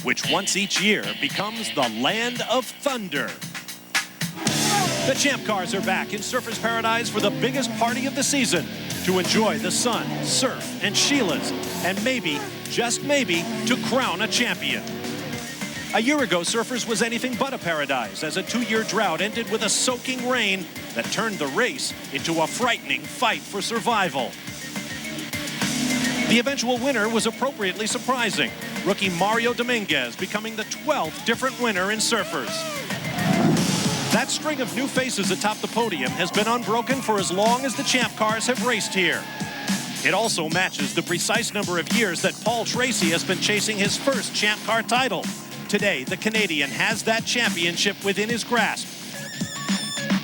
which once each year becomes the Land of Thunder. The Champ Cars are back in Surfers Paradise for the biggest party of the season to enjoy the sun, surf, and Sheilas, and maybe, just maybe, to crown a champion. A year ago, Surfers was anything but a paradise as a 2-year drought ended with a soaking rain that turned the race into a frightening fight for survival. The eventual winner was appropriately surprising, rookie Mario Dominguez becoming the 12th different winner in Surfers. That string of new faces atop the podium has been unbroken for as long as the Champ Cars have raced here. It also matches the precise number of years that Paul Tracy has been chasing his first Champ Car title. Today, the Canadian has that championship within his grasp.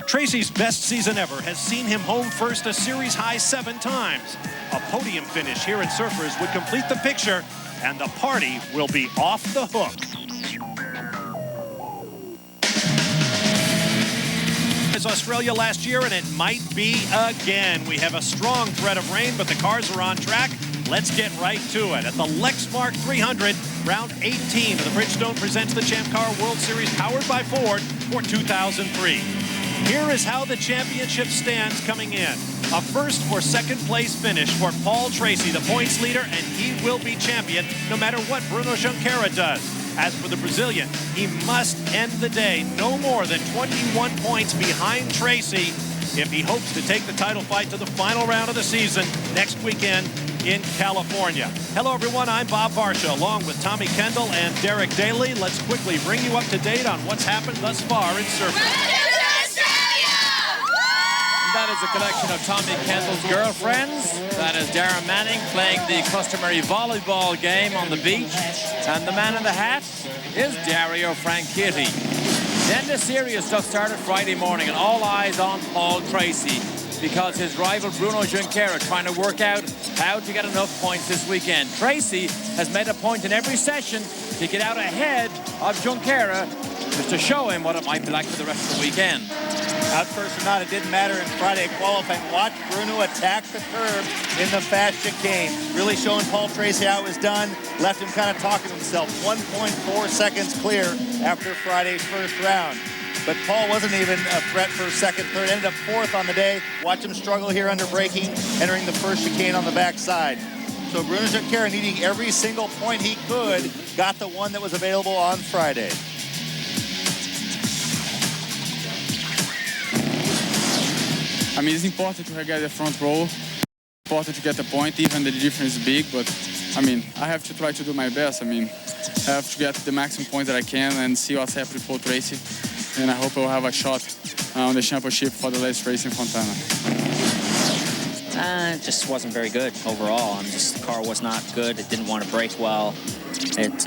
Tracy's best season ever has seen him home first a series-high 7 times. A podium finish here in Surfers would complete the picture, and the party will be off the hook. Australia last year, and it might be again. We have a strong threat of rain, but the cars are on track. Let's get right to it. At the Lexmark 300, round 18 of the Bridgestone presents the Champ Car World Series powered by Ford for 2003. Here is how the championship stands coming in. A first or second place finish for Paul Tracy, the points leader, and he will be champion no matter what Bruno Junqueira does. As for the Brazilian, he must end the day no more than 21 points behind Tracy if he hopes to take the title fight to the final round of the season next weekend in California. Hello, everyone. I'm Bob Varsha, along with Tommy Kendall and Derek Daly. Let's quickly bring you up to date on what's happened thus far in surfing. That is a collection of Tommy Kendall's girlfriends. That is Darren Manning playing the customary volleyball game on the beach. And the man in the hat is Dario Franchitti. Then the serious stuff started Friday morning, and all eyes on Paul Tracy because his rival Bruno Junqueira trying to work out how to get enough points this weekend. Tracy has made a point in every session to get out ahead of Junqueira just to show him what it might be like for the rest of the weekend. Out first or not, it didn't matter in Friday qualifying. Watch Bruno attack the curb in the fast chicane. Really showing Paul Tracy how it was done. Left him kind of talking to himself. 1.4 seconds clear after Friday's first round. But Paul wasn't even a threat for second, third. Ended up 4th on the day. Watch him struggle here under braking, entering the first chicane on the backside. So Bruno Junqueira, needing every single point he could, got the one that was available on Friday. I mean, it's important to get the front row, important to get the point, even the difference is big, but I mean, I have to try to do my best. I mean, I have to get the maximum points that I can and see what's happening for Tracy, and I hope I'll have a shot on the championship for the last race in Fontana. It just wasn't very good overall. The car was not good. It didn't want to brake well. It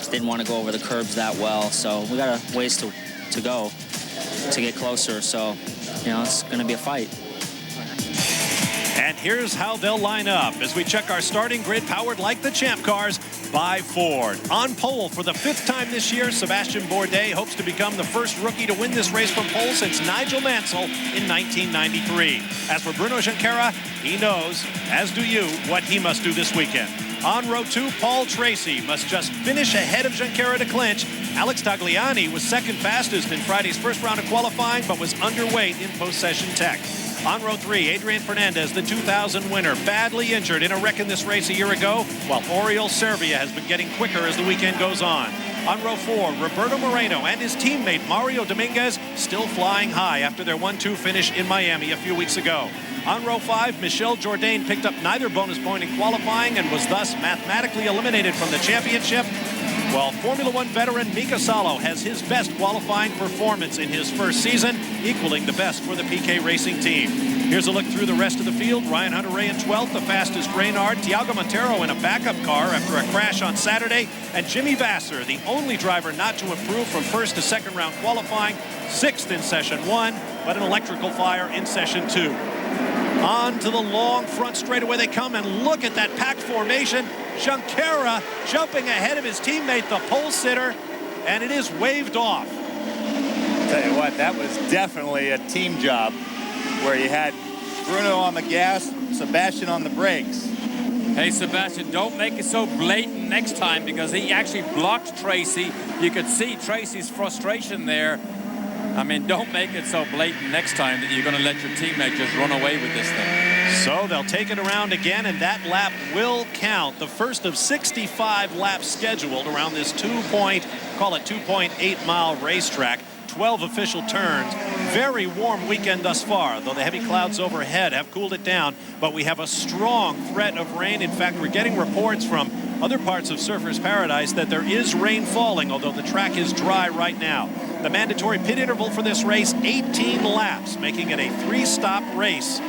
didn't want to go over the curbs that well, so we got a ways to go to get closer, so you know, it's going to be a fight. And here's how they'll line up as we check our starting grid powered like the Champ Cars by Ford. On pole for the 5th time this year, Sebastian Bourdais hopes to become the first rookie to win this race from pole since Nigel Mansell in 1993. As for Bruno Junqueira, he knows, as do you, what he must do this weekend. On row 2, Paul Tracy must just finish ahead of Junqueira to clinch. Alex Tagliani was second fastest in Friday's first round of qualifying, but was underweight in post-session tech. On row 3, Adrian Fernandez, the 2000 winner, badly injured in a wreck in this race a year ago, while Oriol Servia has been getting quicker as the weekend goes on. On row 4, Roberto Moreno and his teammate Mario Dominguez still flying high after their 1-2 finish in Miami a few weeks ago. On row 5, Michel Jourdain picked up neither bonus point in qualifying and was thus mathematically eliminated from the championship, while Formula One veteran Mika Salo has his best qualifying performance in his first season, equaling the best for the PK Racing team. Here's a look through the rest of the field. Ryan Hunter-Reay in 12th, the fastest Reynard. Thiago Montero in a backup car after a crash on Saturday. And Jimmy Vasser, the only driver not to improve from first to second round qualifying, 6th in session 1, but an electrical fire in session 2. On to the long front straightaway they come, and look at that packed formation. Junqueira jumping ahead of his teammate, the pole sitter, and it is waved off. Tell you what, that was definitely a team job where you had Bruno on the gas, Sebastian on the brakes. Hey, Sebastian, don't make it so blatant next time, because he actually blocked Tracy. You could see Tracy's frustration there. I mean, don't make it so blatant next time that you're going to let your teammate just run away with this thing. So they'll take it around again, and that lap will count. The first of 65 laps scheduled around this 2.8 mile racetrack. 12 official turns. Very warm weekend thus far, though the heavy clouds overhead have cooled it down, but we have a strong threat of rain. In fact, we're getting reports from other parts of Surfers Paradise that there is rain falling, although the track is dry right now. The mandatory pit interval for this race, 18 laps, making it a 3-stop race.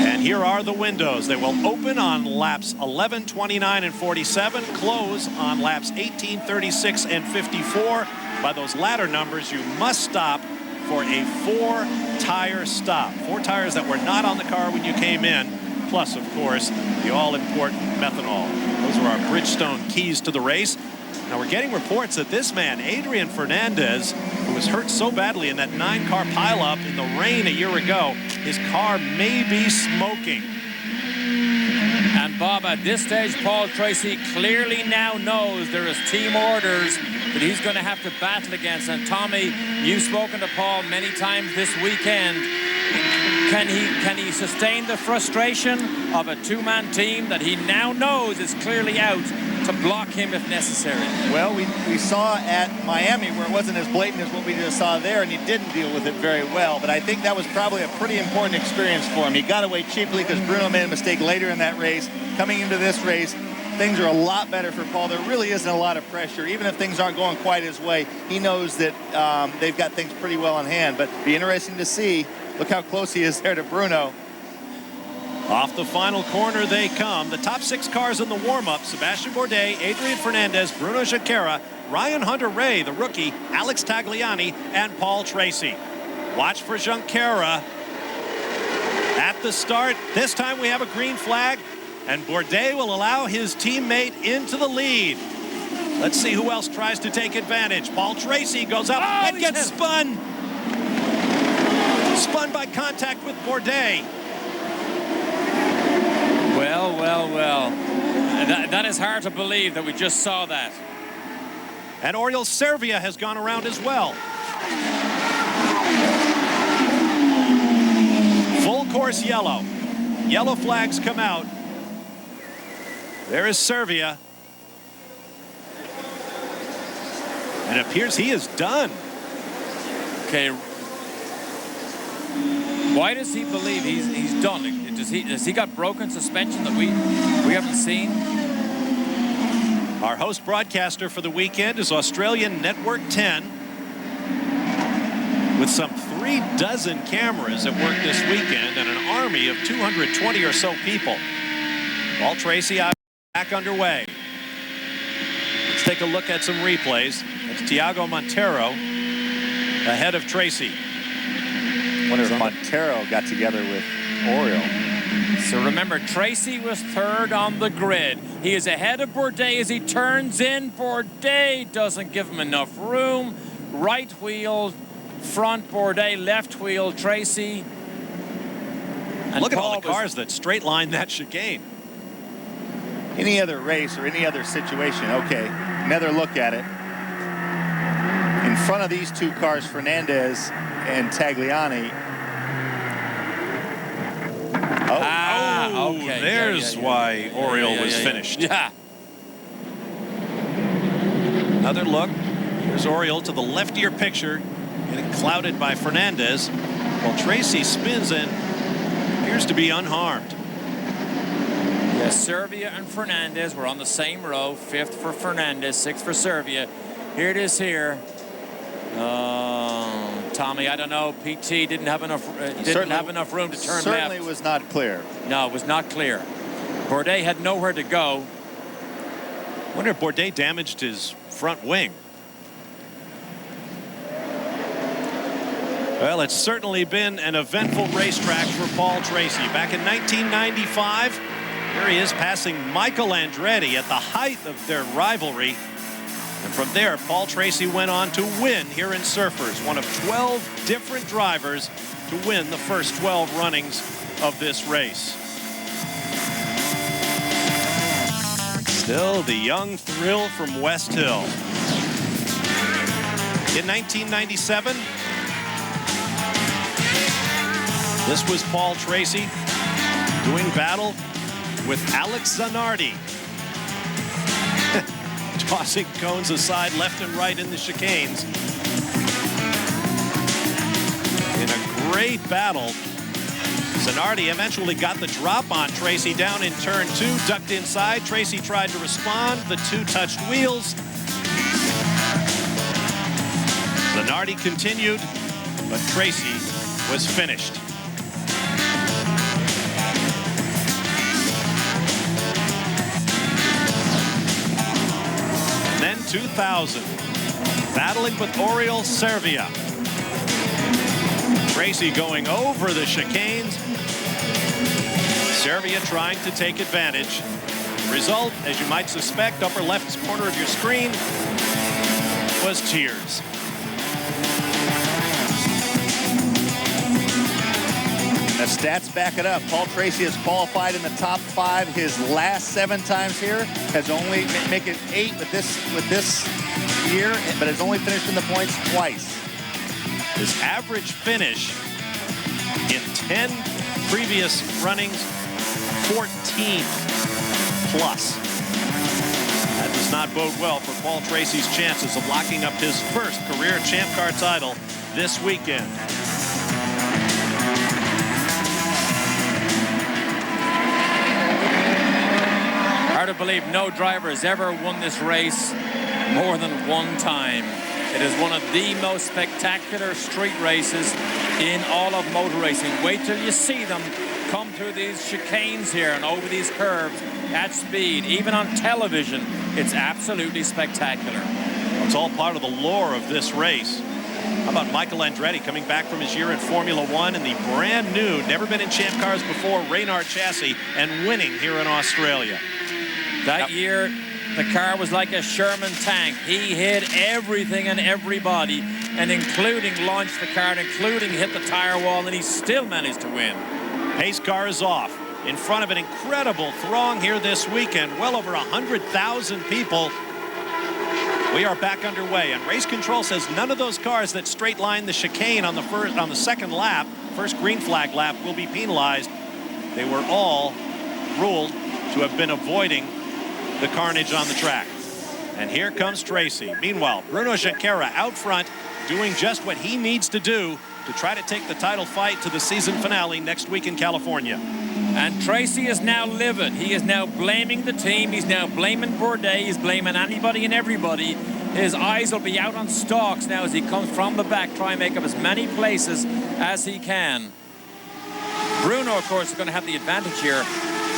And here are the windows. They will open on laps 11, 29, and 47, close on laps 18, 36, and 54. By those latter numbers, you must stop for a 4-tire stop. 4 tires that were not on the car when you came in, plus, of course, the all-important methanol. Those are our Bridgestone keys to the race. Now, we're getting reports that this man, Adrian Fernandez, who was hurt so badly in that 9-car pileup in the rain a year ago, his car may be smoking. And Bob, at this stage, Paul Tracy clearly now knows there is team orders that he's going to have to battle against. And Tommy, you've spoken to Paul many times this weekend. Can he sustain the frustration of a 2-man team that he now knows is clearly out to block him if necessary? Well, we saw at Miami where it wasn't as blatant as what we just saw there, and he didn't deal with it very well. But I think that was probably a pretty important experience for him. He got away cheaply because Bruno made a mistake later in that race. Coming into this race, things are a lot better for Paul. There really isn't a lot of pressure. Even if things aren't going quite his way, he knows that they've got things pretty well in hand. But it'll be interesting to see. Look how close he is there to Bruno. Off the final corner they come. The top 6 cars in the warm-up: Sebastian Bourdais, Adrian Fernandez, Bruno Junqueira, Ryan Hunter-Reay, the rookie, Alex Tagliani, and Paul Tracy. Watch for Junqueira at the start. This time we have a green flag, and Bourdais will allow his teammate into the lead. Let's see who else tries to take advantage. Paul Tracy goes up and gets spun. Spun by contact with Bourdais. Well, well, well. That is hard to believe that we just saw that. And Oriol Servia has gone around as well. Full course yellow. Yellow flags come out. There is Servia. And it appears he is done. Okay. Why does he believe he's done? Has he got broken suspension that we haven't seen? Our host broadcaster for the weekend is Australian Network 10, with some 36 cameras at work this weekend and an army of 220 or so people. Paul Tracy back underway. Let's take a look at some replays. It's Thiago Montero ahead of Tracy. I wonder if Montero got together with Oriol. So remember, Tracy was 3rd on the grid. He is ahead of Bourdais as he turns in. Bourdais doesn't give him enough room. Right wheel, front Bourdais, left wheel, Tracy. And look at Paul all the cars that straight line that chicane. Any other race or any other situation, okay, another look at it. In front of these 2 cars, Fernandez and Tagliani. Okay. There's why Oriol was finished. Yeah. Another look. Here's Oriol to the left of your picture, getting clouded by Fernandez, while Tracy spins in, appears to be unharmed. Yes, Servia and Fernandez were on the same row. 5th for Fernandez, 6th for Servia. Here it is here. Tommy, I don't know. PT didn't have enough room to turn left. Certainly was not clear. No, it was not clear. Bourdais had nowhere to go. I wonder if Bourdais damaged his front wing. Well, it's certainly been an eventful racetrack for Paul Tracy. Back in 1995, here he is passing Michael Andretti at the height of their rivalry. And from there, Paul Tracy went on to win here in Surfers, one of 12 different drivers to win the first 12 runnings of this race. Still the young thrill from West Hill. In 1997, this was Paul Tracy doing battle with Alex Zanardi. Tossing cones aside left and right in the chicanes. In a great battle, Zanardi eventually got the drop on Tracy down in turn 2, ducked inside. Tracy tried to respond. The two touched wheels. Zanardi continued, but Tracy was finished. Then 2000, battling with Oriol Servia. Tracy going over the chicanes. Servia trying to take advantage. Result, as you might suspect, upper left corner of your screen, was tears. The stats back it up. Paul Tracy has qualified in the top 5 his last 7 times here. Has only make it 8 with this year, but has only finished in the points twice. His average finish in 10 previous runnings, 14 plus. That does not bode well for Paul Tracy's chances of locking up his first career Champ Car title this weekend. Hard to believe no driver has ever won this race more than one time. It is one of the most spectacular street races in all of motor racing. Wait till you see them come through these chicanes here and over these curves at speed. Even on television, it's absolutely spectacular. It's all part of the lore of this race. How about Michael Andretti coming back from his year in Formula One in the brand new, never been in Champ Cars before, Reynard chassis, and winning here in Australia. That year, the car was like a Sherman tank. He hit everything and everybody, and including launched the car, and including hit the tire wall, and he still managed to win. Pace car is off in front of an incredible throng here this weekend. Well over 100,000 people. We are back underway, and race control says none of those cars that straight line the chicane on the second lap, first green flag lap, will be penalized. They were all ruled to have been avoiding the carnage on the track. And here comes Tracy. Meanwhile, Bruno Junqueira out front doing just what he needs to do to try to take the title fight to the season finale next week in California. And Tracy is now livid. He is now blaming the team. He's now blaming Bourdais. He's blaming anybody and everybody. His eyes will be out on stalks now as he comes from the back, try and make up as many places as he can. Bruno, of course, is going to have the advantage here,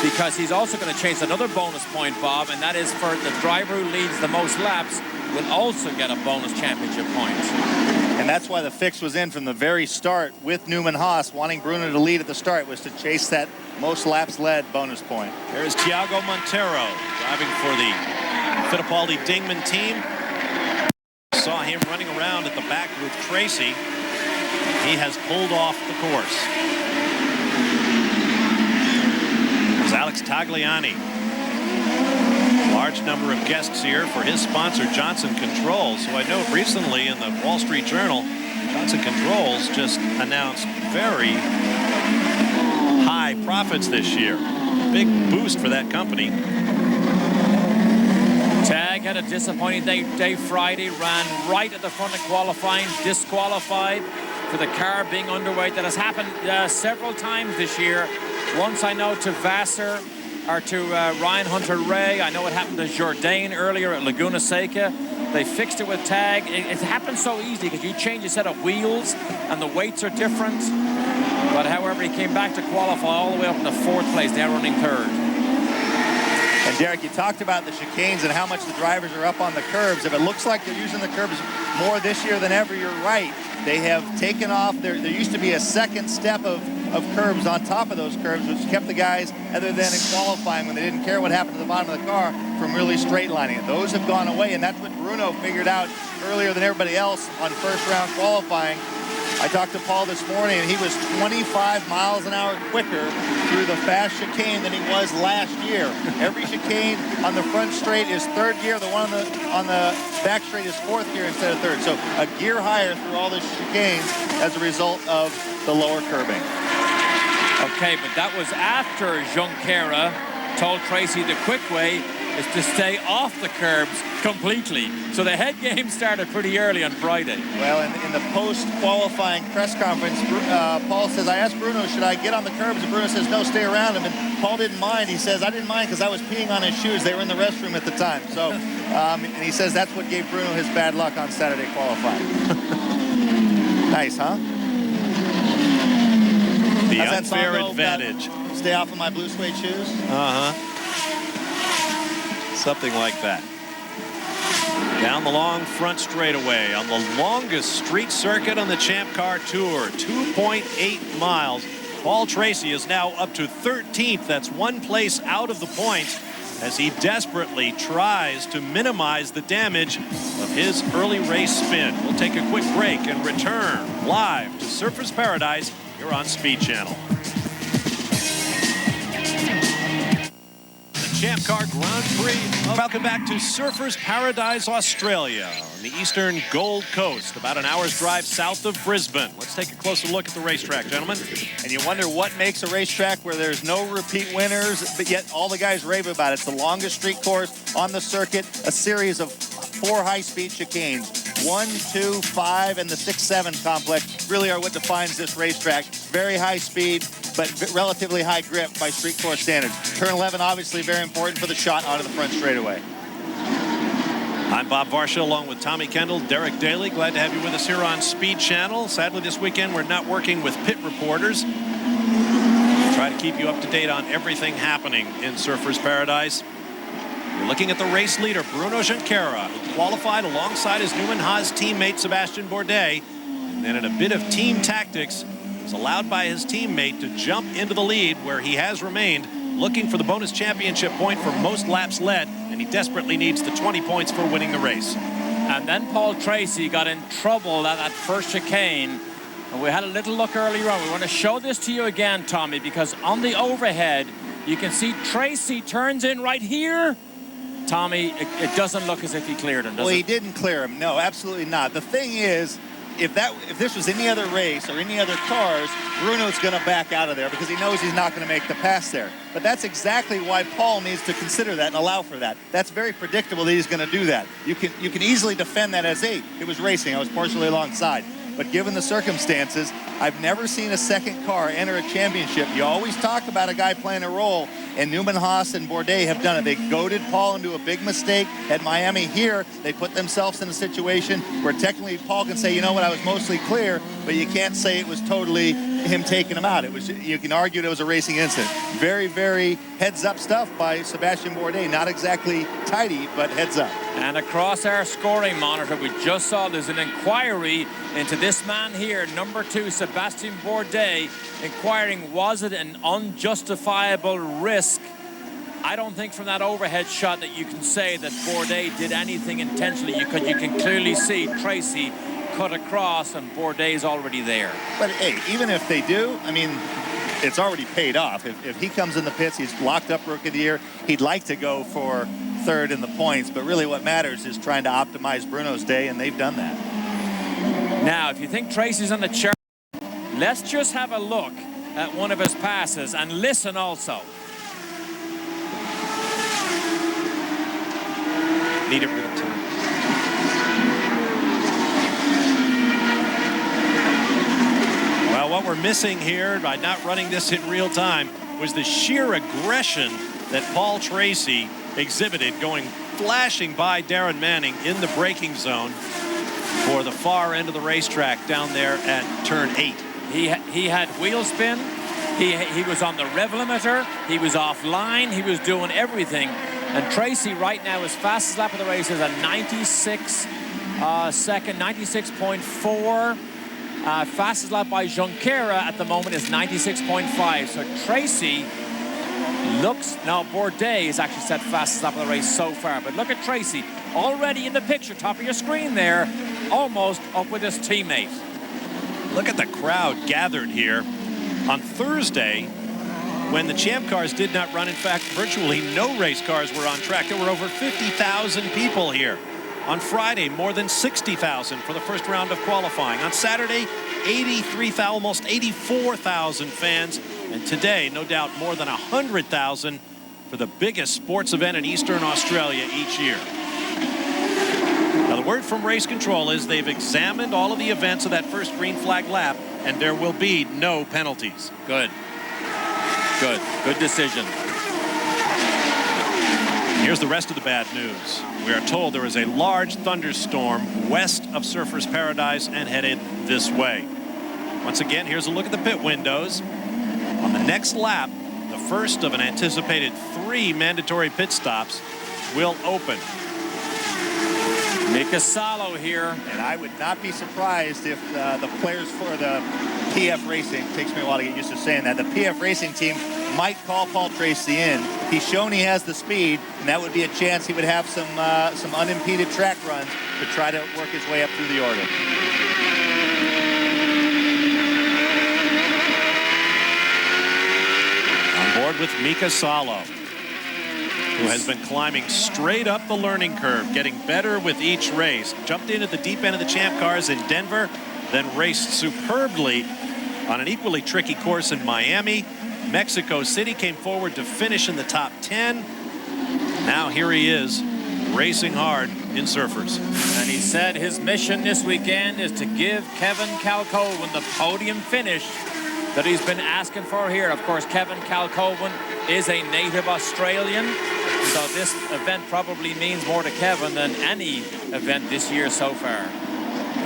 because he's also going to chase another bonus point, Bob, and that is for the driver who leads the most laps will also get a bonus championship point. And that's why the fix was in from the very start with Newman Haas wanting Bruno to lead at the start, was to chase that most laps led bonus point. There's Thiago Montero driving for the Fittipaldi Dingman team. Saw him running around at the back with Tracy. He has pulled off the course. Alex Tagliani. Large number of guests here for his sponsor, Johnson Controls, who I know recently in the Wall Street Journal, Johnson Controls just announced very high profits this year. Big boost for that company. Tag had a disappointing day Friday, ran right at the front of qualifying, disqualified for the car being underweight. That has happened several times this year. Once I know to Vassar, or to Ryan Hunter-Ray. I know it happened to Jourdain earlier at Laguna Seca. They fixed it with tag. It happens so easy because you change a set of wheels and the weights are different. But however, he came back to qualify all the way up in the 4th place, now running 3rd. And Derek, you talked about the chicanes and how much the drivers are up on the curbs. If it looks like they're using the curbs more this year than ever, you're right. They have taken off. There used to be a second step of curbs on top of those curbs, which kept the guys, other than in qualifying when they didn't care what happened to the bottom of the car, from really straight lining it. Those have gone away, and that's what Bruno figured out earlier than everybody else on first round qualifying. I talked to Paul this morning, and he was 25 miles an hour quicker through the fast chicane than he was last year. Every chicane on the front straight is third gear. The one on the back straight is fourth gear instead of third. So a gear higher through all the chicanes as a result of the lower curbing. Okay, but that was after Junqueira told Tracy the quick way is to stay off the curbs completely. So the head game started pretty early on Friday. Well, in the post-qualifying press conference, Paul says, I asked Bruno, should I get on the curbs? And Bruno says, no, stay around him. And Paul didn't mind. He says, I didn't mind because I was peeing on his shoes. They were in the restroom at the time. So, and he says that's what gave Bruno his bad luck on Saturday qualifying. Nice, huh? The unfair advantage. Stay off of my blue suede shoes? Something like that. Down the long front straightaway on the longest street circuit on the Champ Car Tour, 2.8 miles. Paul Tracy is now up to 13th. That's one place out of the points as he desperately tries to minimize the damage of his early race spin. We'll take a quick break and return live to Surfers Paradise here on Speed Channel. Champ Car Grand Prix. Welcome back to Surfers Paradise, Australia, on the eastern Gold Coast, about an hour's drive south of Brisbane. Let's take a closer look at the racetrack, gentlemen. And you wonder what makes a racetrack where there's no repeat winners, but yet all the guys rave about it. It's the longest street course on the circuit, a series of 4 high-speed chicanes. 1, 2, 5, and the 6-7 complex really are what defines this racetrack. Very high speed, but relatively high grip by street course standards. Turn 11, obviously very important for the shot onto the front straightaway. I'm Bob Varsha, along with Tommy Kendall, Derek Daly. Glad to have you with us here on Speed Channel. Sadly, this weekend we're not working with pit reporters. We'll try to keep you up to date on everything happening in Surfers Paradise. We're looking at the race leader, Bruno Junqueira, who qualified alongside his Newman Haas teammate, Sebastian Bourdais. And then in a bit of team tactics, was allowed by his teammate to jump into the lead, where he has remained, looking for the bonus championship point for most laps led, and he desperately needs the 20 points for winning the race. And then Paul Tracy got in trouble at that first chicane. And we had a little look earlier on. We want to show this to you again, Tommy, because on the overhead, you can see Tracy turns in right here. Tommy, it doesn't look as if he cleared him, does it? Well, he didn't clear him. No, absolutely not. The thing is, if this was any other race or any other cars, Bruno's going to back out of there because he knows he's not going to make the pass there. But that's exactly why Paul needs to consider that and allow for that. That's very predictable that he's going to do that. You can easily defend that as, hey, it was racing. I was partially alongside. But given the circumstances, I've never seen a second car enter a championship. You always talk about a guy playing a role, and Newman Haas and Bourdais have done it. They goaded Paul into a big mistake at Miami. Here, they put themselves in a situation where technically Paul can say, you know what, I was mostly clear, but you can't say it was totally him taking him out. It was, you can argue it was a racing incident. Very, very heads-up stuff by Sebastian Bourdais. Not exactly tidy, but heads up. And across our scoring monitor, we just saw there's an inquiry into this man here, number 2, Sebastian Bourdais, inquiring, was it an unjustifiable risk? I don't think from that overhead shot that you can say that Bourdais did anything intentionally. You can clearly see Tracy cut across and Bourdais already there. But hey, even if they do, I mean, it's already paid off. If he comes in the pits, he's locked up Rookie of the Year. He'd like to go for third in the points, but really what matters is trying to optimize Bruno's day, and they've done that. Now, if you think Tracy's on the chart, let's just have a look at one of his passes and listen also. Need it real time. Well, what we're missing here by not running this in real time was the sheer aggression that Paul Tracy exhibited, going flashing by Darren Manning in the braking zone for the far end of the racetrack down there at turn 8. He had wheel spin. He was on the rev limiter. He was offline. He was doing everything. And Tracy right now, his fastest lap of the race is a 96 second, 96.4. Fastest lap by Junqueira at the moment is 96.5. So Tracy looks, now Bourdais is actually set fastest lap of the race so far. But look at Tracy, already in the picture, top of your screen there, almost up with his teammate. Look at the crowd gathered here. On Thursday, when the Champ cars did not run, in fact, virtually no race cars were on track. There were over 50,000 people here. On Friday, more than 60,000 for the first round of qualifying. On Saturday, 83,000, almost 84,000 fans. And today, no doubt, more than 100,000 for the biggest sports event in Eastern Australia each year. Now, the word from race control is they've examined all of the events of that first green flag lap, and there will be no penalties. Good. Good decision. Here's the rest of the bad news. We are told there is a large thunderstorm west of Surfers Paradise and headed this way. Once again, here's a look at the pit windows. On the next lap, the first of an anticipated 3 mandatory pit stops will open. Mika Salo here. And I would not be surprised if the players for the PF Racing, takes me a while to get used to saying that, the PF Racing team might call Paul Tracy in. He's shown he has the speed, and that would be a chance he would have some unimpeded track runs to try to work his way up through the order. On board with Mika Salo, who has been climbing straight up the learning curve, getting better with each race. Jumped in at the deep end of the Champ cars in Denver, then raced superbly on an equally tricky course in Miami. Mexico City came forward to finish in the top 10. Now here he is, racing hard in Surfers. And he said his mission this weekend is to give Kevin Kalkoven the podium finish that he's been asking for here. Of course, Kevin Kalkoven is a native Australian, so this event probably means more to Kevin than any event this year so far.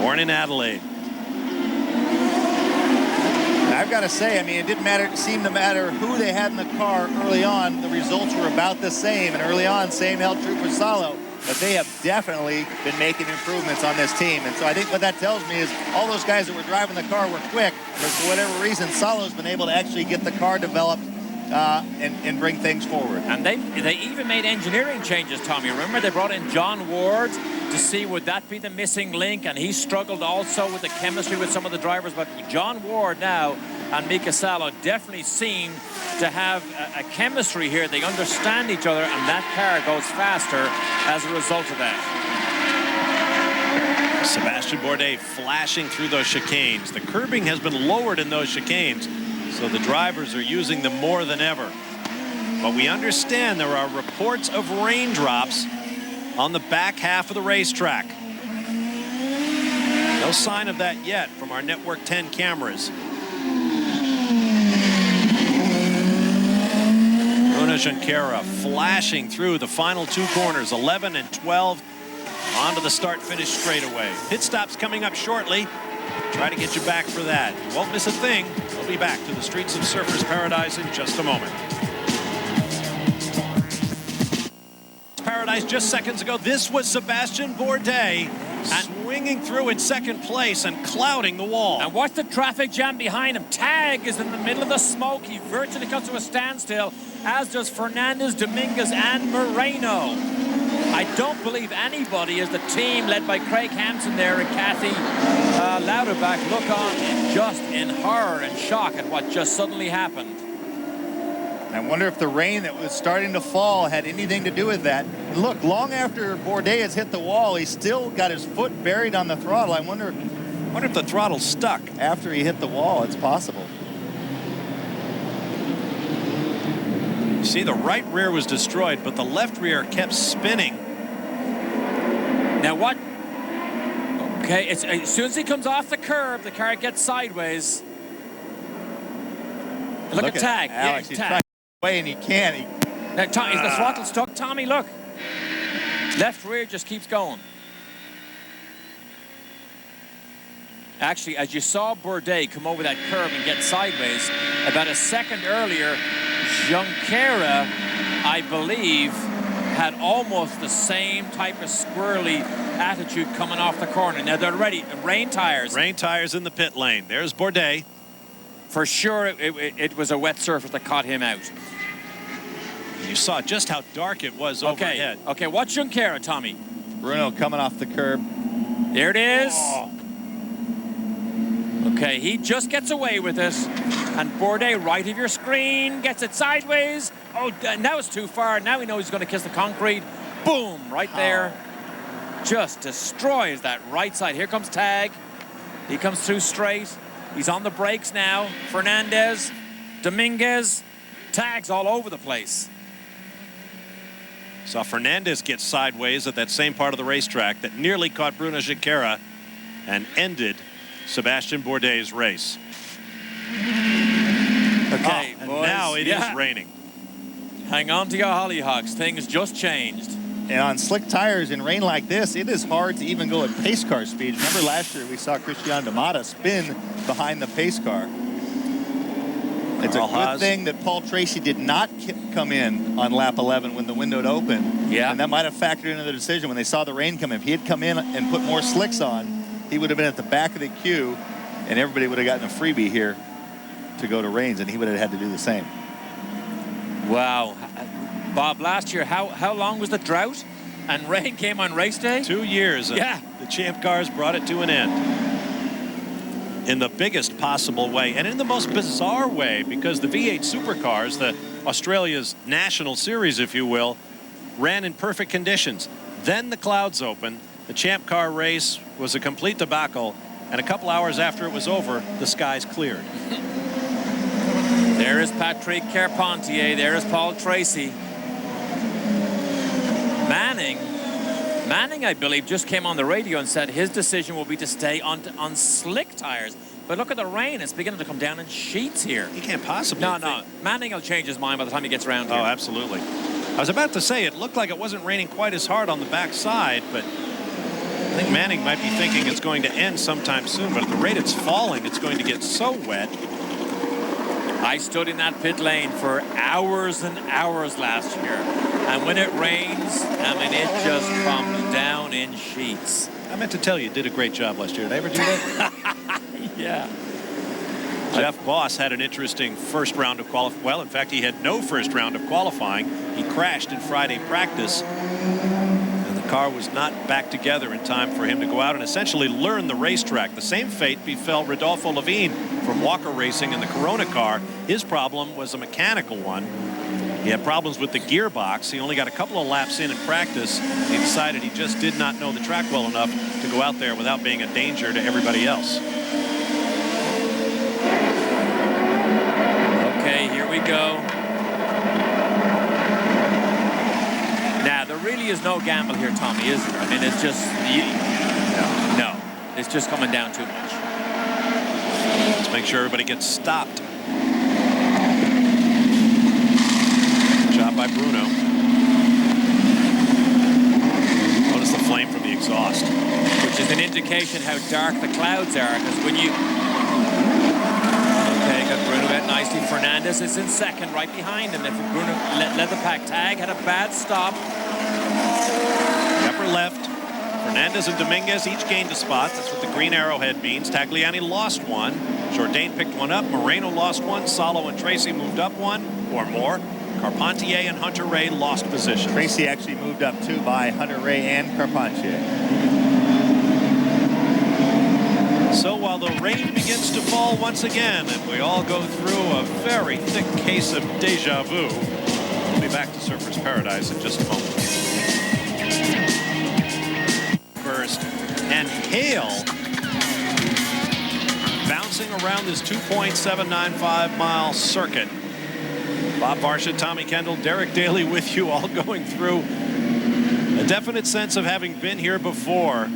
Born in Adelaide. I've got to say, I mean, it seemed to matter who they had in the car early on. The results were about the same, and early on, same held true for Salo. But they have definitely been making improvements on this team. And so I think what that tells me is all those guys that were driving the car were quick, but for whatever reason, Salo's been able to actually get the car developed and bring things forward. And they even made engineering changes, Tommy. Remember, they brought in John Ward to see would that be the missing link, and he struggled also with the chemistry with some of the drivers. But John Ward now and Mika Salo definitely seem to have a chemistry here. They understand each other, and that car goes faster as a result of that. Sebastian Bourdais flashing through those chicanes. The curbing has been lowered in those chicanes, so the drivers are using them more than ever. But we understand there are reports of raindrops on the back half of the racetrack. No sign of that yet from our Network 10 cameras. Bruno Junqueira flashing through the final 2 corners, 11 and 12, onto the start-finish straightaway. Pit stops coming up shortly. Try to get you back for that. You won't miss a thing. We'll be back to the streets of Surfers Paradise in just a moment. Paradise just seconds ago. This was Sebastian Bourdais swinging through in second place and clouding the wall. And watch the traffic jam behind him. Tag is in the middle of the smoke. He virtually comes to a standstill, as does Fernandez, Dominguez, and Moreno. I don't believe anybody, as the team led by Craig Hampson there and Kathy Lauterbach look on just in horror and shock at what just suddenly happened. I wonder if the rain that was starting to fall had anything to do with that. And look, long after Bourdais has hit the wall, he's still got his foot buried on the throttle. I wonder if the throttle's stuck. After he hit the wall, it's possible. You see, the right rear was destroyed, but the left rear kept spinning. Now what? Okay, as soon as he comes off the curb, the car gets sideways. Look at Tag. Alex, yeah, Tag. Way and he can't. Is the throttle stuck? Tommy, look. Left rear just keeps going. Actually, as you saw Bourdais come over that curve and get sideways, about a second earlier, Junqueira, I believe, had almost the same type of squirrely attitude coming off the corner. Now they're ready. Rain tires. Rain tires in the pit lane. There's Bourdais. For sure, it was a wet surface that caught him out. You saw just how dark it was overhead. Okay, watch Junqueira, Tommy. Bruno coming off the curb. There it is. Oh. Okay, he just gets away with it. And Bourdais, right of your screen, gets it sideways. Oh, now it's too far. Now he knows he's going to kiss the concrete. Boom, right there. Just destroys that right side. Here comes Tag. He comes through straight. He's on the brakes now. Fernandez, Dominguez, Tags all over the place. Saw Fernandez get sideways at that same part of the racetrack that nearly caught Bruno Junqueira and ended Sebastian Bourdais' race. Okay, and boys. now it is raining. Hang on to your hollyhocks. Things just changed. And on slick tires in rain like this, it is hard to even go at pace car speed. Remember last year we saw Cristian D'Amata spin behind the pace car. It's a good thing that Paul Tracy did not come in on lap 11 when the window opened. Yeah. And that might have factored into the decision when they saw the rain come in. If he had come in and put more slicks on, he would have been at the back of the queue, and everybody would have gotten a freebie here to go to Reigns, and he would have had to do the same. Wow. Bob, last year, how long was the drought? And rain came on race day? 2 years. Yeah. The Champ Cars brought it to an end in the biggest possible way and in the most bizarre way, because the V8 supercars, the Australia's national series, if you will, ran in perfect conditions. Then the clouds opened. The Champ Car race was a complete debacle, and a couple hours after it was over, the skies cleared. There is Patrick Carpentier. There is Paul Tracy. Manning, I believe, just came on the radio and said his decision will be to stay on slick tires. But look at the rain. It's beginning to come down in sheets here. He can't possibly. No. Manning will change his mind by the time he gets around here. Oh, absolutely. I was about to say, it looked like it wasn't raining quite as hard on the backside, but I think Manning might be thinking it's going to end sometime soon. But at the rate it's falling, it's going to get so wet. I stood in that pit lane for hours and hours last year. And when it rains, I mean, it just comes down in sheets. I meant to tell you, did a great job last year. Did I ever do that? Yeah. Jeff Boss had an interesting first round of qualifying. Well, in fact, he had no first round of qualifying. He crashed in Friday practice, and the car was not back together in time for him to go out and essentially learn the racetrack. The same fate befell Rodolfo Levine from Walker Racing in the Corona car. His problem was a mechanical one. He had problems with the gearbox. He only got a couple of laps in practice. He decided he just did not know the track well enough to go out there without being a danger to everybody else. Okay, here we go. Now, there really is no gamble here, Tommy, is there? I mean, it's just... No. It's just coming down too much. Let's make sure everybody gets stopped. Job by Bruno. Notice the flame from the exhaust. Which is an indication how dark the clouds are, because when you... Okay, got Bruno out nicely. Fernandez is in second, right behind him. If Bruno led the pack, Tag had a bad stop. The upper left. Fernandez and Dominguez each gained a spot. That's what the green arrowhead means. Tagliani lost one. Jourdain picked one up. Moreno lost one. Salo and Tracy moved up one or more. Carpentier and Hunter Ray lost positions. Tracy actually moved up too by Hunter Ray and Carpentier. So while the rain begins to fall once again and we all go through a very thick case of deja vu, we'll be back to Surfer's Paradise in just a moment. First, and hail bouncing around this 2.795 mile circuit. Bob Varsha, Tommy Kendall, Derek Daly with you, all going through a definite sense of having been here before.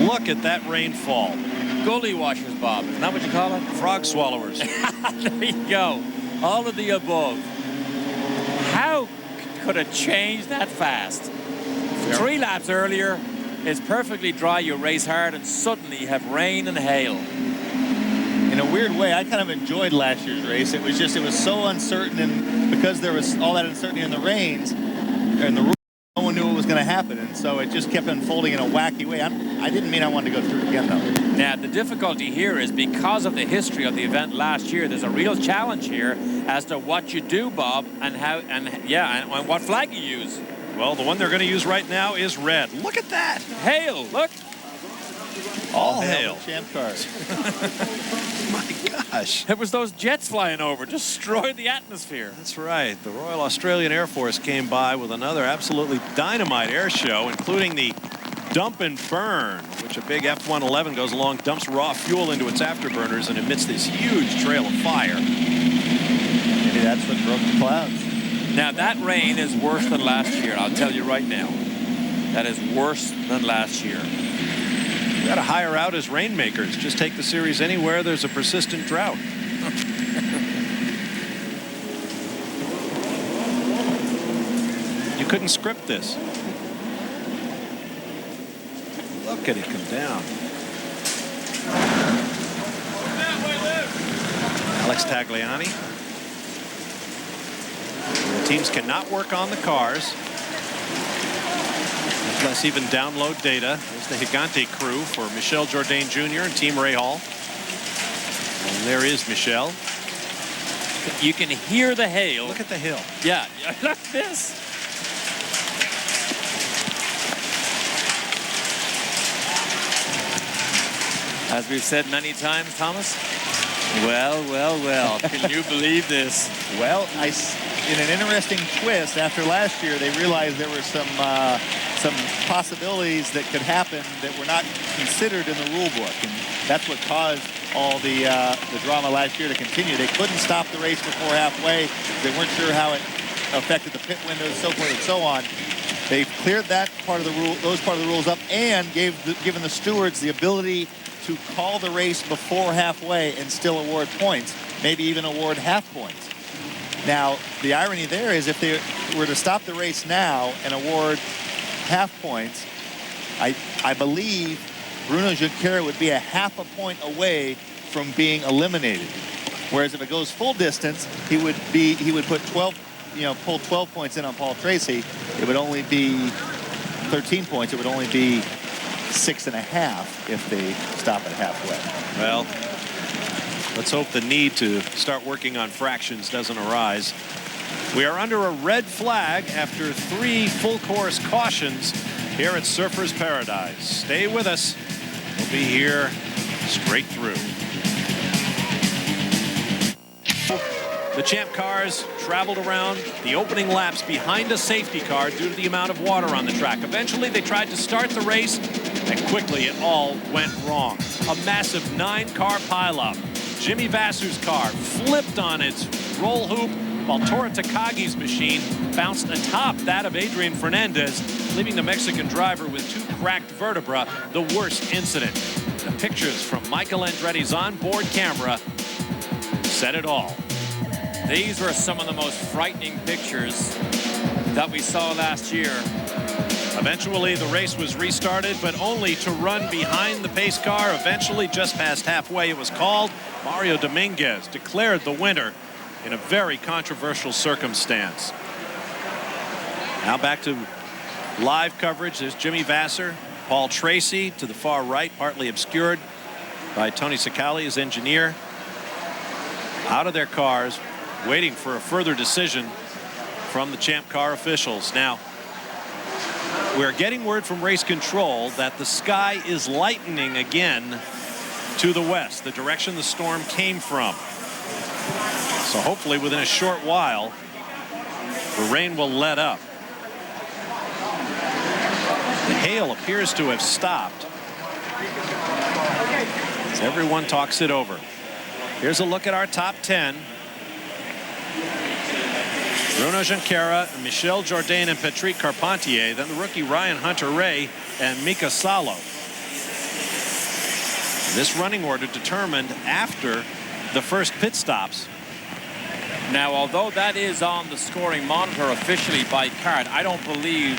Look at that rainfall. Gully washers, Bob. Isn't that what you call it? Frog swallowers. There you go. All of the above. How could it change that fast? 3 laps earlier, it's perfectly dry, you race hard, and suddenly you have rain and hail. In a weird way, I kind of enjoyed last year's race. It was so uncertain, and because there was all that uncertainty in the rains and the rules, no one knew what was going to happen, and so it just kept unfolding in a wacky way. I didn't mean I wanted to go through it again, though. Now, the difficulty here is because of the history of the event last year, there's a real challenge here as to what you do, Bob, and how, and what flag you use. Well, the one they're going to use right now is red. Look at that. Hail, look. All hail. Champ cars. My gosh. It was those jets flying over, destroyed the atmosphere. That's right. The Royal Australian Air Force came by with another absolutely dynamite air show, including the dump and burn, which a big F-111 goes along, dumps raw fuel into its afterburners and emits this huge trail of fire. Maybe that's what broke the clouds. Now that rain is worse than last year. I'll tell you right now. That is worse than last year. We got to hire out as rainmakers. Just take the series anywhere there's a persistent drought. You couldn't script this. Look at it come down. Alex Tagliani. The teams cannot work on the cars. Let's even download data. There's the Gigante crew for Michel Jourdain Jr. and Team Rahal. And there is Michel. You can hear the hail. Look at the hill. Yeah, look at this. As we've said many times, Thomas. Well, well, well. Can you believe this? Well, in an interesting twist, after last year, they realized there were some possibilities that could happen that were not considered in the rule book, and that's what caused all the drama last year to continue. They couldn't stop the race before halfway. They weren't sure how it affected the pit windows, so forth and so on. They cleared that part of the rule, those part of the rules up, and given the stewards the ability to call the race before halfway and still award points, maybe even award half points. Now, the irony there is if they were to stop the race now and award half points, I believe Bruno Junqueira would be a half a point away from being eliminated. Whereas if it goes full distance, he would put 12, pull 12 points in on Paul Tracy. It would only be 13 points. It would only be 6.5 if they stop at halfway. Well, let's hope the need to start working on fractions doesn't arise. We are under a red flag after 3 full course cautions here at Surfers Paradise. Stay with us. We'll be here straight through. The Champ cars traveled around the opening laps behind a safety car due to the amount of water on the track. Eventually, they tried to start the race, and quickly it all went wrong. A massive 9-car pileup. Jimmy Vasser's car flipped on its roll hoop, while Tora Takagi's machine bounced atop that of Adrian Fernandez, leaving the Mexican driver with 2 cracked vertebrae, the worst incident. The pictures from Michael Andretti's onboard camera said it all. These were some of the most frightening pictures that we saw last year. Eventually, the race was restarted, but only to run behind the pace car. Eventually, just past halfway, it was called. Mario Dominguez declared the winner in a very controversial circumstance. Now back to live coverage. There's Jimmy Vasser, Paul Tracy to the far right, partly obscured by Tony Sacali, his engineer, out of their cars, waiting for a further decision from the Champ car officials. Now, we're getting word from race control that the sky is lightening again to the west, the direction the storm came from. So hopefully within a short while, the rain will let up. The hail appears to have stopped as everyone talks it over. Here's a look at our top 10. Bruno Junqueira, Michel Jourdain, and Patrick Carpentier. Then the rookie Ryan Hunter-Reay and Mika Salo. This running order determined after the first pit stops. Now, although that is on the scoring monitor officially by card, I don't believe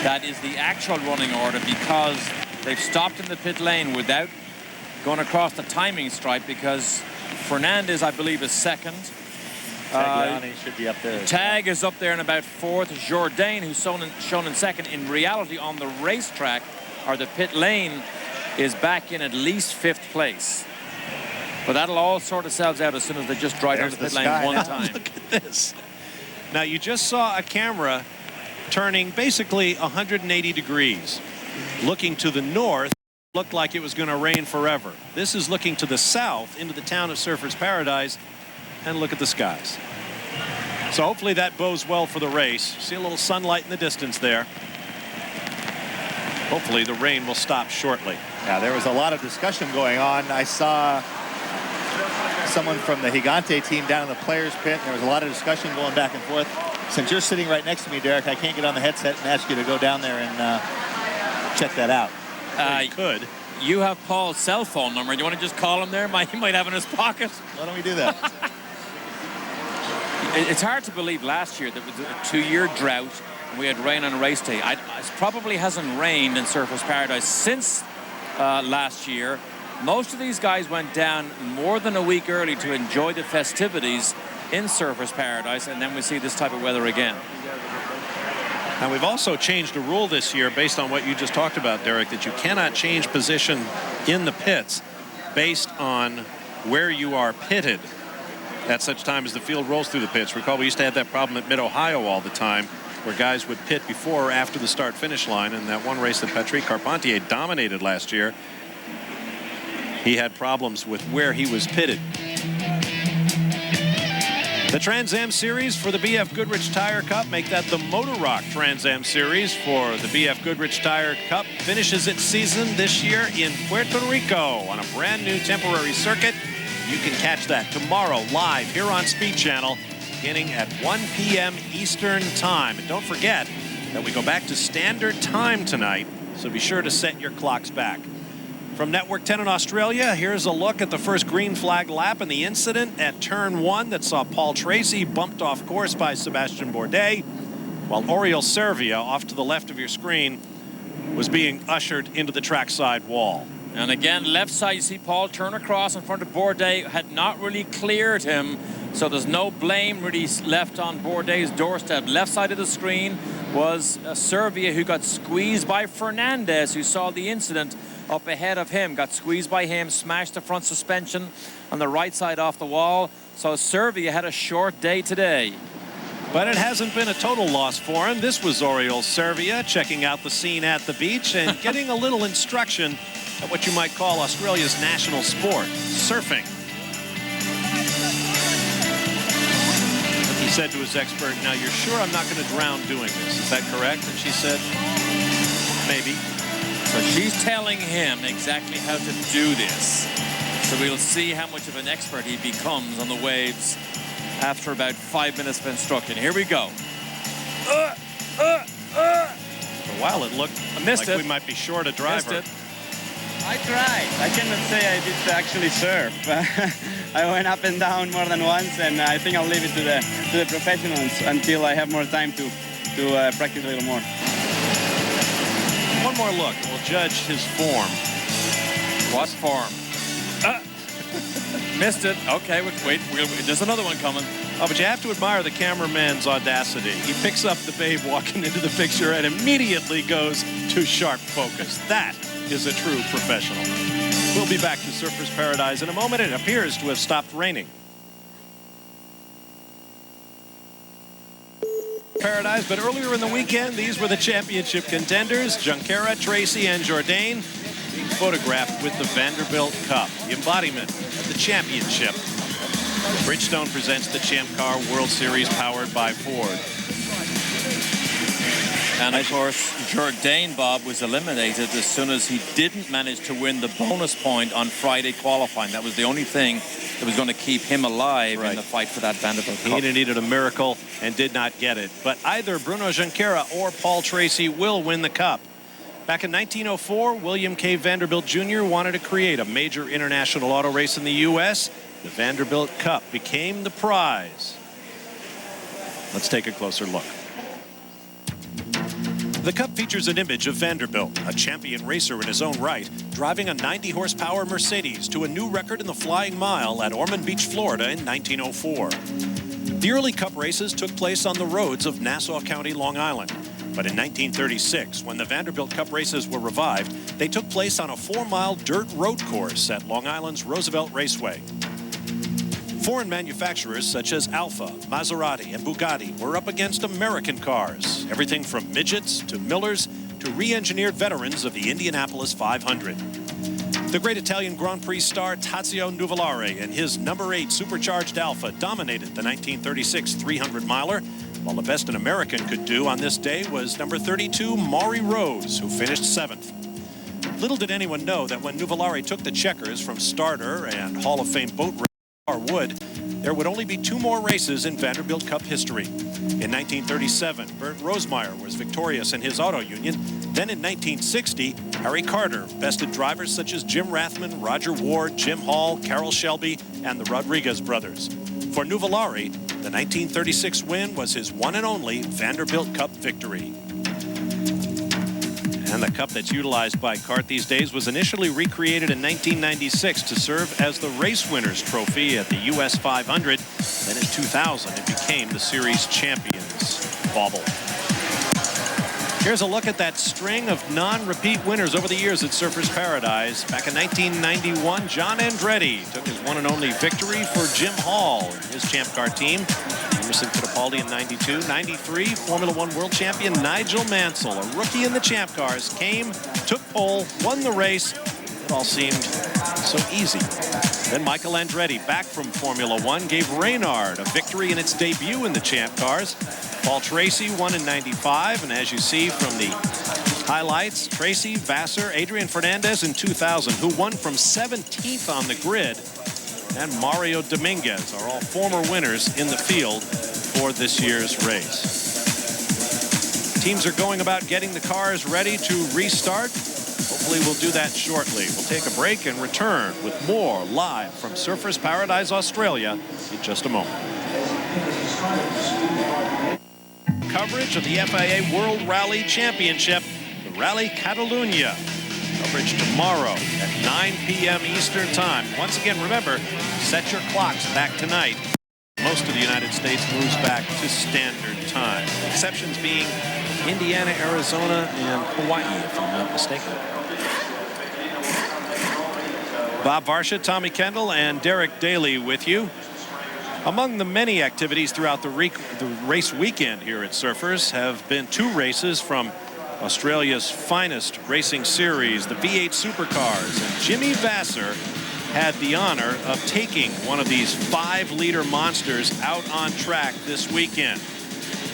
that is the actual running order, because they've stopped in the pit lane without going across the timing stripe, because Fernandez, I believe, is second. Tagliani should be up there. Tag is up there in about 4th. Jourdain, who's shown in second, in reality on the racetrack or the pit lane, is back in at least 5th place. But that'll all sort itself out as soon as they just drive down the pit lane one time. Look at this. Now, you just saw a camera turning basically 180 degrees, looking to the north. looked like it was going to rain forever. This is looking to the south into the town of Surfers Paradise, and look at the skies. So hopefully that bodes well for the race. See a little sunlight in the distance there. Hopefully the rain will stop shortly. Yeah, there was a lot of discussion going on. I saw someone from the Gigante team down in the players pit, and there was a lot of discussion going back and forth. Since you're sitting right next to me, Derek, I can't get on the headset and ask you to go down there and check that out. You could. You have Paul's cell phone number. Do you want to just call him there? He might have it in his pocket. Why don't we do that? It's hard to believe last year that was a 2-year drought and we had rain on race day. It probably hasn't rained in Surfers Paradise since last year. Most of these guys went down more than a week early to enjoy the festivities in Surfers Paradise, and then we see this type of weather again. And we've also changed a rule this year based on what you just talked about, Derek, that you cannot change position in the pits based on where you are pitted at such time as the field rolls through the pits. Recall, we used to have that problem at Mid-Ohio all the time, where guys would pit before or after the start-finish line. And that one race that Patrick Carpentier dominated last year, he had problems with where he was pitted. The Trans Am Series for the BF Goodrich Tire Cup, make that the Motor-Rock Trans Am Series for the BF Goodrich Tire Cup, finishes its season this year in Puerto Rico on a brand new temporary circuit. You can catch that tomorrow live here on Speed Channel beginning at 1 p.m. Eastern Time. And don't forget that we go back to standard time tonight, so be sure to set your clocks back. From Network 10 in Australia, here's a look at the first green flag lap and the incident at turn 1 that saw Paul Tracy bumped off course by Sebastian Bourdais, while Oriol Servia, off to the left of your screen, was being ushered into the trackside wall. And again, left side, you see Paul turn across in front of Bourdais, had not really cleared him, so there's no blame really left on Bourdais' doorstep. Left side of the screen was Servia, who got squeezed by Fernandez, who saw the incident up ahead of him, got squeezed by him, smashed the front suspension on the right side off the wall. So Servia had a short day today. But it hasn't been a total loss for him. This was Oriol Servia checking out the scene at the beach and getting a little instruction at what you might call Australia's national sport, surfing. He said to his expert, "Now you're sure I'm not going to drown doing this? Is that correct?" And she said, "Maybe." So she's telling him exactly how to do this. So we'll see how much of an expert he becomes on the waves after about 5 minutes of instruction. Here we go. For a while it looked like we might be short a driver. I tried. I cannot say I did actually surf. I went up and down more than once, and I think I'll leave it to the professionals until I have more time to practice a little more. One more look. We'll judge his form. What form? Missed it. Okay, wait. There's another one coming. Oh, but you have to admire the cameraman's audacity. He picks up the babe walking into the picture and immediately goes to sharp focus. That is a true professional. We'll be back to Surfers Paradise in a moment. It appears to have stopped raining. Paradise, but earlier in the weekend, these were the championship contenders, Junqueira, Tracy, and Jourdain, being photographed with the Vanderbilt Cup, the embodiment of the championship. Bridgestone presents the Champ Car World Series powered by Ford. And of course, Jourdain, Bob, was eliminated as soon as he didn't manage to win the bonus point on Friday qualifying. That was the only thing that was going to keep him alive in the fight for that Vanderbilt Cup. He needed a miracle and did not get it. But either Bruno Junqueira or Paul Tracy will win the Cup. Back in 1904, William K. Vanderbilt Jr. wanted to create a major international auto race in the U.S. The Vanderbilt Cup became the prize. Let's take a closer look. The Cup features an image of Vanderbilt, a champion racer in his own right, driving a 90-horsepower Mercedes to a new record in the Flying Mile at Ormond Beach, Florida in 1904. The early Cup races took place on the roads of Nassau County, Long Island. But in 1936, when the Vanderbilt Cup races were revived, they took place on a 4-mile dirt road course at Long Island's Roosevelt Raceway. Foreign manufacturers such as Alfa, Maserati, and Bugatti were up against American cars, everything from midgets to Millers to re-engineered veterans of the Indianapolis 500. The great Italian Grand Prix star Tazio Nuvolari and his number 8 supercharged Alfa dominated the 1936 300-miler, while the best an American could do on this day was number 32 Maury Rose, who finished 7th. Little did anyone know that when Nuvolari took the checkers from starter and Hall of Fame boat racer Wood, there would only be 2 more races in Vanderbilt Cup history. In 1937, Bert Rosemeyer was victorious in his auto union. Then in 1960, Harry Carter bested drivers such as Jim Rathman, Roger Ward, Jim Hall, Carroll Shelby, and the Rodriguez brothers. For Nuvolari, the 1936 win was his one and only Vanderbilt Cup victory. And the cup that's utilized by CART these days was initially recreated in 1996 to serve as the race winners trophy at the US 500. Then in 2000, it became the series champions bauble. Here's a look at that string of non-repeat winners over the years at Surfers Paradise. Back in 1991, John Andretti took his one and only victory for Jim Hall and his Champ Car team. Emerson Fittipaldi in 92. 93, Formula One world champion Nigel Mansell, a rookie in the Champ Cars, came, took pole, won the race. It all seemed so easy. Then Michael Andretti, back from Formula One, gave Reynard a victory in its debut in the Champ Cars. Paul Tracy won in 95, and as you see from the highlights, Tracy, Vassar, Adrian Fernandez in 2000, who won from 17th on the grid, and Mario Dominguez are all former winners in the field for this year's race. Teams are going about getting the cars ready to restart. Hopefully we'll do that shortly. We'll take a break and return with more live from Surfers Paradise, Australia in just a moment. Coverage of the FIA World Rally Championship, the Rally Catalunya. Coverage tomorrow at 9 p.m. Eastern Time. Once again, remember, set your clocks back tonight. Most of the United States moves back to standard time. Exceptions being Indiana, Arizona, and Hawaii, if I'm not mistaken. Bob Varsha, Tommy Kendall, and Derek Daly with you. Among the many activities throughout the race weekend here at Surfers have been 2 races from Australia's finest racing series, the V8 Supercars. And Jimmy Vassar had the honor of taking one of these 5-liter monsters out on track this weekend.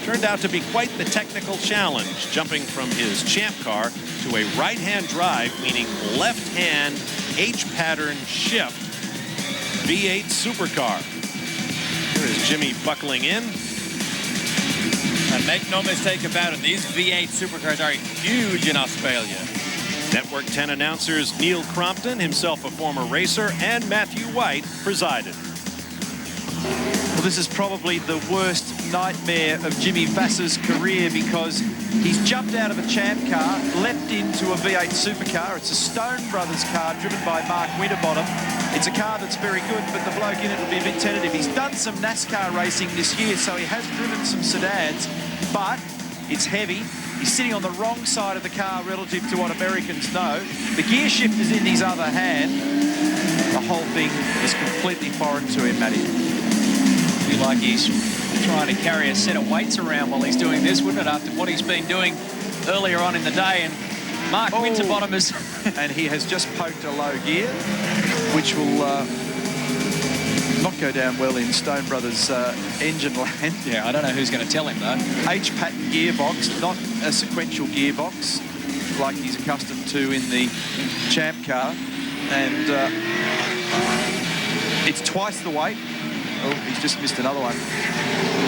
Turned out to be quite the technical challenge, jumping from his Champ Car to a right-hand drive, meaning left-hand H-pattern shift V8 Supercar. Here is Jimmy buckling in. And make no mistake about it, these V8 Supercars are huge in Australia. Network 10 announcers Neil Crompton, himself a former racer, and Matthew White presided. Well, this is probably the worst nightmare of Jimmy Vassar's career, because he's jumped out of a Champ Car, leapt into a V8 Supercar. It's a Stone Brothers car driven by Mark Winterbottom. It's a car that's very good, but the bloke in it will be a bit tentative. He's done some NASCAR racing this year, so he has driven some sedans, but it's heavy. He's sitting on the wrong side of the car relative to what Americans know. The gear shift is in his other hand. The whole thing is completely foreign to him, Matty. Feel like he's trying to carry a set of weights around while he's doing this, wouldn't it, after what he's been doing earlier on in the day? And Mark Winterbottom is... and he has just poked a low gear, which will not go down well in Stone Brothers engine land. Yeah, I don't know who's going to tell him, though. H-pattern gearbox, not a sequential gearbox like he's accustomed to in the Champ Car. And it's twice the weight. Oh, he's just missed another one.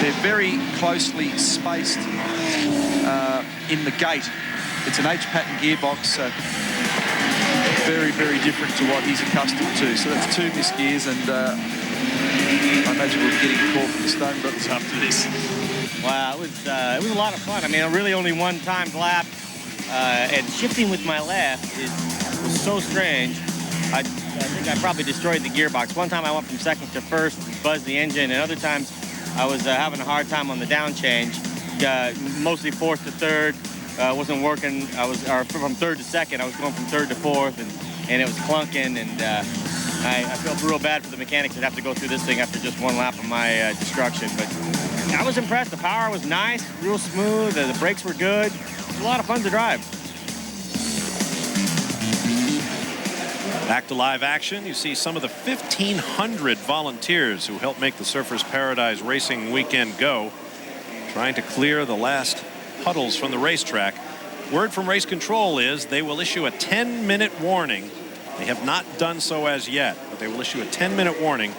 They're very closely spaced in the gate. It's an H-pattern gearbox, very, very different to what he's accustomed to. So that's 2 missed gears, and I imagine we'll be getting a call from the Stone Brothers after this. Wow, it was a lot of fun. I mean, really only one timed lap, and shifting with my left was so strange. I think I probably destroyed the gearbox. One time I went from second to first, buzzed the engine, and other times I was having a hard time on the down change. Mostly fourth to third, wasn't working. Or from third to second, I was going from third to fourth, and it was clunking, and I felt real bad for the mechanics that have to go through this thing after just one lap of my destruction. But I was impressed. The power was nice, real smooth. The brakes were good. It was a lot of fun to drive. Back to live action. You see some of the 1,500 volunteers who helped make the Surfers Paradise Racing weekend go, trying to clear the last puddles from the racetrack. Word from race control is they will issue a 10-minute warning. They have not done so as yet, but they will issue a 10-minute warning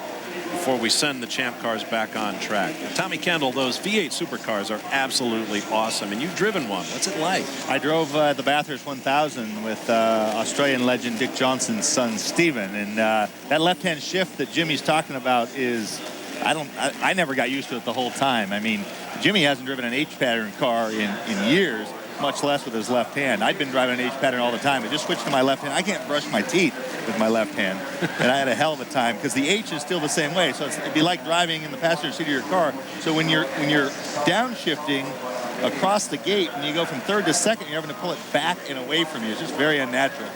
before we send the Champ cars back on track. Tommy Kendall, those V8 supercars are absolutely awesome, and you've driven one. What's it like? I drove the Bathurst 1000 with Australian legend Dick Johnson's son Stephen, and that left-hand shift that Jimmy's talking about is, I never got used to it the whole time. I mean, Jimmy hasn't driven an H-pattern car in years, much less with his left hand. I'd been driving an H-pattern all the time. I just switched to my left hand. I can't brush my teeth with my left hand, and I had a hell of a time because the H is still the same way. So it'd be like driving in the passenger seat of your car. So when you're downshifting across the gate and you go from third to second, you're having to pull it back and away from you. It's just very unnatural.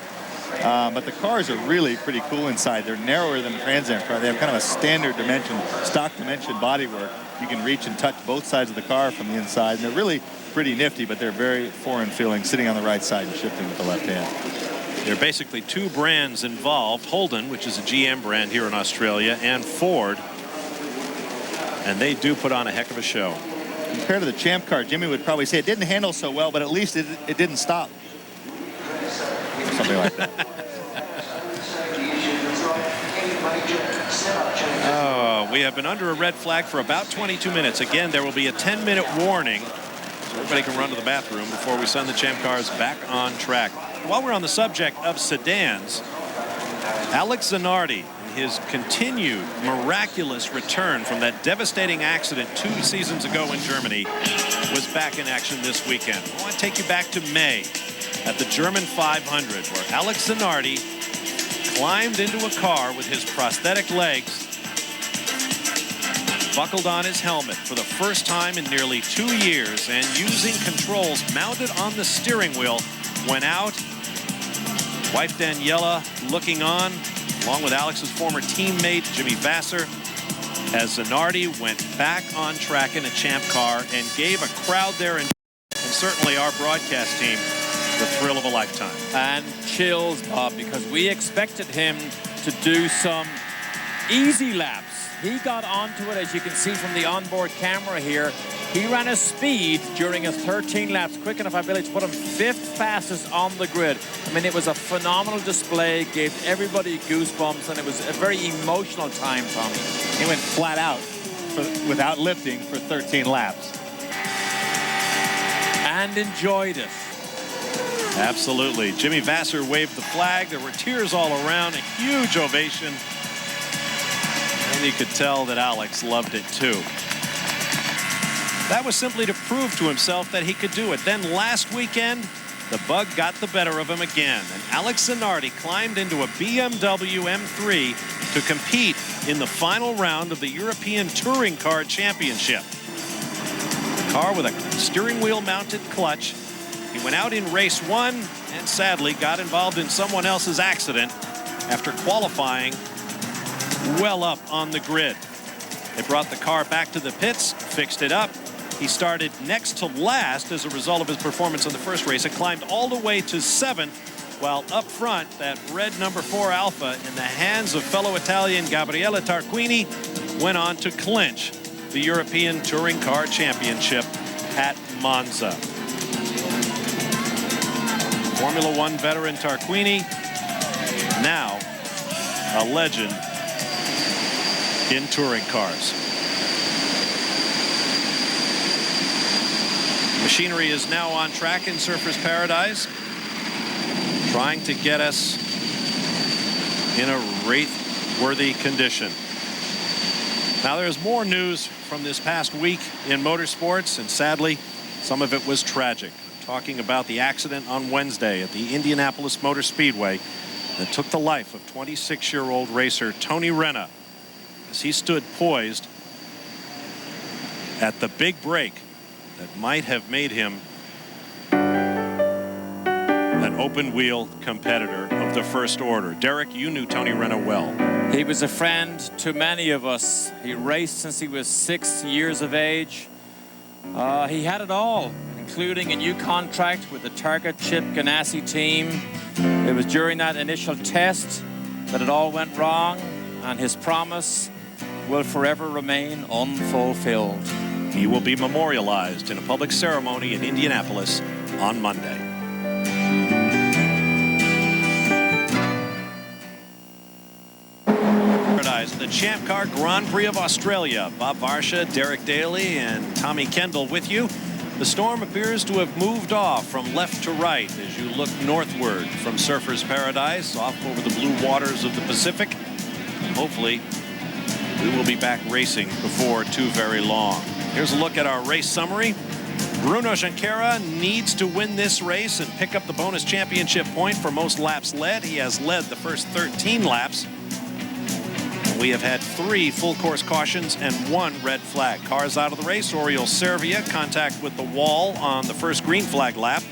But the cars are really pretty cool inside. They're narrower than a Trans Am car. They have kind of a standard dimension, stock dimension bodywork. You can reach and touch both sides of the car from the inside, and they're really pretty nifty, but they're very foreign feeling, sitting on the right side and shifting with the left hand. There are basically two brands involved, Holden, which is a GM brand here in Australia, and Ford, and they do put on a heck of a show. Compared to the Champ car, Jimmy would probably say it didn't handle so well, but at least it didn't stop. Something like that. Oh, we have been under a red flag for about 22 minutes. Again, there will be a 10-minute warning, so everybody can run to the bathroom before we send the Champ cars back on track. While we're on the subject of sedans, Alex Zanardi, in his continued miraculous return from that devastating accident 2 seasons ago in Germany, was back in action this weekend. I want to take you back to May at the German 500, where Alex Zanardi climbed into a car with his prosthetic legs, buckled on his helmet for the first time in nearly 2 years, and using controls mounted on the steering wheel, went out. Wife Daniela looking on, along with Alex's former teammate Jimmy Vasser, as Zanardi went back on track in a Champ car and gave a crowd there and certainly our broadcast team the thrill of a lifetime. And chills, Bob, because we expected him to do some easy laps. He got onto it, as you can see from the onboard camera here. He ran a speed during his 13 laps, quick enough, I believe, to put him 5th fastest on the grid. I mean, it was a phenomenal display, gave everybody goosebumps, and it was a very emotional time, Tommy. He went flat out without lifting for 13 laps. And enjoyed it. Absolutely. Jimmy Vasser waved the flag. There were tears all around, a huge ovation. And you could tell that Alex loved it too. That was simply to prove to himself that he could do it. Then last weekend, the bug got the better of him again, and Alex Zanardi climbed into a BMW M3 to compete in the final round of the European Touring Car Championship. A car with a steering wheel mounted clutch. He went out in race 1 and sadly got involved in someone else's accident after qualifying well up on the grid. They brought the car back to the pits, fixed it up. He started next to last as a result of his performance in the first race. It climbed all the way to 7th, while up front, that red number 4 Alfa in the hands of fellow Italian Gabriele Tarquini went on to clinch the European Touring Car Championship at Monza. Formula One veteran Tarquini, now a legend in touring cars. Machinery is now on track in Surfers Paradise, trying to get us in a race-worthy condition. Now, there's more news from this past week in motorsports, and sadly, some of it was tragic. Talking about the accident on Wednesday at the Indianapolis Motor Speedway that took the life of 26-year-old racer Tony Renna as he stood poised at the big break that might have made him an open-wheel competitor of the first order. Derek, you knew Tony Renna well. He was a friend to many of us. He raced since he was 6 years of age. He had it all, including a new contract with the Target Chip Ganassi team. It was during that initial test that it all went wrong, and his promise will forever remain unfulfilled. He will be memorialized in a public ceremony in Indianapolis on Monday. The Champ Car Grand Prix of Australia. Bob Varsha, Derek Daly, and Tommy Kendall with you. The storm appears to have moved off from left to right as you look northward from Surfer's Paradise off over the blue waters of the Pacific. And hopefully, we will be back racing before too very long. Here's a look at our race summary. Bruno Junqueira needs to win this race and pick up the bonus championship point for most laps led. He has led the first 13 laps. We have had 3 full course cautions and 1 red flag. Cars out of the race. Oriol Servia contact with the wall on the first green flag lap.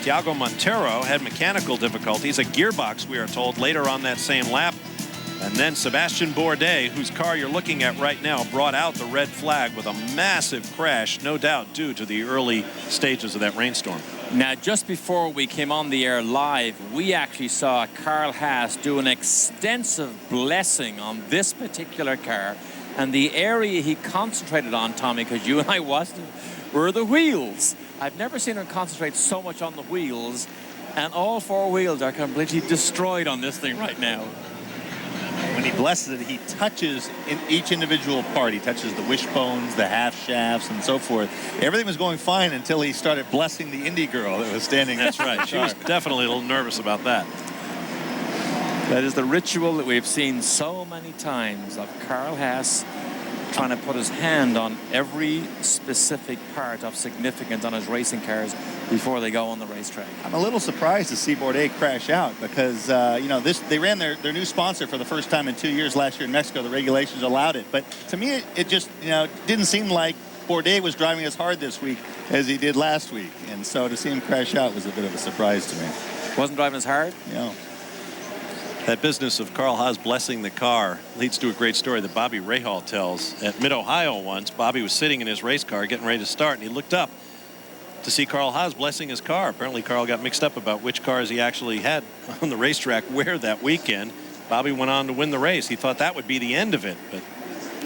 Thiago Montero had mechanical difficulties, a gearbox, we are told, later on that same lap. And then Sebastian Bourdais, whose car you're looking at right now, brought out the red flag with a massive crash, no doubt due to the early stages of that rainstorm. Now, just before we came on the air live, we actually saw Carl Haas do an extensive blessing on this particular car. And the area he concentrated on, Tommy, because you and I watched it, were the wheels. I've never seen him concentrate so much on the wheels. And all 4 wheels are completely destroyed on this thing right now. When he blesses it, he touches in each individual part. He touches the wishbones, the half shafts, and so forth. Everything was going fine until he started blessing the Indy girl that was standing. That's right. She was definitely a little nervous about that. That is the ritual that we've seen so many times of Carl Haas trying to put his hand on every specific part of significance on his racing cars before they go on the racetrack. I'm a little surprised to see Bourdais crash out because, you know, they ran their new sponsor for the first time in 2 years last year in Mexico. The regulations allowed it. But to me, it just, you know, didn't seem like Bourdais was driving as hard this week as he did last week. And so to see him crash out was a bit of a surprise to me. Wasn't driving as hard? No. That business of Carl Haas blessing the car leads to a great story that Bobby Rahal tells. At Mid-Ohio once, Bobby was sitting in his race car getting ready to start, and he looked up to see Carl Haas blessing his car. Apparently, Carl got mixed up about which cars he actually had on the racetrack where that weekend. Bobby went on to win the race. He thought that would be the end of it, but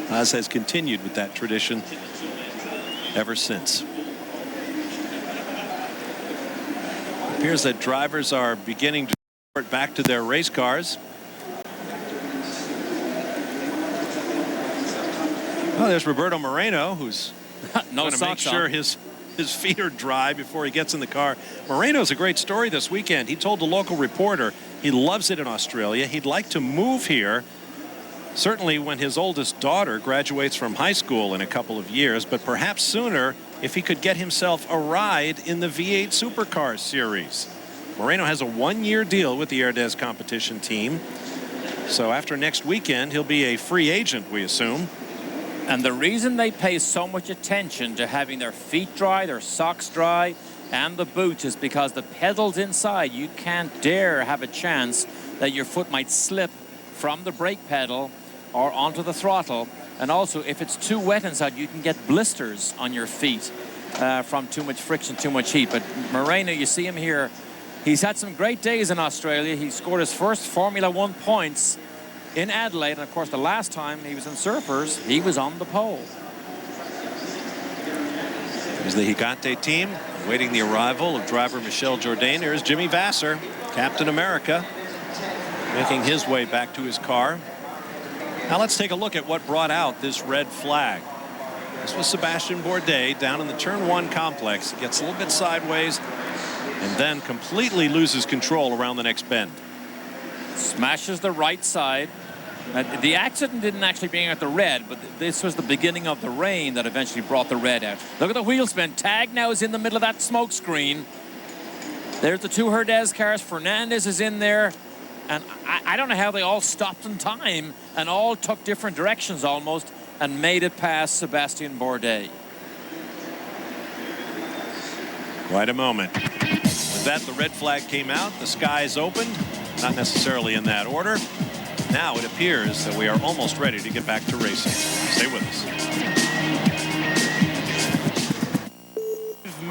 Haas has continued with that tradition ever since. It appears that drivers are beginning to report back to their race cars. Oh, there's Roberto Moreno, who's going to make sure his feet are dry before he gets in the car. Moreno's a great story this weekend. He told the local reporter he loves it in Australia. He'd like to move here, certainly when his oldest daughter graduates from high school in a couple of years, but perhaps sooner if he could get himself a ride in the V8 Supercar Series. Moreno has a 1-year deal with the Herdez competition team. So after next weekend, he'll be a free agent, we assume. And the reason they pay so much attention to having their feet dry, their socks dry, and the boots is because the pedals inside, you can't dare have a chance that your foot might slip from the brake pedal or onto the throttle. And also, if it's too wet inside, you can get blisters on your feet from too much friction, too much heat. But Moreno, you see him here. He's had some great days in Australia. He scored his first Formula One points in Adelaide. And, of course, the last time he was in Surfers, he was on the pole. There's the Gigante team awaiting the arrival of driver Michel Jourdain. There's Jimmy Vasser, Captain America, making his way back to his car. Now let's take a look at what brought out this red flag. This was Sebastian Bourdais down in the Turn 1 complex. He gets a little bit sideways and then completely loses control around the next bend. Smashes the right side. The accident didn't actually bring out the red, but this was the beginning of the rain that eventually brought the red out. Look at the wheel spin. Tag now is in the middle of that smoke screen. There's the 2 Herdez cars. Fernandez is in there. And I don't know how they all stopped in time and all took different directions almost and made it past Sebastian Bourdais. Quite a moment. With that, the red flag came out. The skies opened. Not necessarily in that order. Now it appears that we are almost ready to get back to racing. Stay with us.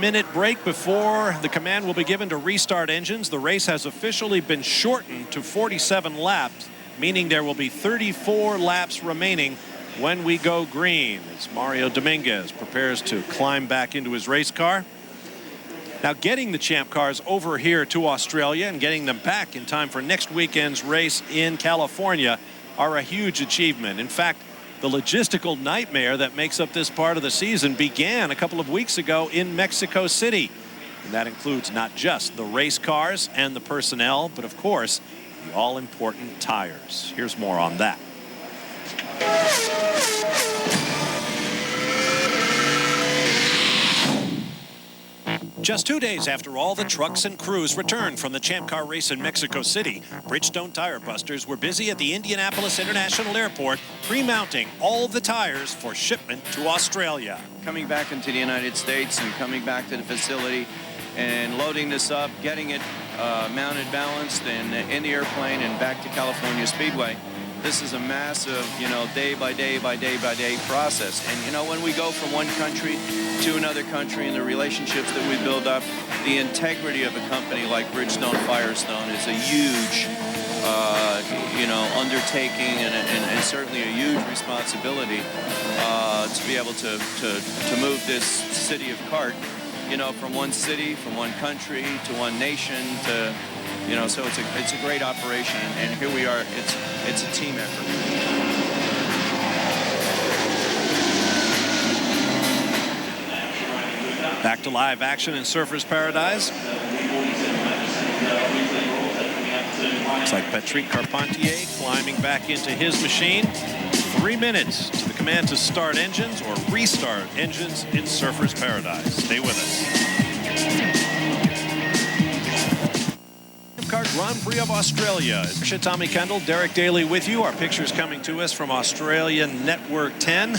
5-minute break before the command will be given to restart engines. The race has officially been shortened to 47 laps meaning there will be 34 laps remaining when we go green, as Mario Dominguez prepares to climb back into his race car. Now, getting the Champ Cars over here to Australia and getting them back in time for next weekend's race in California are a huge achievement. In fact, the logistical nightmare that makes up this part of the season began a couple of weeks ago in Mexico City. And that includes not just the race cars and the personnel, but of course, the all-important tires. Here's more on that. Just 2 days after all the trucks and crews returned from the Champ Car race in Mexico City, Bridgestone Tire Busters were busy at the Indianapolis International Airport pre-mounting all the tires for shipment to Australia. Coming back into the United States and coming back to the facility and loading this up, getting it mounted, balanced, and in the airplane and back to California Speedway. This is a massive, day by day by day by day process. And, when we go from one country to another country and the relationships that we build up, the integrity of a company like Bridgestone Firestone is a huge, undertaking and certainly a huge responsibility to be able to move this city of kart, from one city, from one country to one nation to, so it's a great operation, and here we are. It's a team effort. Back to live action in Surfers Paradise. Looks like Patrick Carpentier climbing back into his machine. 3 minutes to the command to start engines or restart engines in Surfers Paradise. Stay with us. Kart Grand Prix of Australia. Tommy Kendall, Derek Daly with you. Our pictures coming to us from Australian Network 10.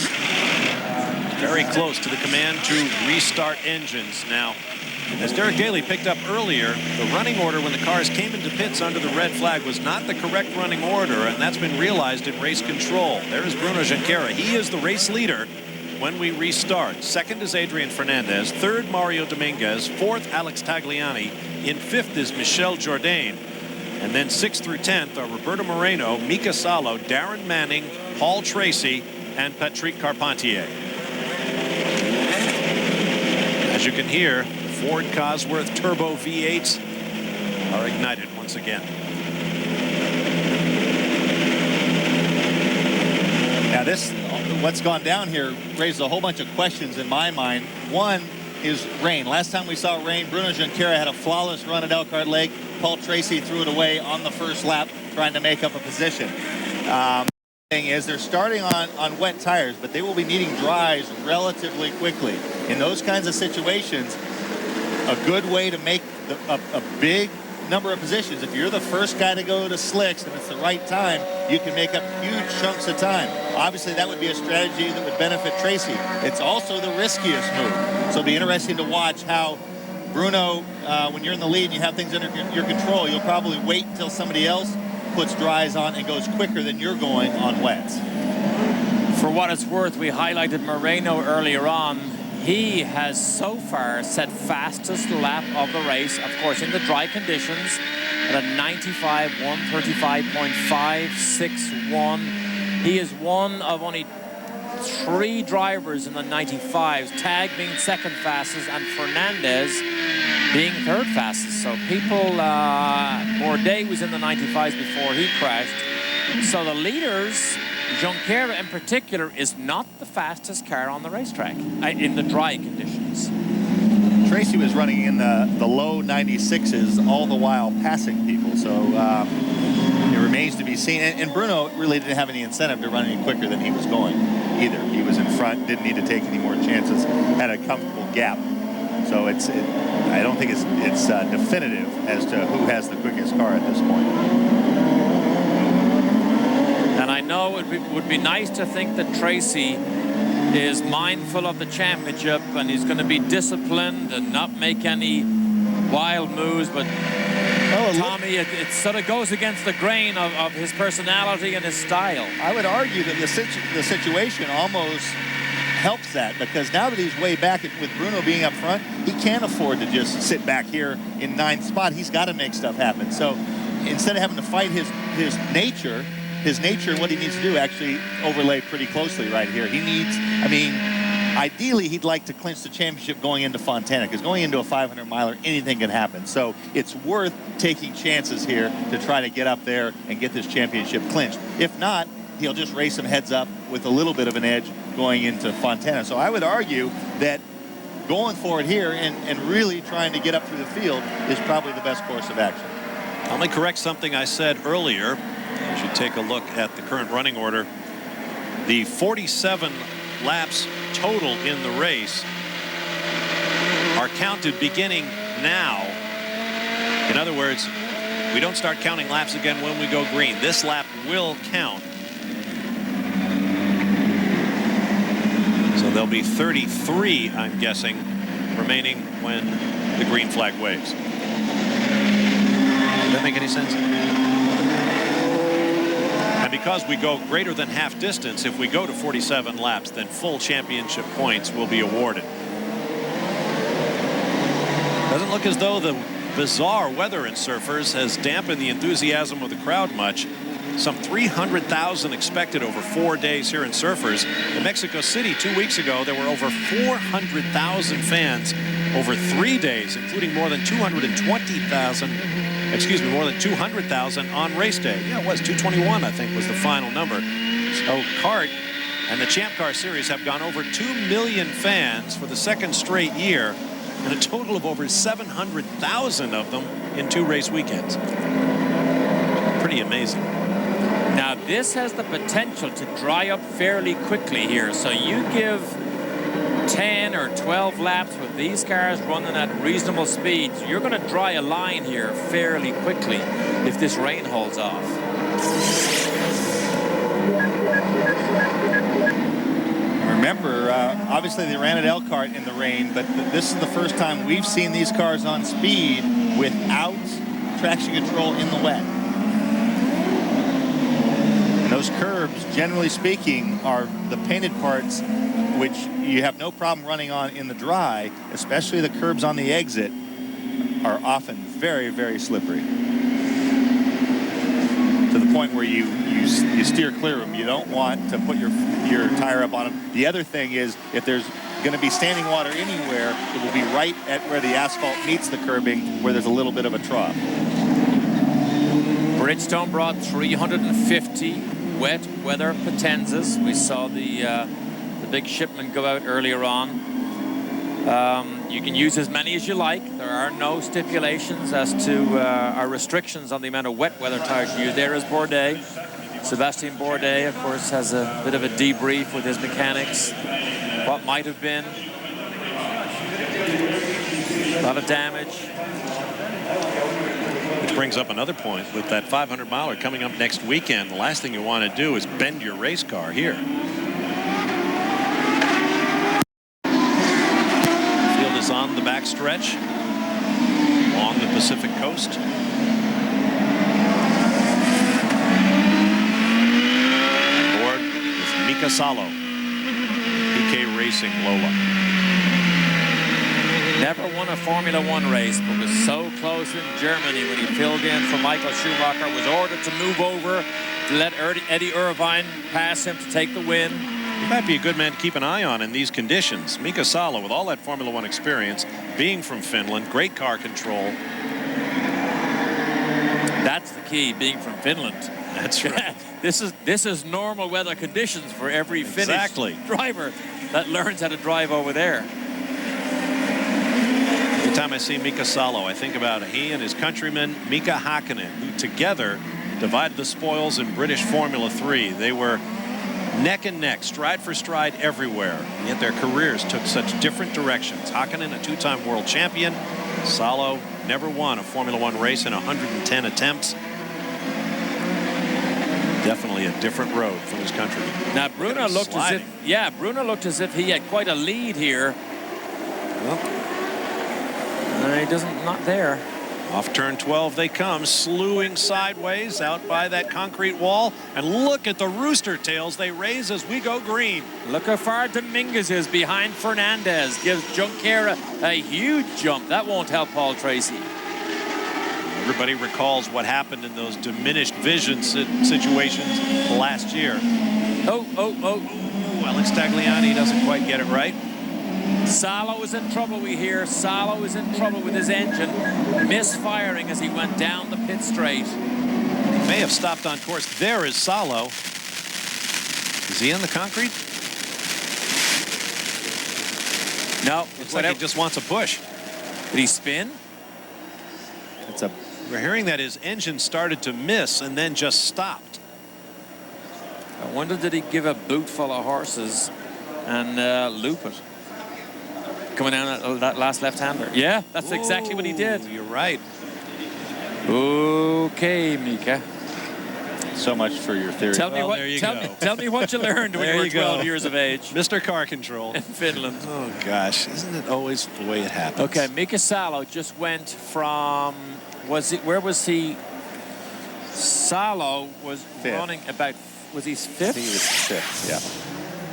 Very close to the command to restart engines. Now, as Derek Daly picked up earlier, the running order when the cars came into pits under the red flag was not the correct running order, and that's been realized in race control. There is Bruno Junqueira. He is the race leader when we restart. Second is Adrian Fernandez. Third, Mario Dominguez. Fourth, Alex Tagliani. In fifth is Michel Jourdain. And then 6th through 10th are Roberto Moreno, Mika Salo, Darren Manning, Paul Tracy, and Patrick Carpentier. As you can hear, Ford Cosworth Turbo V8s are ignited once again. Now what's gone down here raises a whole bunch of questions in my mind. One is rain. Last time we saw rain, Bruno Junqueira had a flawless run at Elkhart Lake. Paul Tracy threw it away on the first lap, trying to make up a position. Thing is, they're starting on wet tires, but they will be needing dries relatively quickly. In those kinds of situations, a good way to make a big number of positions. If you're the first guy to go to slicks and it's the right time, you can make up huge chunks of time. Obviously, that would be a strategy that would benefit Tracy. It's also the riskiest move. So it'll be interesting to watch how Bruno, when you're in the lead and you have things under your control, you'll probably wait until somebody else puts dries on and goes quicker than you're going on wets. For what it's worth, we highlighted Moreno earlier on. He has so far set fastest lap of the race, of course, in the dry conditions, at a 95, 135.561. He is one of only 3 drivers in the 95s, Tag being second fastest and Fernandez being third fastest. So people, Bourdais was in the 95s before he crashed. So the leaders, Junqueira in particular, is not the fastest car on the racetrack in the dry conditions. Tracy was running in the low 96s all the while passing people, so it remains to be seen. And Bruno really didn't have any incentive to run any quicker than he was going either. He was in front, didn't need to take any more chances, had a comfortable gap. So I don't think it's definitive as to who has the quickest car at this point. And I know it would be nice to think that Tracy is mindful of the championship and he's going to be disciplined and not make any wild moves, but Tommy, it sort of goes against the grain of his personality and his style. I would argue that the situation almost helps that, because now that he's way back with Bruno being up front, he can't afford to just sit back here in 9th spot. He's got to make stuff happen. So instead of having to fight his nature, his nature and what he needs to do actually overlay pretty closely right here. He needs, I mean, ideally, he'd like to clinch the championship going into Fontana, because going into a 500-miler, anything can happen. So it's worth taking chances here to try to get up there and get this championship clinched. If not, he'll just race him heads up with a little bit of an edge going into Fontana. So I would argue that going for it here and really trying to get up through the field is probably the best course of action. I'll only correct something I said earlier. As you take a look at the current running order, the 47 laps total in the race are counted beginning now. In other words, we don't start counting laps again when we go green. This lap will count. So there'll be 33, I'm guessing, remaining when the green flag waves. Does that make any sense? And because we go greater than half distance, if we go to 47 laps, then full championship points will be awarded. Doesn't look as though the bizarre weather in Surfers has dampened the enthusiasm of the crowd much. Some 300,000 expected over 4 days here in Surfers. In Mexico City 2 weeks ago, there were over 400,000 fans over 3 days, including more than 220,000. Excuse me, more than 200,000 on race day. Yeah, it was 221, I think, was the final number. So CART and the Champ Car Series have gone over 2 million fans for the second straight year, and a total of over 700,000 of them in 2 race weekends. Pretty amazing. Now, this has the potential to dry up fairly quickly here. So you give 10 or 12 laps with these cars running at reasonable speeds, you're going to dry a line here fairly quickly if this rain holds off. Remember, obviously they ran at Elkhart in the rain, but this is the first time we've seen these cars on speed without traction control in the wet. Those curbs, generally speaking, are the painted parts which you have no problem running on in the dry, especially the curbs on the exit are often very, very slippery. To the point where you steer clear of them. You don't want to put your tire up on them. The other thing is, if there's going to be standing water anywhere, it will be right at where the asphalt meets the curbing, where there's a little bit of a trough. Bridgestone brought 350 wet weather Potenzas. We saw the big shipment go out earlier on. You can use as many as you like. There are no stipulations as to our restrictions on the amount of wet weather tires you use. There is Bourdais. Sebastien Bourdais, of course, has a bit of a debrief with his mechanics. What might have been. A lot of damage. Which brings up another point with that 500-miler coming up next weekend. The last thing you want to do is bend your race car here. Field is on the backstretch along the Pacific coast. Aboard is Mika Salo, PK Racing Lola. Never won a Formula One race, but was so close in Germany when he filled in for Michael Schumacher. Was ordered to move over to let Eddie Irvine pass him to take the win. He might be a good man to keep an eye on in these conditions. Mika Salo, with all that Formula One experience, being from Finland, great car control. That's the key, being from Finland. That's right. This is normal weather conditions for every Finnish driver that learns how to drive over there. Every time I see Mika Salo, I think about he and his countryman Mika Hakkinen, who together divided the spoils in British Formula 3. They were neck and neck, stride for stride everywhere, and yet their careers took such different directions. Hakkinen, a 2-time world champion. Salo never won a Formula One race in 110 attempts. Definitely a different road for his countryman. Now Bruno looked as if, Bruno looked as if he had quite a lead here. Well, he doesn't, not there. Off turn 12 they come, slewing sideways out by that concrete wall. And look at the rooster tails they raise as we go green. Look how far Dominguez is behind Fernandez. Gives Junqueira a huge jump. That won't help Paul Tracy. Everybody recalls what happened in those diminished vision situations last year. Oh. Alex Tagliani doesn't quite get it right. Salo is in trouble, we hear. Salo is in trouble with his engine, misfiring as he went down the pit straight. He may have stopped on course. There is Salo. Is he in the concrete? No. Looks like he just wants a push. Did he spin? We're hearing that his engine started to miss and then just stopped. I wonder, did he give a boot full of horses and loop it? Coming down that last left-hander. Yeah, that's exactly what he did. You're right. Okay, Mika. So much for your theory. Tell me what you learned when you were 12 years of age. Mr. Car Control. In Finland. Oh, gosh. Isn't it always the way it happens? Okay, Mika Salo just went from... Where was he? Salo was fifth. Running about... Was he fifth? He was fifth, yeah.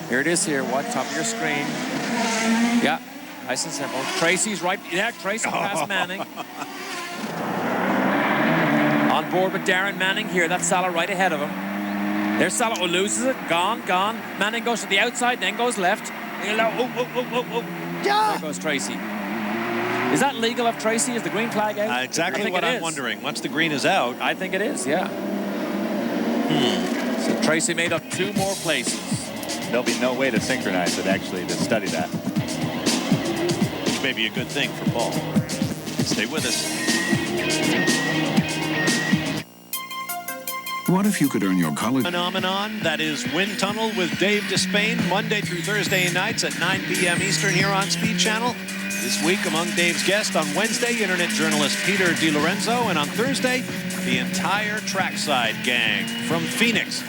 Here it is here. What? Top of your screen. Yeah. Nice and simple. Tracy's right. Yeah, Tracy past Manning. On board with Darren Manning here. That's Salo right ahead of him. There's Salo who loses it. Gone. Manning goes to the outside, then goes left. Yeah. There goes Tracy. Is that legal of Tracy? Is the green flag out? Exactly what I'm wondering. Once the green is out. I think it is, yeah. So Tracy made up 2 more places. There'll be no way to synchronize it, actually, to study that. Which may be a good thing for Paul. Stay with us. What if you could earn your college phenomenon? That is Wind Tunnel with Dave Despain, Monday through Thursday nights at 9 p.m. Eastern here on Speed Channel. This week, among Dave's guests, on Wednesday, internet journalist Peter DiLorenzo, and on Thursday, the entire Trackside gang from Phoenix.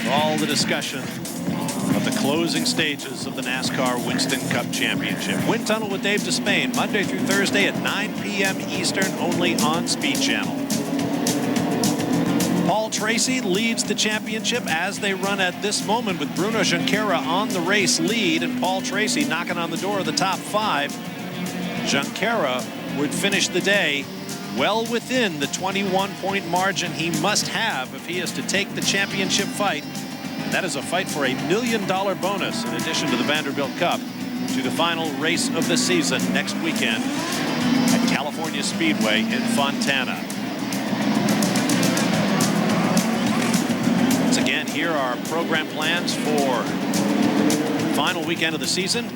All the discussion of the closing stages of the NASCAR Winston Cup Championship. Wind Tunnel with Dave Despain, Monday through Thursday at 9 p.m. Eastern, only on Speed Channel. Paul Tracy leads the championship as they run at this moment with Bruno Junqueira on the race lead and Paul Tracy knocking on the door of the top 5. Junqueira would finish the day well within the 21-point margin he must have if he is to take the championship fight. And that is a fight for a $1 million bonus in addition to the Vanderbilt Cup to the final race of the season next weekend at California Speedway in Fontana. Once again, here are program plans for the final weekend of the season.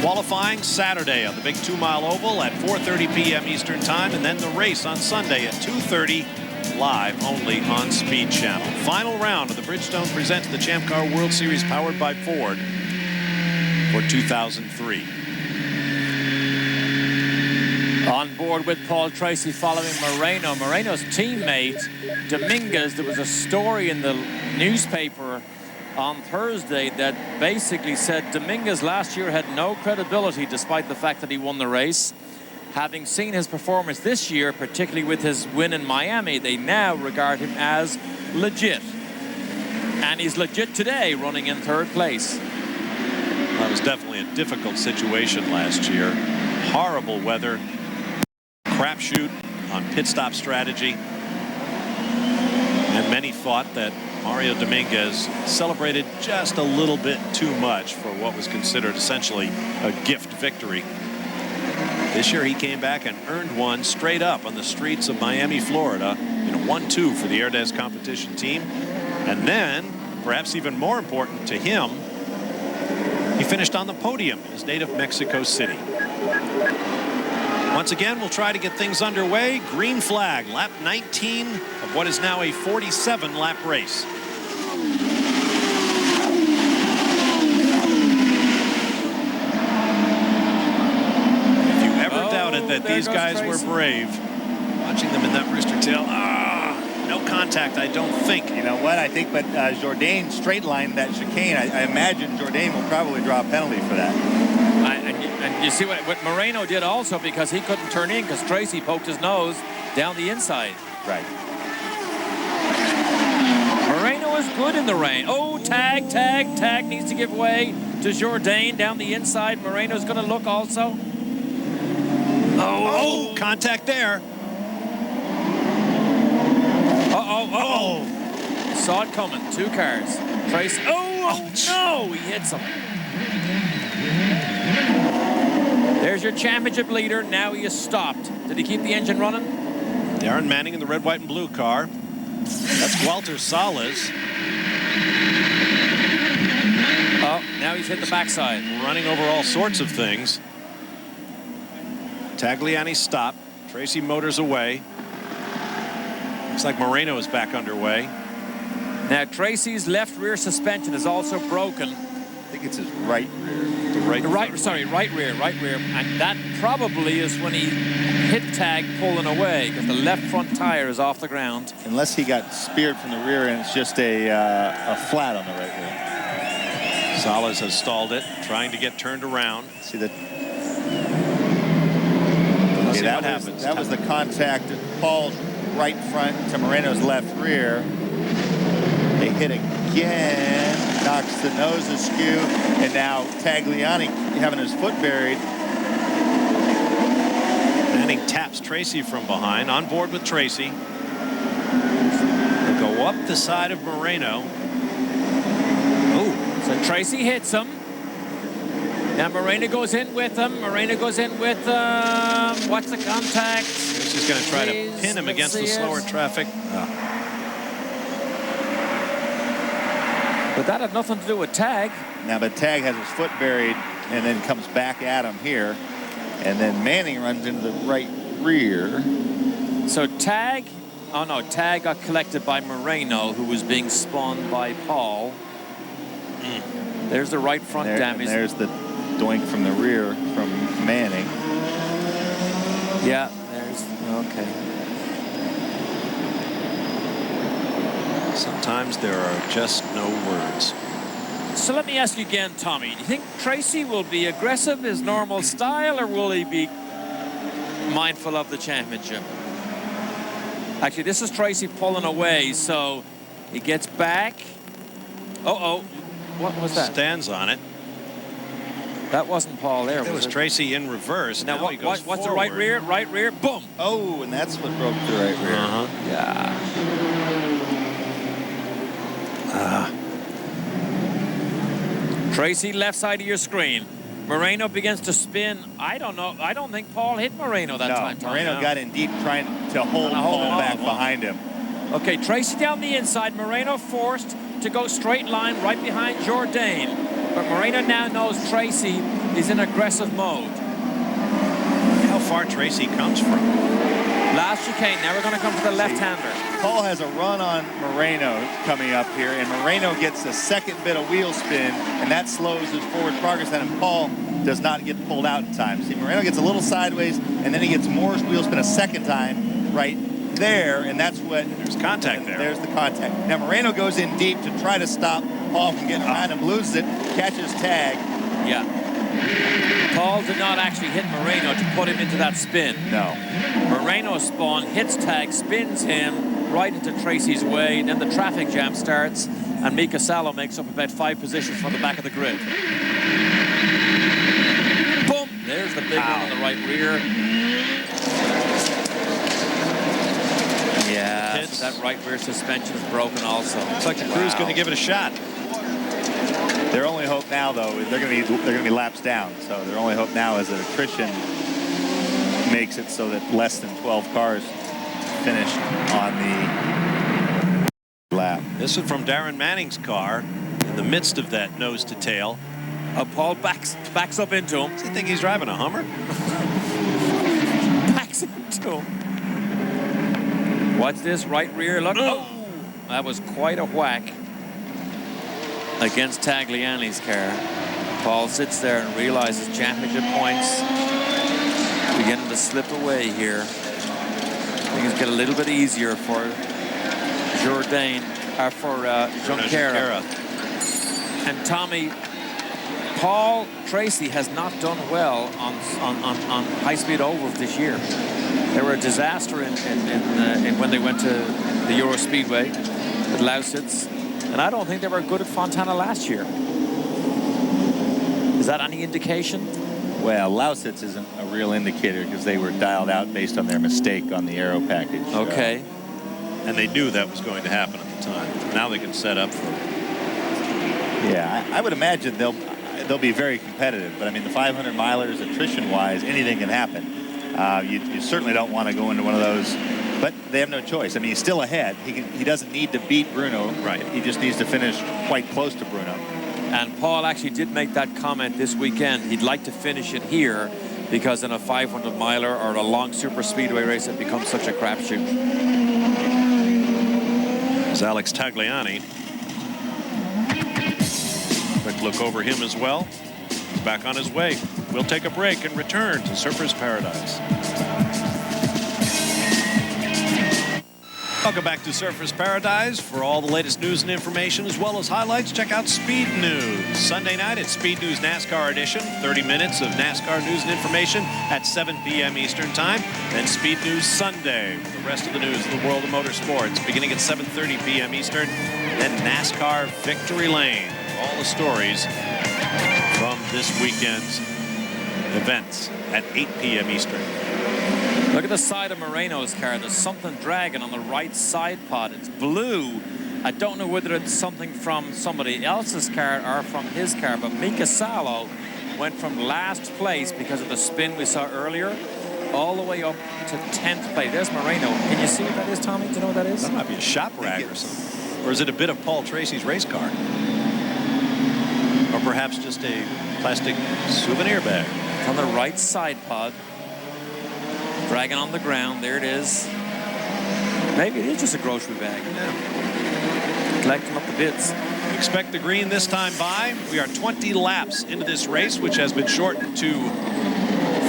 Qualifying Saturday on the big 2-mile oval at 4:30 p.m. Eastern Time, and then the race on Sunday at 2:30 live only on Speed Channel. Final round of the Bridgestone Presents the Champ Car World Series powered by Ford for 2003. On board with Paul Tracy following Moreno. Moreno's teammate, Dominguez, there was a story in the newspaper on Thursday that basically said Dominguez last year had no credibility despite the fact that he won the race. Having seen his performance this year, particularly with his win in Miami, they now regard him as legit. And he's legit today, running in 3rd place. That was definitely a difficult situation last year. Horrible weather, crapshoot on pit stop strategy. And many thought that Mario Dominguez celebrated just a little bit too much for what was considered essentially a gift victory. This year he came back and earned one straight up on the streets of Miami, Florida in a 1-2 for the Airdez competition team. And then, perhaps even more important to him, he finished on the podium in his native Mexico City. Once again, we'll try to get things underway. Green flag, lap 19 of what is now a 47-lap race. If you ever doubted that these guys Tracy. were brave, watching them in that rooster tail, no contact, I don't think. You know what? I think, but Jourdain straight lined that chicane. I imagine Jourdain will probably draw a penalty for that. And you see what Moreno did also, because he couldn't turn in because Tracy poked his nose down the inside. Right. Moreno is good in the rain. Oh, tag needs to give way to Jourdain down the inside. Moreno's going to look also. Oh, contact there. Saw it coming. 2 cars. Tracy. Oh, no! He hits him. There's your championship leader. Now he is stopped. Did he keep the engine running? Darren Manning in the red, white, and blue car. That's Walter Salas. Oh, now he's hit the backside. Running over all sorts of things. Tagliani stopped. Tracy motors away. Looks like Moreno is back underway. Now Tracy's left rear suspension is also broken. I think it's his right rear. Right rear. And that probably is when he hit Tag pulling away, because the left front tire is off the ground. Unless he got speared from the rear and it's just a flat on the right rear. Salas has stalled it, trying to get turned around. See that? Okay, that was the contact at Paul's right front to Moreno's left rear. They hit again, knocks the nose askew, and now Tagliani having his foot buried. Manning taps Tracy from behind, on board with Tracy. They'll go up the side of Moreno. Oh, so Tracy hits him. Now Moreno goes in with him. What's the contact? Tracy's going to try to pin him against the slower traffic. But that had nothing to do with Tag. Now, but Tag has his foot buried and then comes back at him here. And then Manning runs into the right rear. So Tag, oh no, Tag got collected by Moreno, who was being spun by Paul. There's the right front damage. And there's the doink from the rear from Manning. Yeah, there's, okay. Sometimes there are just no words. So let me ask you again, Tommy. Do you think Tracy will be aggressive, his normal style, or will he be mindful of the championship? Actually, this is Tracy pulling away, so he gets back. Uh-oh. What was that? Stands on it. That wasn't Paul there, It was Tracy in reverse. Now he goes what's the right rear? Right rear, boom. Oh, and that's what broke the right rear. Yeah. Tracy, left side of your screen. Moreno begins to spin. I don't know. I don't think Paul hit Moreno that time. Moreno got in deep trying to hold Paul back behind him. Okay, Tracy down the inside. Moreno forced to go straight line right behind Jourdain. But Moreno now knows Tracy is in aggressive mode. How far Tracy comes from. Last chicane. Now we're going to come for the left-hander. Paul has a run on Moreno coming up here, and Moreno gets a second bit of wheel spin, and that slows his forward progress, and Paul does not get pulled out in time. See, Moreno gets a little sideways, and then he gets more wheel spin a second time right there, and that's what... There's contact there. There's the contact. Now Moreno goes in deep to try to stop Paul from getting behind him, loses it, catches Tag. Yeah. Paul did not actually hit Moreno to put him into that spin. No. Moreno spun, hits Tag, spins him right into Tracy's way. Then the traffic jam starts, and Mika Salo makes up about 5 positions from the back of the grid. Boom! There's the big one on the right rear. Yeah, so that right rear suspension is broken also. Looks like the crew's going to give it a shot. Their only hope now, though, is they're going to be laps down. So their only hope now is that attrition makes it so that less than 12 cars finish on the lap. This is from Darren Manning's car in the midst of that nose to tail. Paul backs up into him. Does he think he's driving a Hummer? Backs into him. Watch this right rear. Look. Oh, that was quite a whack against Tagliani's car. Paul sits there and realizes championship points beginning to slip away here. Things get a little bit easier for Jourdain, for Junqueira. And Tommy, Paul Tracy has not done well on high-speed ovals this year. They were a disaster in when they went to the Euro Speedway at Lausitz. And I don't think they were good at Fontana last year. Is that any indication? Well, Lausitz isn't a real indicator because they were dialed out based on their mistake on the aero package. Okay. And they knew that was going to happen at the time. Now they can set up for it. Yeah, I would imagine they'll be very competitive. But I mean, the 500 milers, attrition-wise, anything can happen. You certainly don't want to go into one of those. But they have no choice. I mean, he's still ahead. He doesn't need to beat Bruno. Right. He just needs to finish quite close to Bruno. And Paul actually did make that comment this weekend. He'd like to finish it here because in a 500 miler or a long super speedway race, it becomes such a crapshoot. There's Alex Tagliani. Quick look over him as well. He's back on his way. We'll take a break and return to Surfer's Paradise. Welcome back to Surfer's Paradise. For all the latest news and information as well as highlights, check out Speed News. Sunday night at Speed News NASCAR edition, 30 minutes of NASCAR news and information at 7 p.m. Eastern Time. Then Speed News Sunday with the rest of the news in the world of motorsports beginning at 7:30 p.m. Eastern. Then NASCAR Victory Lane. All the stories from this weekend's events at 8 p.m. Eastern. Look at the side of Moreno's car. There's something dragging on the right side pod. It's blue. I don't know whether it's something from somebody else's car or from his car, but Mika Salo went from last place because of the spin we saw earlier all the way up to 10th place. There's Moreno. Can you see what that is, Tommy? Do you know what that is? That might be a shop rag or something. Or is it a bit of Paul Tracy's race car? Or perhaps just a plastic souvenir bag. It's on the right side pod. Dragging on the ground. There it is. Maybe it is just a grocery bag. Yeah. Collecting up the bits. Expect the green this time by. We are 20 laps into this race, which has been shortened to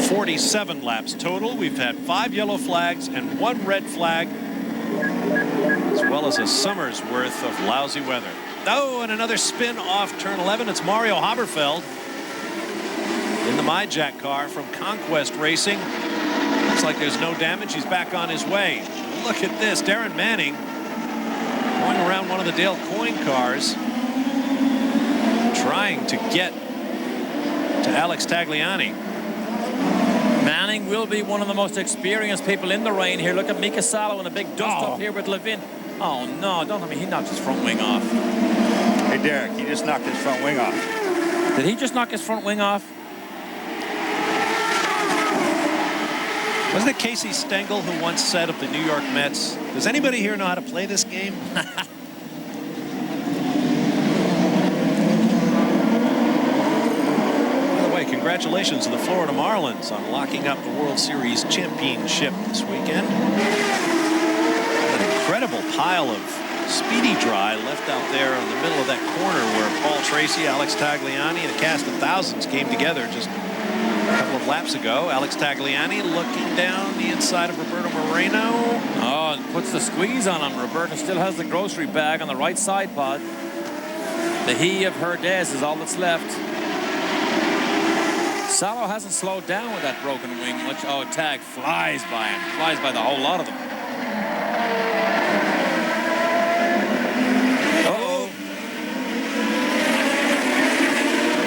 47 laps total. We've had 5 yellow flags and 1 red flag, as well as a summer's worth of lousy weather. Oh, and another spin off turn 11. It's Mario Haberfeld in the MyJack car from Conquest Racing. Looks like there's no damage. He's back on his way. Look at this. Darren Manning going around one of the Dale Coyne cars, trying to get to Alex Tagliani. Manning will be one of the most experienced people in the rain here. Look at Mika Salo and a big dust up here with Levin. Oh, no, don't let me. He knocked his front wing off. Hey, Derek, he just knocked his front wing off. Did he just knock his front wing off? Wasn't it Casey Stengel who once said of the New York Mets, does anybody here know how to play this game? By the way, congratulations to the Florida Marlins on locking up the World Series championship this weekend. An incredible pile of speedy dry left out there in the middle of that corner where Paul Tracy, Alex Tagliani, and a cast of thousands came together just a couple of laps ago. Alex Tagliani looking down the inside of Roberto Moreno. Oh, and puts the squeeze on him. Roberto still has the grocery bag on the right side pod. The he of Herdez is all that's left. Salo hasn't slowed down with that broken wing much. Oh, Tag flies by him. Flies by the whole lot of them. Uh-oh.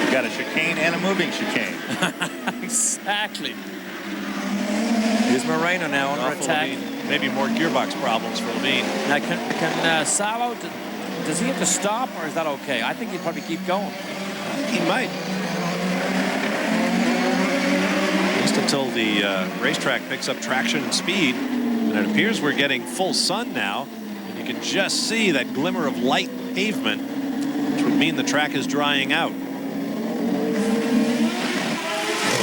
You got a chicane and a moving chicane. Exactly. Here's Moreno now under attack. Levine. Maybe more gearbox problems for Levine. Now, can Salo, does he have to stop, or is that okay? I think he'd probably keep going. He might. Just until the racetrack picks up traction and speed. And it appears we're getting full sun now. And you can just see that glimmer of light pavement, which would mean the track is drying out.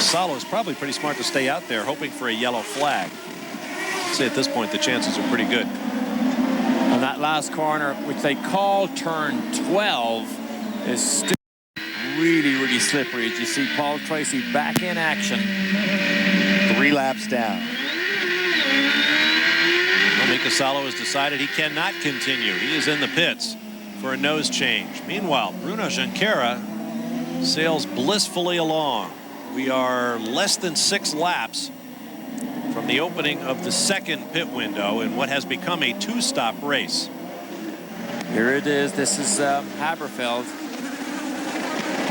Salo is probably pretty smart to stay out there hoping for a yellow flag. I'd say at this point the chances are pretty good. And that last corner, which they call turn 12, is still really, really slippery. As you see Paul Tracy back in action. 3 laps down. Well, Mika Salo has decided he cannot continue. He is in the pits for a nose change. Meanwhile, Bruno Junqueira sails blissfully along. We are less than 6 laps from the opening of the second pit window in what has become a 2-stop race. Here it is. This is Haberfeld.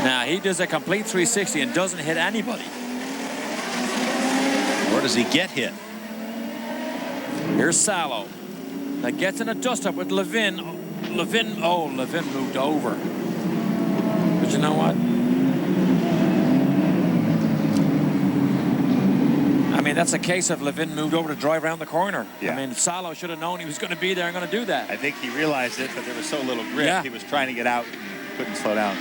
Now, he does a complete 360 and doesn't hit anybody. Or does he get hit? Here's Salo. that gets in a dust-up with Levin. Levin moved over. But you know what? I mean, that's a case of Levin moved over to drive around the corner. Yeah. I mean, Salo should have known he was going to be there and going to do that. I think he realized it, but there was so little grip. Yeah. He was trying to get out and couldn't slow down.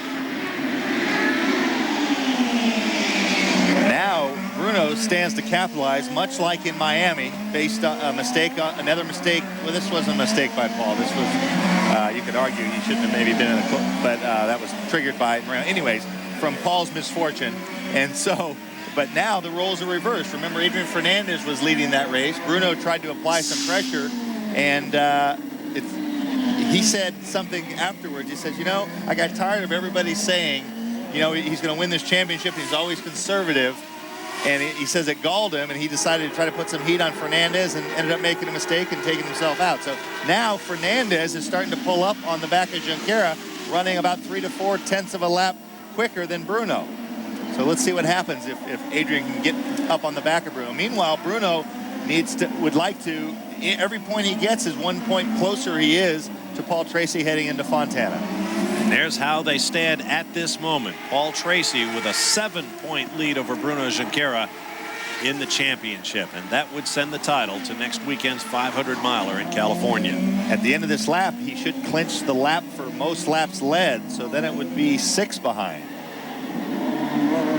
Now, Bruno stands to capitalize, much like in Miami, based on a mistake, another mistake. Well, this wasn't a mistake by Paul. This was, you could argue he shouldn't have maybe been in the club, but that was triggered by, anyways, from Paul's misfortune. And so, but now the roles are reversed. Remember, Adrian Fernandez was leading that race. Bruno tried to apply some pressure, and he said something afterwards. He says, you know, I got tired of everybody saying, you know, he's going to win this championship. He's always conservative. And he says it galled him, and he decided to try to put some heat on Fernandez and ended up making a mistake and taking himself out. So now Fernandez is starting to pull up on the back of Junqueira, running about 3 to 4 tenths of a lap quicker than Bruno. So let's see what happens if Adrian can get up on the back of Bruno. Meanwhile, Bruno would like to, every point he gets is 1 point closer he is to Paul Tracy heading into Fontana. And there's how they stand at this moment. Paul Tracy with a 7-point lead over Bruno Junqueira in the championship. And that would send the title to next weekend's 500-miler in California. At the end of this lap, he should clinch the lap for most laps led. So then it would be 6 behind.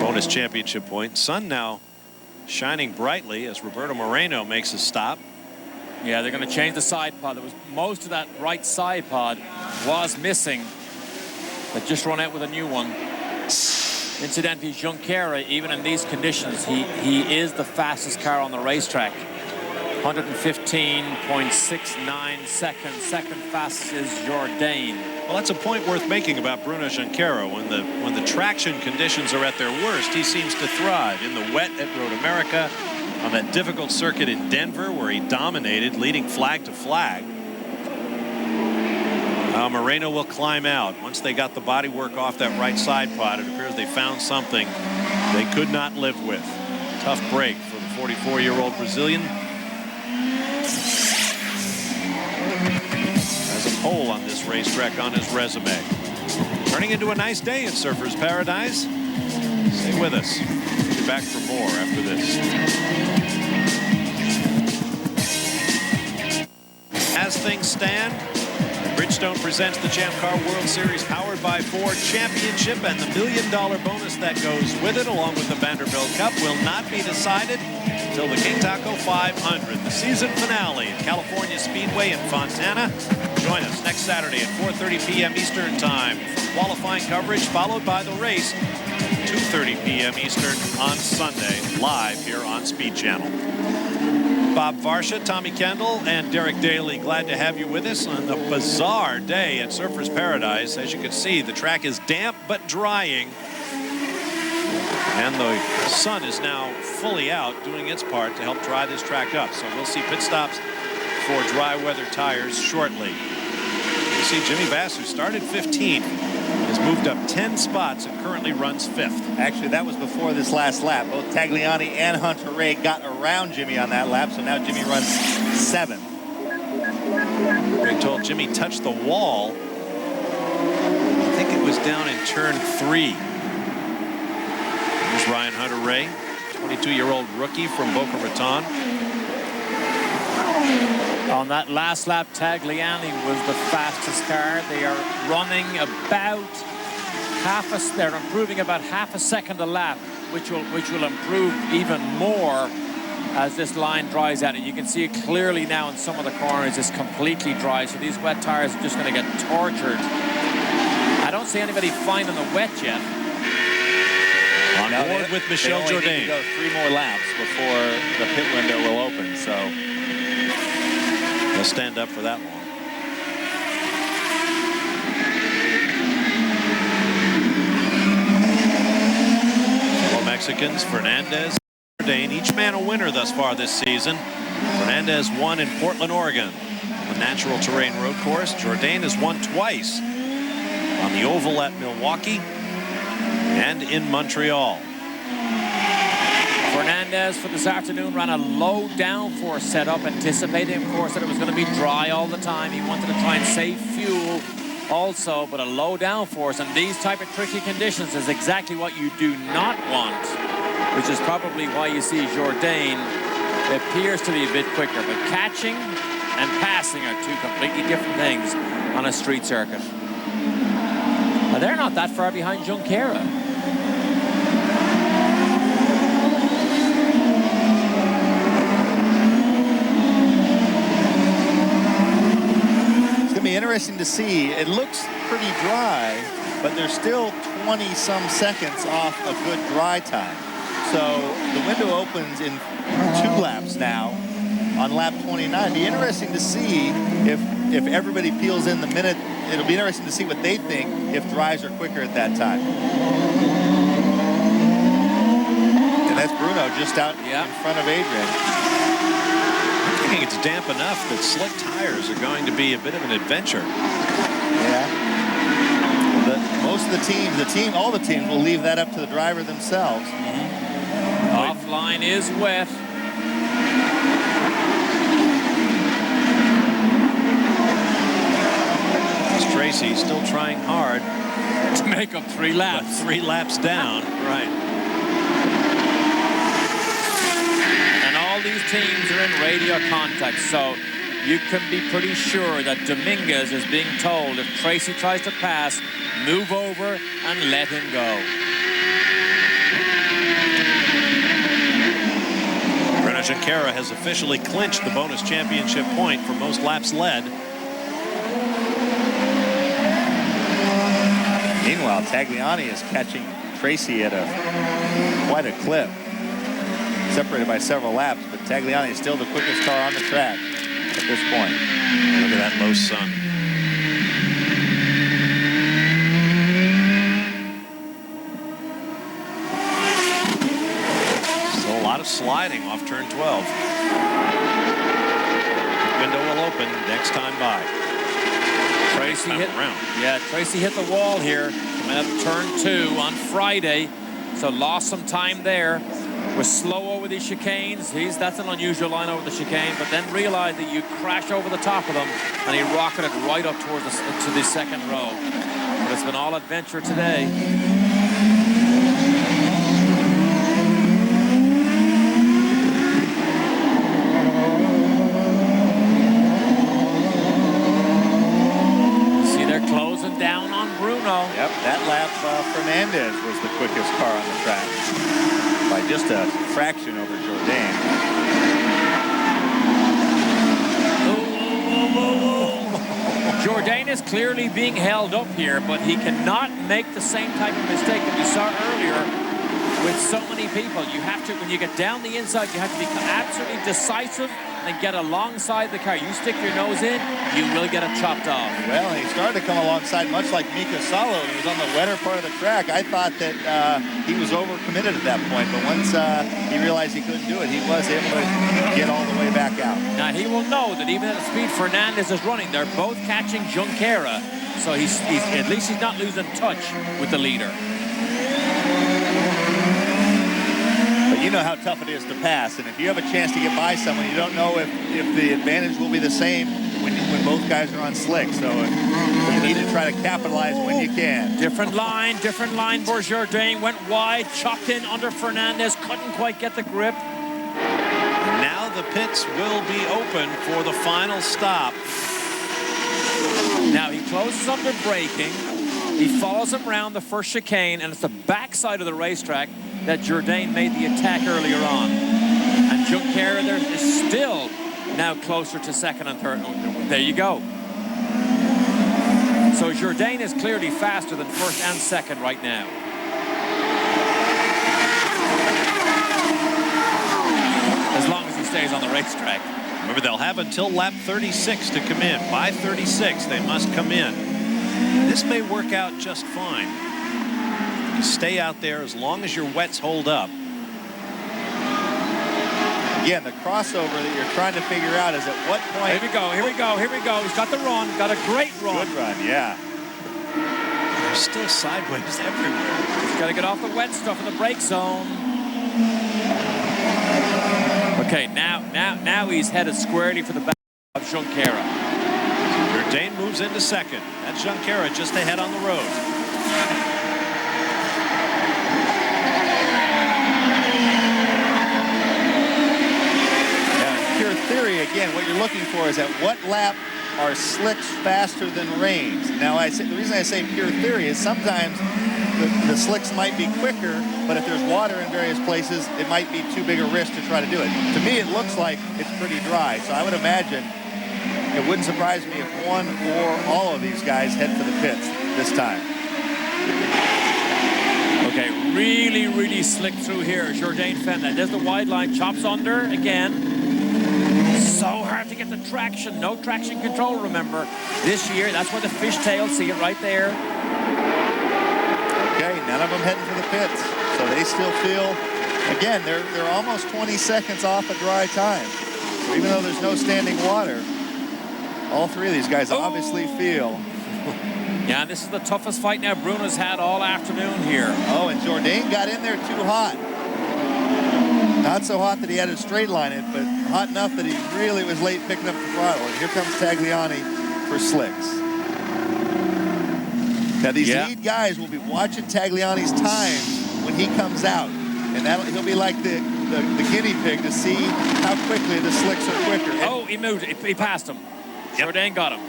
Bonus championship point. Sun now shining brightly as Roberto Moreno makes a stop. Yeah, they're going to change the side pod. There was most of that right side pod was missing. But just run out with a new one. Incidentally, Junqueira, even in these conditions, he is the fastest car on the racetrack. 115.69 seconds. Second fastest is Jourdain. Well, that's a point worth making about Bruno Junqueira. When the traction conditions are at their worst, he seems to thrive. In the wet at Road America, on that difficult circuit in Denver where he dominated, leading flag to flag. Moreno will climb out. Once they got the bodywork off that right side pod, it appears they found something they could not live with. Tough break for the 44-year-old Brazilian. Has a pole on this racetrack on his resume. Turning into a nice day in Surfers Paradise. Stay with us. We'll be back for more after this. As things stand, Bridgestone presents the Champ Car World Series powered by Ford Championship, and the $1 million bonus that goes with it, along with the Vanderbilt Cup, will not be decided until the King Taco 500, the season finale at California Speedway in Fontana. Join us next Saturday at 4:30 p.m. Eastern Time for qualifying coverage, followed by the race at 2:30 p.m. Eastern on Sunday, live here on Speed Channel. Bob Varsha, Tommy Kendall, and Derek Daly, glad to have you with us on a bizarre day at Surfers Paradise. As you can see, the track is damp but drying, and the sun is now fully out doing its part to help dry this track up. So we'll see pit stops for dry weather tires shortly. You see Jimmy Bass, who started 15th, has moved up 10 spots and currently runs 5th. Actually, that was before this last lap. Both Tagliani and Hunter Ray got around Jimmy on that lap, so now Jimmy runs 7th. We're told Jimmy touched the wall. I think it was down in turn 3. Here's Ryan Hunter Ray, 22-year-old rookie from Boca Raton. On that last lap, Tagliani was the fastest car. They are running about they're improving about half a second a lap, which will improve even more as this line dries out. And you can see it clearly now in some of the corners. It's completely dry, so these wet tires are just going to get tortured. I don't see anybody fine on the wet yet. On board with Michel Jourdain. They only need to go 3 more laps before the pit window will open, so they'll stand up for that long. Fellow Mexicans, Fernandez, Jourdain, each man a winner thus far this season. Fernandez won in Portland, Oregon, on the natural terrain road course. Jourdain has won twice on the oval at Milwaukee and in Montreal. Fernandez for this afternoon ran a low downforce setup, anticipating, of course, that it was going to be dry all the time. He wanted to try and save fuel also, but a low downforce and these type of tricky conditions is exactly what you do not want, which is probably why you see Jourdain appears to be a bit quicker. But catching and passing are two completely different things on a street circuit. But they're not that far behind Junqueira. Interesting to see. It looks pretty dry, but they're still 20-some seconds off a good dry time. So the window opens in 2 laps now on lap 29. It'll be interesting to see if everybody peels in the minute. It'll be interesting to see what they think if dries are quicker at that time. And that's Bruno just out in front of Adrian. It's damp enough that slick tires are going to be a bit of an adventure. Yeah. Most of the teams, all the teams will leave that up to the driver themselves. Offline is wet. It's Tracy still trying hard to make up 3 laps. But 3 laps down. Right. All these teams are in radio contact, so you can be pretty sure that Dominguez is being told if Tracy tries to pass, move over and let him go. Bruno Junqueira has officially clinched the bonus championship point for most laps led. Meanwhile, Tagliani is catching Tracy at quite a clip. Separated by several laps, but Tagliani is still the quickest car on the track at this point. Look at that low sun. Still a lot of sliding off turn 12. Window will open next time by. Tracy hit the wall here coming up turn 2 on Friday, so lost some time there. Was slow over these chicanes. That's an unusual line over the chicane, but then realized that you crash over the top of them, and he rocketed right up towards to the second row. But it's been all adventure today. See, they're closing down on Bruno. Yep, that lap, Fernandez was the quickest car on the track. By just a fraction over Jourdain. Jourdain is clearly being held up here, but he cannot make the same type of mistake that we saw earlier with so many people. You have to, when you get down the inside, you have to be absolutely decisive and get alongside the car. You stick your nose in, you will get it chopped off. Well, he started to come alongside much like Mika Salo. He was on the wetter part of the track. I thought that he was overcommitted at that point, but once he realized he couldn't do it, he was able to get all the way back out. Now, he will know that even at the speed Fernandez is running, they're both catching Junqueira, so he's at least he's not losing touch with the leader. You know how tough it is to pass, and if you have a chance to get by someone, you don't know if the advantage will be the same when both guys are on slick. So you need to try to capitalize when you can. Different line for Jourdain. Went wide, chopped in under Fernandez, couldn't quite get the grip. Now the pits will be open for the final stop. Now he closes under braking. He follows him around the first chicane, and it's the backside of the racetrack that Jourdain made the attack earlier on. And Junqueira there is still now closer to second and third. There you go. So Jourdain is clearly faster than first and second right now. As long as he stays on the racetrack. Remember, they'll have until lap 36 to come in. By 36, they must come in. This may work out just fine. You stay out there as long as your wets hold up. Again, the crossover that you're trying to figure out is at what point... Here we go. He's got the run. Got a great run. Good run, yeah. They're still sideways everywhere. He's got to get off the wet stuff in the brake zone. Okay, now he's headed squarely for the back of Junqueira. Jourdain moves into second. That's Junqueira just ahead on the road. Pure theory, again, what you're looking for is at what lap are slicks faster than rains. Now, the reason I say pure theory is sometimes the slicks might be quicker, but if there's water in various places, it might be too big a risk to try to do it. To me, it looks like it's pretty dry, so I would imagine it wouldn't surprise me if one or all of these guys head for the pits this time. Okay, really slick through here. Jourdain Fenton. There's the wide line, chops under again. So hard to get the traction. No traction control, remember. This year, that's where the fishtail, see it right there. Okay, none of them heading for the pits. So they still feel, again, they're almost 20 seconds off a dry time. So even though there's no standing water, all three of these guys obviously feel. Yeah, this is the toughest fight now Bruno's had all afternoon here. Oh, and Jourdain got in there too hot. Not so hot that he had to straight line it, but hot enough that he really was late picking up the throttle. And here comes Tagliani for slicks. Now these lead guys will be watching Tagliani's times when he comes out. And he'll be like the guinea pig to see how quickly the slicks are quicker. Oh, he moved. He passed him. Jourdain got him.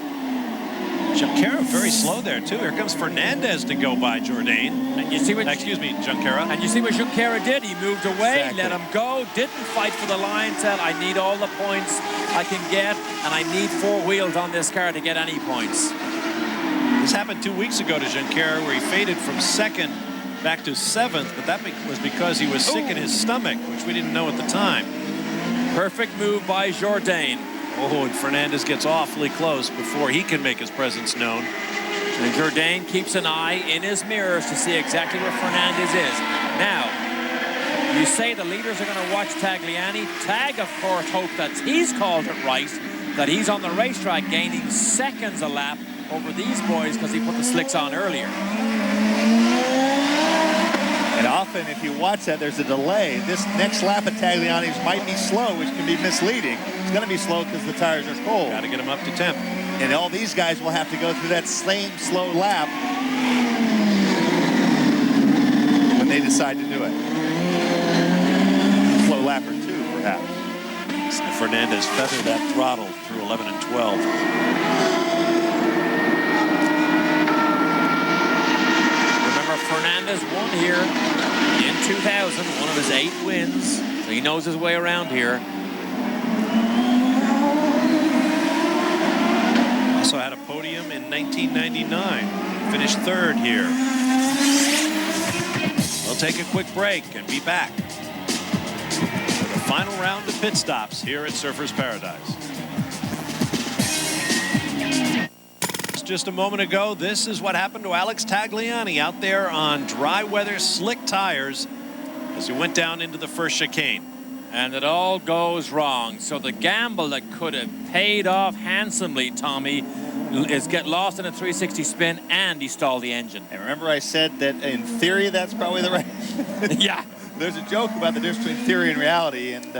Junqueira very slow there too. Here comes Fernandez to go by Jourdain. And you see what? Excuse me, Junqueira. And you see what Junqueira did? He moved away, let him go, didn't fight for the line. Said, "I need all the points I can get, and I need 4 wheels on this car to get any points." This happened 2 weeks ago to Junqueira, where he faded from second back to 7th, but that was because he was sick in his stomach, which we didn't know at the time. Perfect move by Jourdain. Oh, and Fernandez gets awfully close before he can make his presence known. And Jourdain keeps an eye in his mirrors to see exactly where Fernandez is. Now, you say the leaders are going to watch Tagliani. Tag, of course, hopes that he's called it right, that he's on the racetrack gaining seconds a lap over these boys because he put the slicks on earlier. And often, if you watch that, there's a delay. This next lap of Tagliani's might be slow, which can be misleading. It's going to be slow because the tires are cold. Got to get them up to temp. And all these guys will have to go through that same slow lap when they decide to do it. Slow lap or 2, perhaps. Fernandez feathered that throttle through 11 and 12. Fernandez won here in 2000, one of his 8 wins, so he knows his way around here. Also had a podium in 1999. Finished 3rd here. We'll take a quick break and be back for the final round of pit stops here at Surfers Paradise. Just a moment ago, this is what happened to Alex Tagliani out there on dry weather slick tires as he went down into the first chicane. And it all goes wrong. So the gamble that could have paid off handsomely, Tommy, is get lost in a 360 spin and he stalled the engine. And remember I said that in theory that's probably the right... Yeah. There's a joke about the difference between theory and reality, and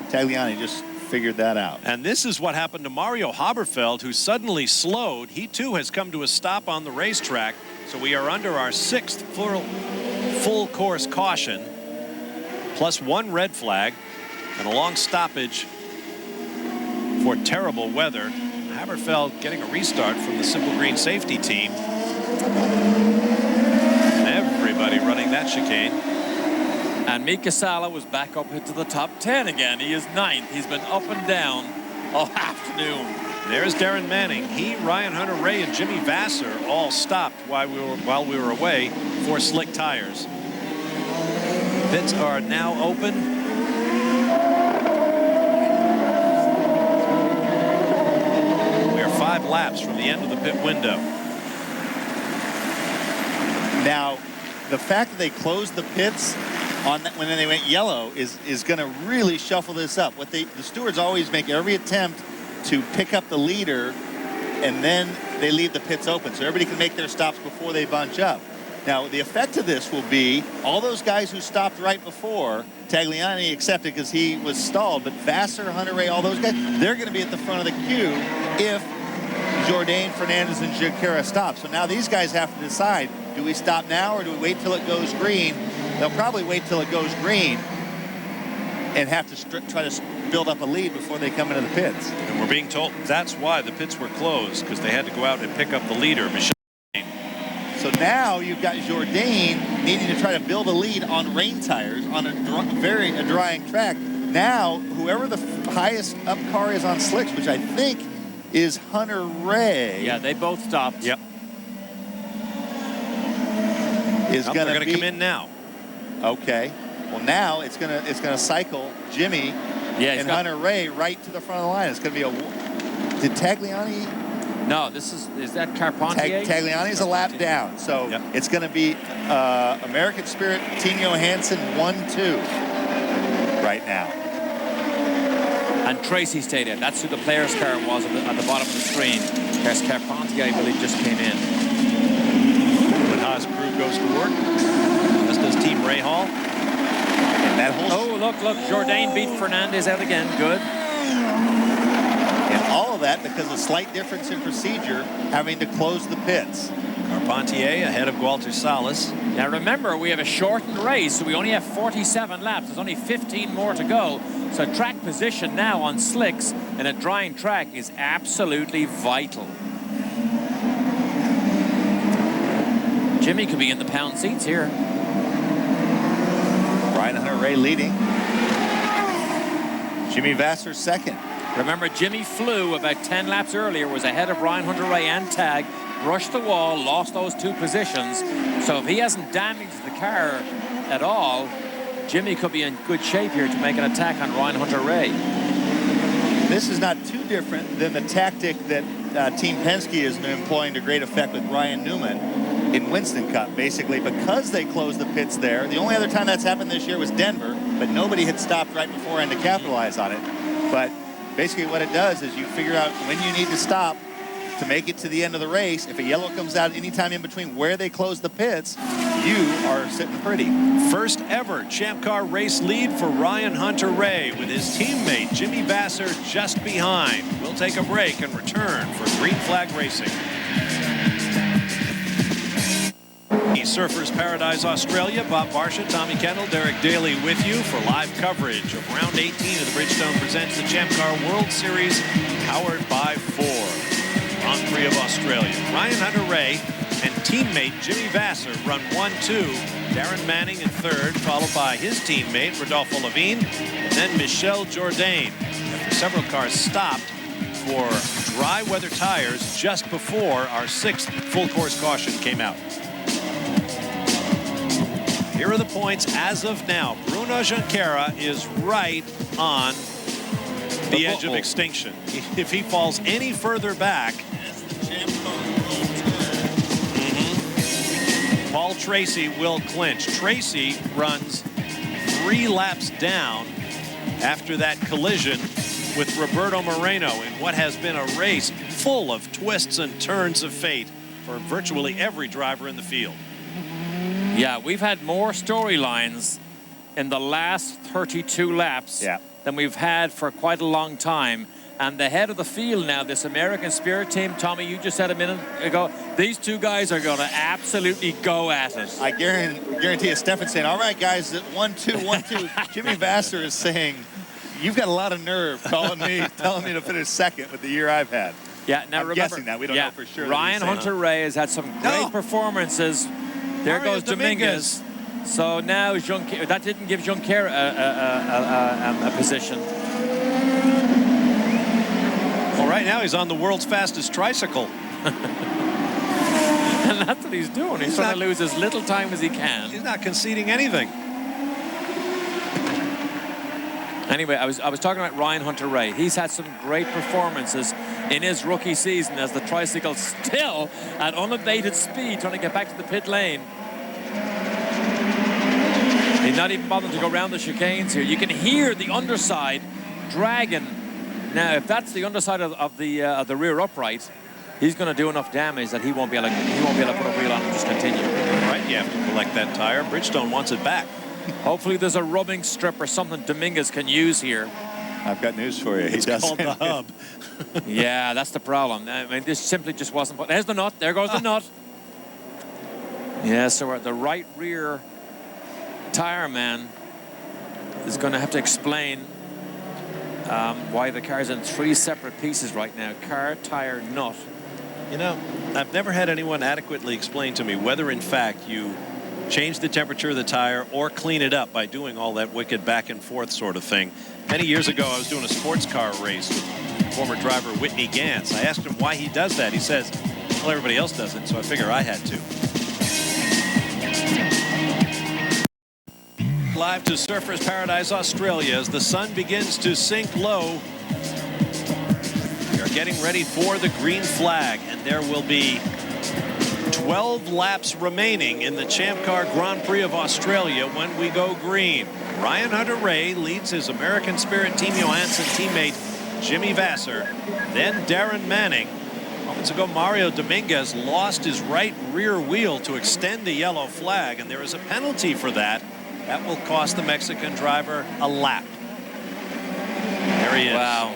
Tagliani just figured that out. And this is what happened to Mario Haberfeld, who suddenly slowed. He too has come to a stop on the racetrack. So we are under our 6th full course caution, plus 1 red flag and a long stoppage for terrible weather. Haberfeld getting a restart from the Simple Green safety team. Everybody running that chicane. And Mika Sala was back up into the top 10 again. He is 9th. He's been up and down all afternoon. There's Darren Manning. He, Ryan Hunter-Reay, and Jimmy Vasser all stopped while we were away for slick tires. Pits are now open. We are 5 laps from the end of the pit window. Now, the fact that they closed the pits on that, when they went yellow is going to really shuffle this up. The stewards always make every attempt to pick up the leader, and then they leave the pits open so everybody can make their stops before they bunch up. Now, the effect of this will be all those guys who stopped right before, Tagliani accepted because he was stalled, but Vassar, Hunter-Reay, all those guys, they're going to be at the front of the queue if Jourdain, Fernandez, and Junqueira stop. So now these guys have to decide, do we stop now or do we wait till it goes green? They'll probably wait till it goes green and have to try to build up a lead before they come into the pits. And we're being told that's why the pits were closed, because they had to go out and pick up the leader, Michel. So now you've got Jourdain needing to try to build a lead on rain tires on a drying track. Now, whoever the highest up car is on slicks, which I think is Hunter-Reay. Yeah, they both stopped. Yep. Is going to come in now. Okay. Well, now it's gonna cycle Jimmy and Hunter-Reay right to the front of the line. It's going to be a. Did Tagliani? No, is that Carpentier? Tagliani's a lap down, so it's going to be American Spirit, Tino Hansen 1-2 right now. And Tracy stayed in. That's who the player's car was at the bottom of the screen. There's Carpentier, I believe, just came in. When Haas crew goes to work, as does Team Rahal. And that whole look, Jourdain beat Fernandez out again. Good. And all of that because of slight difference in procedure, having to close the pits. Carpentier ahead of Walter Salas. Now remember, we have a shortened race, so we only have 47 laps. There's only 15 more to go. So track position now on slicks in a drying track is absolutely vital. Jimmy could be in the pound seats here. Brian Hunter-Reay leading. Jimmy Vassar second. Remember, Jimmy flew about 10 laps earlier, was ahead of Ryan Hunter-Reay and Tag, brushed the wall, lost those 2 positions. So if he hasn't damaged the car at all, Jimmy could be in good shape here to make an attack on Ryan Hunter-Reay. This is not too different than the tactic that Team Penske has been employing to great effect with Ryan Newman in Winston Cup. Basically, because they closed the pits there, the only other time that's happened this year was Denver, but nobody had stopped right beforehand to capitalize on it. But basically what it does is you figure out when you need to stop to make it to the end of the race. If a yellow comes out anytime in between where they close the pits, you are sitting pretty. First ever Champ Car race lead for Ryan Hunter-Reay with his teammate Jimmy Vassar just behind. We'll take a break and return for Green Flag Racing. Surfers Paradise Australia, Bob Barsha, Tommy Kendall, Derek Daly with you for live coverage of round 18 of the Bridgestone presents the Champ Car World Series, powered by Ford. Grand Prix of Australia. Ryan Hunter-Reay and teammate Jimmy Vassar run 1-2. Darren Manning in third, followed by his teammate Rodolfo Levine, and then Michel Jourdain. After several cars stopped for dry weather tires just before our 6th full course caution came out. Here are the points as of now. Bruno Junqueira is right on the edge of extinction. If he falls any further back, Paul Tracy will clinch. Tracy runs 3 laps down after that collision with Roberto Moreno in what has been a race full of twists and turns of fate for virtually every driver in the field. Yeah, we've had more storylines in the last 32 laps than we've had for quite a long time. And the head of the field now, this American Spirit team, Tommy, you just said a minute ago, these 2 guys are going to absolutely go at it. I guarantee you, Stefan's saying, all right, guys, 1-2, 1-2. Jimmy Vassar is saying, you've got a lot of nerve telling me to finish second with the year I've had. Yeah, now I'm guessing that. We don't know for sure. Ryan Hunter-Reay has had some great performances. There goes Dominguez. So now Junqueira, that didn't give Junqueira a position. Well, right now he's on the world's fastest tricycle. And that's what he's doing. He's trying to lose as little time as he can. He's not conceding anything. Anyway, I was talking about Ryan Hunter-Reay. He's had some great performances in his rookie season as the tricycle still at unabated speed trying to get back to the pit lane. He's not even bothering to go around the chicanes here. You can hear the underside dragging. Now, if that's the underside of the rear upright, he's going to do enough damage that he won't be able to put a wheel on and just continue. Right, you have to collect that tire. Bridgestone wants it back. Hopefully there's a rubbing strip or something Dominguez can use here. I've got news for you. It's called the hub. Yeah, that's the problem. I mean, this simply just wasn't. There's the nut. There goes the nut. Yeah, so the right rear tire man is going to have to explain why the car's in 3 separate pieces right now. Car, tire, nut. You know, I've never had anyone adequately explain to me whether, in fact, you change the temperature of the tire or clean it up by doing all that wicked back and forth sort of thing. Many years ago, I was doing a sports car race with former driver Whitney Gantz. I asked him why he does that. He says, well, everybody else does it, so I figure I had to. Live to Surfers Paradise, Australia, as the sun begins to sink low. We are getting ready for the green flag, and there will be 12 laps remaining in the Champ Car Grand Prix of Australia when we go green. Ryan Hunter-Reay leads his American Spirit Team Johansson teammate Jimmy Vasser, then Darren Manning. Moments ago, Mario Dominguez lost his right rear wheel to extend the yellow flag, and there is a penalty for that. That will cost the Mexican driver a lap. There he is. Wow.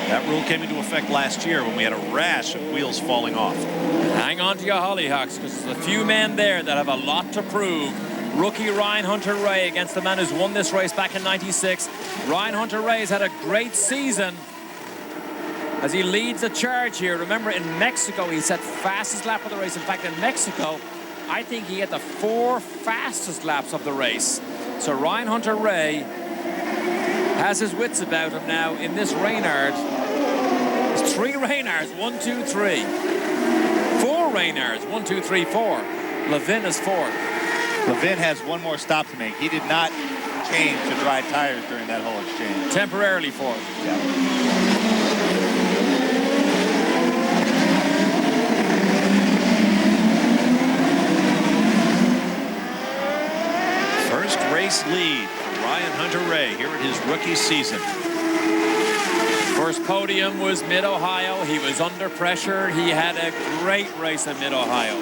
That rule came into effect last year when we had a rash of wheels falling off. Hang on to your hollyhocks, because there's a few men there that have a lot to prove. Rookie Ryan Hunter-Reay against the man who's won this race back in '96. Ryan Hunter-Reay has had a great season as he leads the charge here. Remember, in Mexico, he set fastest lap of the race. In fact, in Mexico, I think he had the 4 fastest laps of the race. So Ryan Hunter-Reay has his wits about him now in this Reynard. It's 3 Reynards, 1, 2, 3. 4 Reynards, 1, 2, 3, 4. Levin is 4th. Levin has one more stop to make. He did not change to dry tires during that whole exchange. Temporarily 4th. Yeah. First race lead for Ryan Hunter-Reay here in his rookie season. First podium was Mid-Ohio. He was under pressure. He had a great race at Mid-Ohio.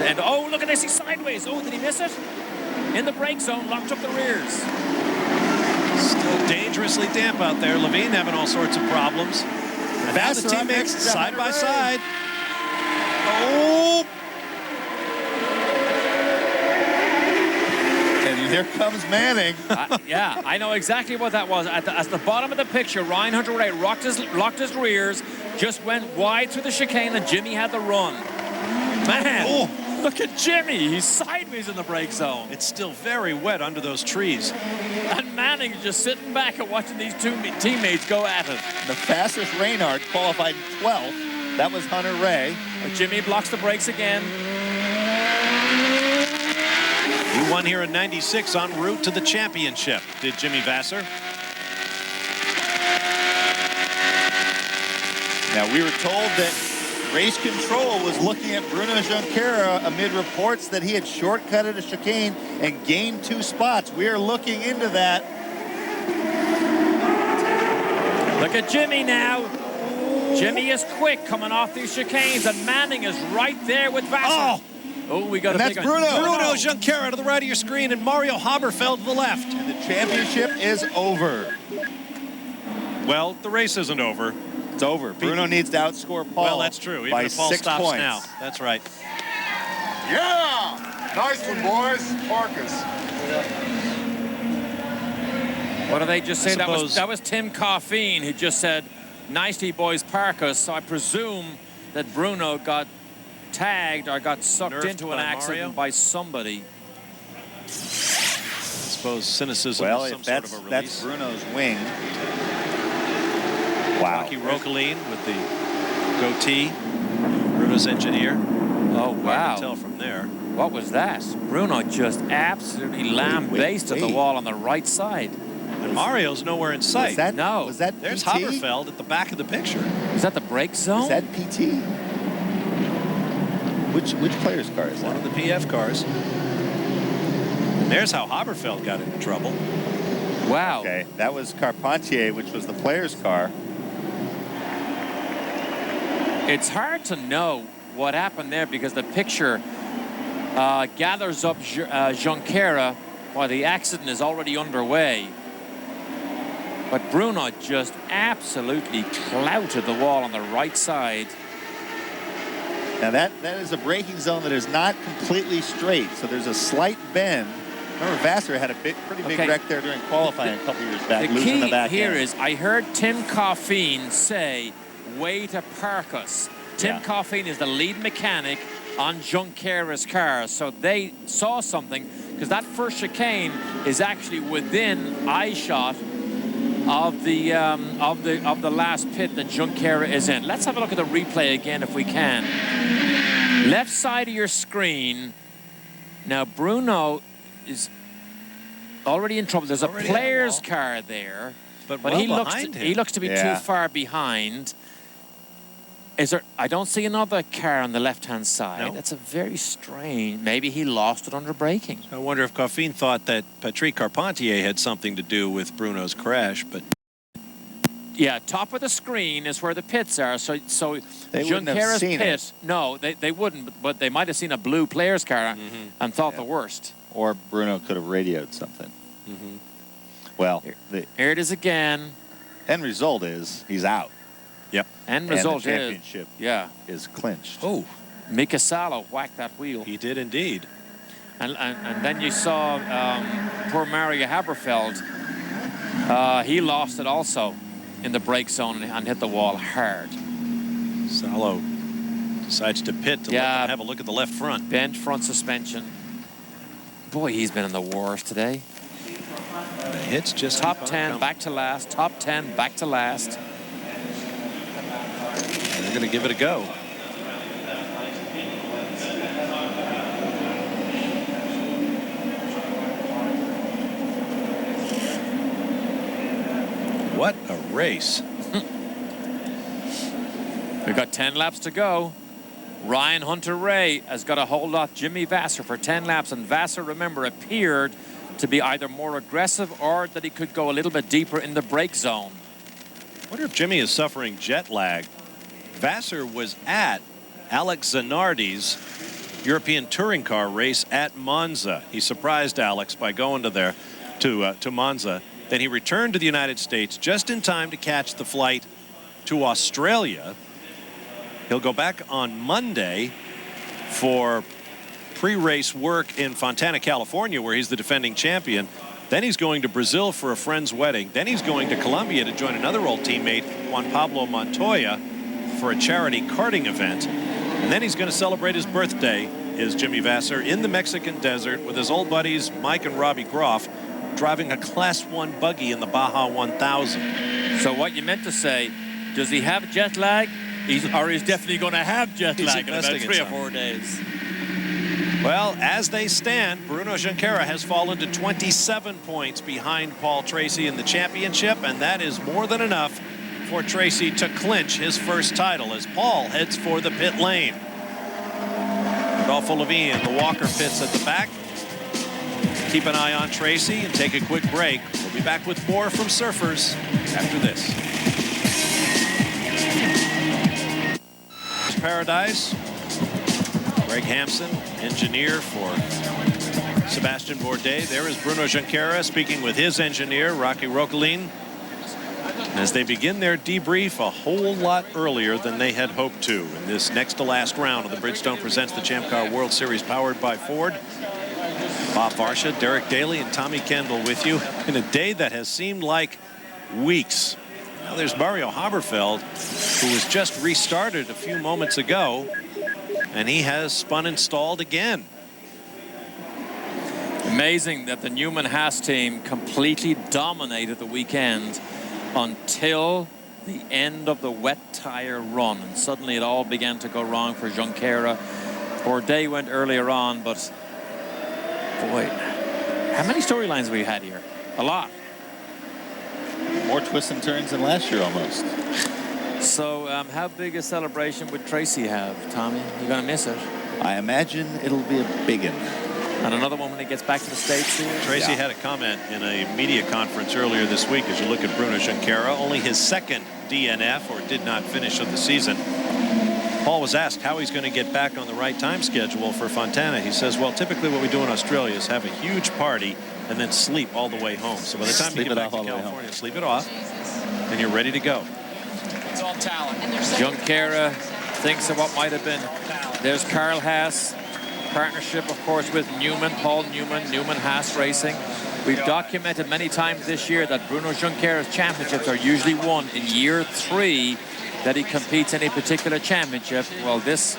And oh, look at this, he's sideways. Oh, did he miss it? In the brake zone, locked up the rears. Still dangerously damp out there. Levine having all sorts of problems. And now the teammates side by side. Oh! And here comes Manning. Yeah, I know exactly what that was. At the bottom of the picture, Ryan Hunter-Reay locked his rears, just went wide through the chicane, and Jimmy had the run. Man, look at Jimmy. He's sideways in the brake zone. It's still very wet under those trees. And Manning is just sitting back and watching these two teammates go at it. The fastest Reynard qualified 12th. That was Hunter-Reay. Jimmy blocks the brakes again. He won here in '96 en route to the championship, did Jimmy Vasser. Now, we were told that Race Control was looking at Bruno Junqueira amid reports that he had shortcutted a chicane and gained 2 spots. We are looking into that. Look at Jimmy now. Jimmy is quick coming off these chicanes, and Manning is right there with Vasser. Oh, we got a big one. Bruno Junqueira to the right of your screen, and Mario Haberfeld to the left. And the championship is over. Well, the race isn't over. It's over. Bruno needs to outscore Paul. Well, that's true. Even by if Paul 6 stops points. now. That's right. Yeah! Nice one, boys. Marcus. What did they just say? That was Tim Coffeen who just said, nicely, boys, park us. So I presume that Bruno got tagged or got sucked Nerfed into an by accident by somebody. I suppose cynicism Well, is some if sort of a release. that's Bruno's wing. Wow. Rocky Rocaline with the goatee. Bruno's engineer. Oh, wow. Hard to tell from there. What was that? Bruno just absolutely lambasted the wall on the right side. And Mario's nowhere in sight. Was that, No. Was that There's PT? Haberfeld at the back of the picture. Is that the brake zone? Is that PT? Which player's car is that? One of the PF cars. And there's how Haberfeld got into trouble. Wow. Okay, that was Carpentier, which was the player's car. It's hard to know what happened there because the picture gathers up Junqueira while the accident is already underway. But Bruno just absolutely clouted the wall on the right side. Now that is a braking zone that is not completely straight, so there's a slight bend. Remember, Vassar had a pretty big wreck there during qualifying a couple years back, losing the back here end. is, I heard Tim Coffeen say, way to park us. Tim Coffeen is the lead mechanic on Junqueira's car, so they saw something, because that first chicane is actually within eyeshot of the last pit that Junqueira is in. Let's have a look at the replay again if we can. Left side of your screen. Now Bruno is already in trouble. There's a player's car there, but well he looks to be too far behind. Is there? I don't see another car on the left-hand side. No. That's a very strange. Maybe he lost it under braking. I wonder if Coffin thought that Patrick Carpentier had something to do with Bruno's crash, but yeah, top of the screen is where the pits are. So they wouldn't have seen pit. it. No, they wouldn't. But they might have seen a blue player's car and thought the worst. Or Bruno could have radioed something. Well, the here it is again. End result is he's out. Yep. End result and the championship is clinched. Oh, Mika Salo whacked that wheel. He did indeed. And then you saw poor Mario Haberfeld. He lost it also in the brake zone and hit the wall hard. Salo decides to pit to let them have a look at the left front. Bent front suspension. Boy, he's been in the wars today. The hits just top 10 back to last. Top 10 back to last. And they're going to give it a go. What a race. We've got 10 laps to go. Ryan Hunter-Ray has got to hold off Jimmy Vassar for 10 laps. And Vassar, remember, appeared to be either more aggressive or that he could go a little bit deeper in the brake zone. I wonder if Jimmy is suffering jet lag. Vassar was at Alex Zanardi's European touring car race at Monza. He surprised Alex by going to Monza. Then he returned to the United States just in time to catch the flight to Australia. He'll go back on Monday for pre-race work in Fontana, California, where he's the defending champion. Then he's going to Brazil for a friend's wedding. Then he's going to Colombia to join another old teammate, Juan Pablo Montoya, for a charity karting event. And then he's going to celebrate his birthday, is Jimmy Vassar, in the Mexican desert with his old buddies Mike and Robbie Groff, driving a Class 1 buggy in the Baja 1000. So what you meant to say, does he have jet lag? He's definitely going to have jet lag in about 3 or 4 days. Well, as they stand, Bruno Junqueira has fallen to 27 points behind Paul Tracy in the championship, and that is more than enough for Tracy to clinch his first title as Paul heads for the pit lane. Rodolfo Levine in the Walker pits at the back. Keep an eye on Tracy and take a quick break. We'll be back with more from Surfers after this. Paradise. Greg Hampson, engineer for Sebastian Bourdais. There is Bruno Junqueira speaking with his engineer, Rocky Rocolin, as they begin their debrief a whole lot earlier than they had hoped to in this next to last round of the Bridgestone Presents the Champ Car World Series powered by Ford. Bob Varsha, Derek Daly, and Tommy Kendall with you in a day that has seemed like weeks. Now there's Mario Haberfeld, who was just restarted a few moments ago, and he has spun and stalled again. Amazing that the Newman Haas team completely dominated the weekend until the end of the wet tire run, and suddenly it all began to go wrong for Junqueira. Bourdais went earlier on, but boy, how many storylines have we had here? A lot. More twists and turns than last year almost. So how big a celebration would Tracy have, Tommy? You're going to miss it. I imagine it'll be a big one. And another one when he gets back to the States here? Tracy had a comment in a media conference earlier this week as you look at Bruno Junqueira, only his second DNF, or did not finish of the season. Paul was asked how he's going to get back on the right time schedule for Fontana. He says, well, typically what we do in Australia is have a huge party and then sleep all the way home. So by the time you get back to California, sleep it off, and you're ready to go. It's all talent. Junqueira thinks of what might have been. There's Carl Haas. Partnership, of course, with Newman, Paul Newman, Newman-Haas Racing. We've documented many times this year that Bruno Junqueira's championships are usually won in year 3 that he competes in a particular championship. Well, this